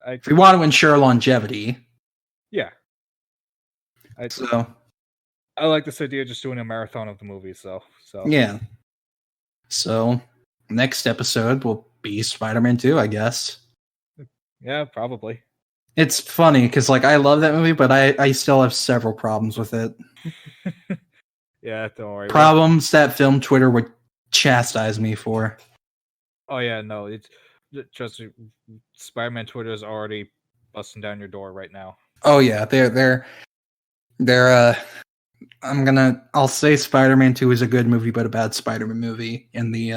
if we want to ensure longevity, yeah. I like this idea of just doing a marathon of the movies, though. So yeah. So next episode will be Spider-Man 2, I guess. Yeah, probably. It's funny because like I love that movie, but I still have several problems with it. Yeah, don't worry. Problems that film Twitter would chastise me for. Oh yeah, no, it's trust me, Spider-Man Twitter is already busting down your door right now. Oh yeah, they're I'll say Spider-Man 2 is a good movie, but a bad Spider-Man movie in the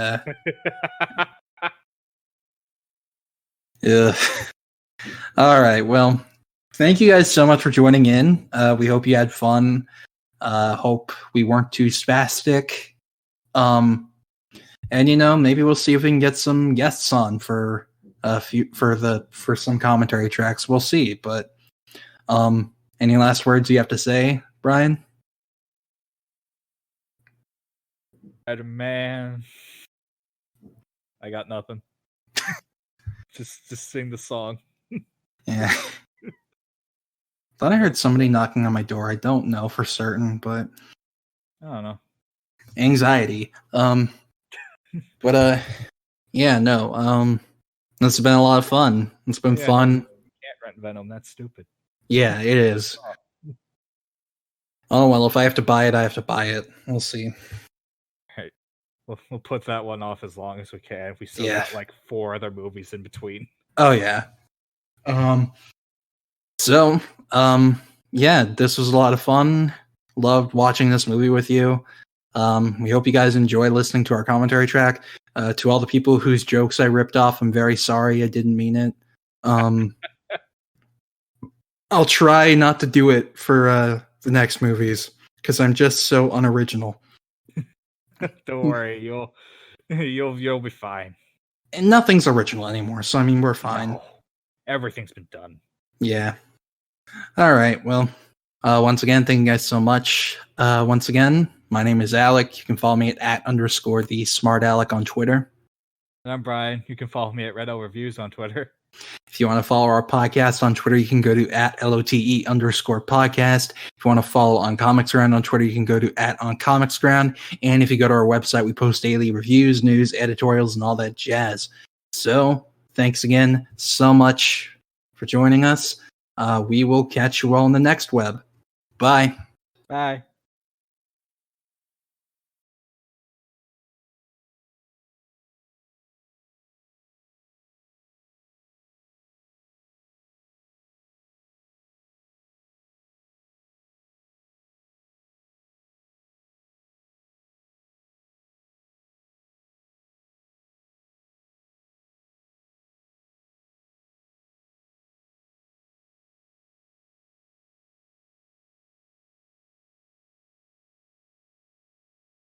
yeah. All right. Well, thank you guys so much for joining in. We hope you had fun. Hope we weren't too spastic. And maybe we'll see if we can get some guests on for some commentary tracks. We'll see. But any last words you have to say, Brian? Spider-Man. I got nothing. just sing the song. Yeah. Thought I heard somebody knocking on my door. I don't know for certain, but I don't know. Anxiety. But yeah, no. This has been a lot of fun. It's been fun. You can't rent Venom. That's stupid. Yeah, it is. Oh well, if I have to buy it, I have to buy it. We'll see. Right. We'll put that one off as long as we can. We still got like 4 other movies in between. Oh yeah. Yeah, this was a lot of fun. Loved watching this movie with you. We hope you guys enjoy listening to our commentary track. To all the people whose jokes I ripped off, I'm very sorry. I didn't mean it. I'll try not to do it for the next movies because I'm just so unoriginal. Don't worry, you'll be fine. And nothing's original anymore, so I mean we're fine. No, everything's been done. Yeah. All right. Well, once again, thank you guys so much. Once again, my name is Alec. You can follow me at @_the_smart_Alec on Twitter. And I'm Brian. You can follow me at RedOverViews on Twitter. If you want to follow our podcast on Twitter, you can go to @LOTE_podcast. If you want to follow On Comics Ground on Twitter, you can go to @OnComicsGround. And if you go to our website, we post daily reviews, news, editorials, and all that jazz. So thanks again so much for joining us. We will catch you all in the next web. Bye. Bye.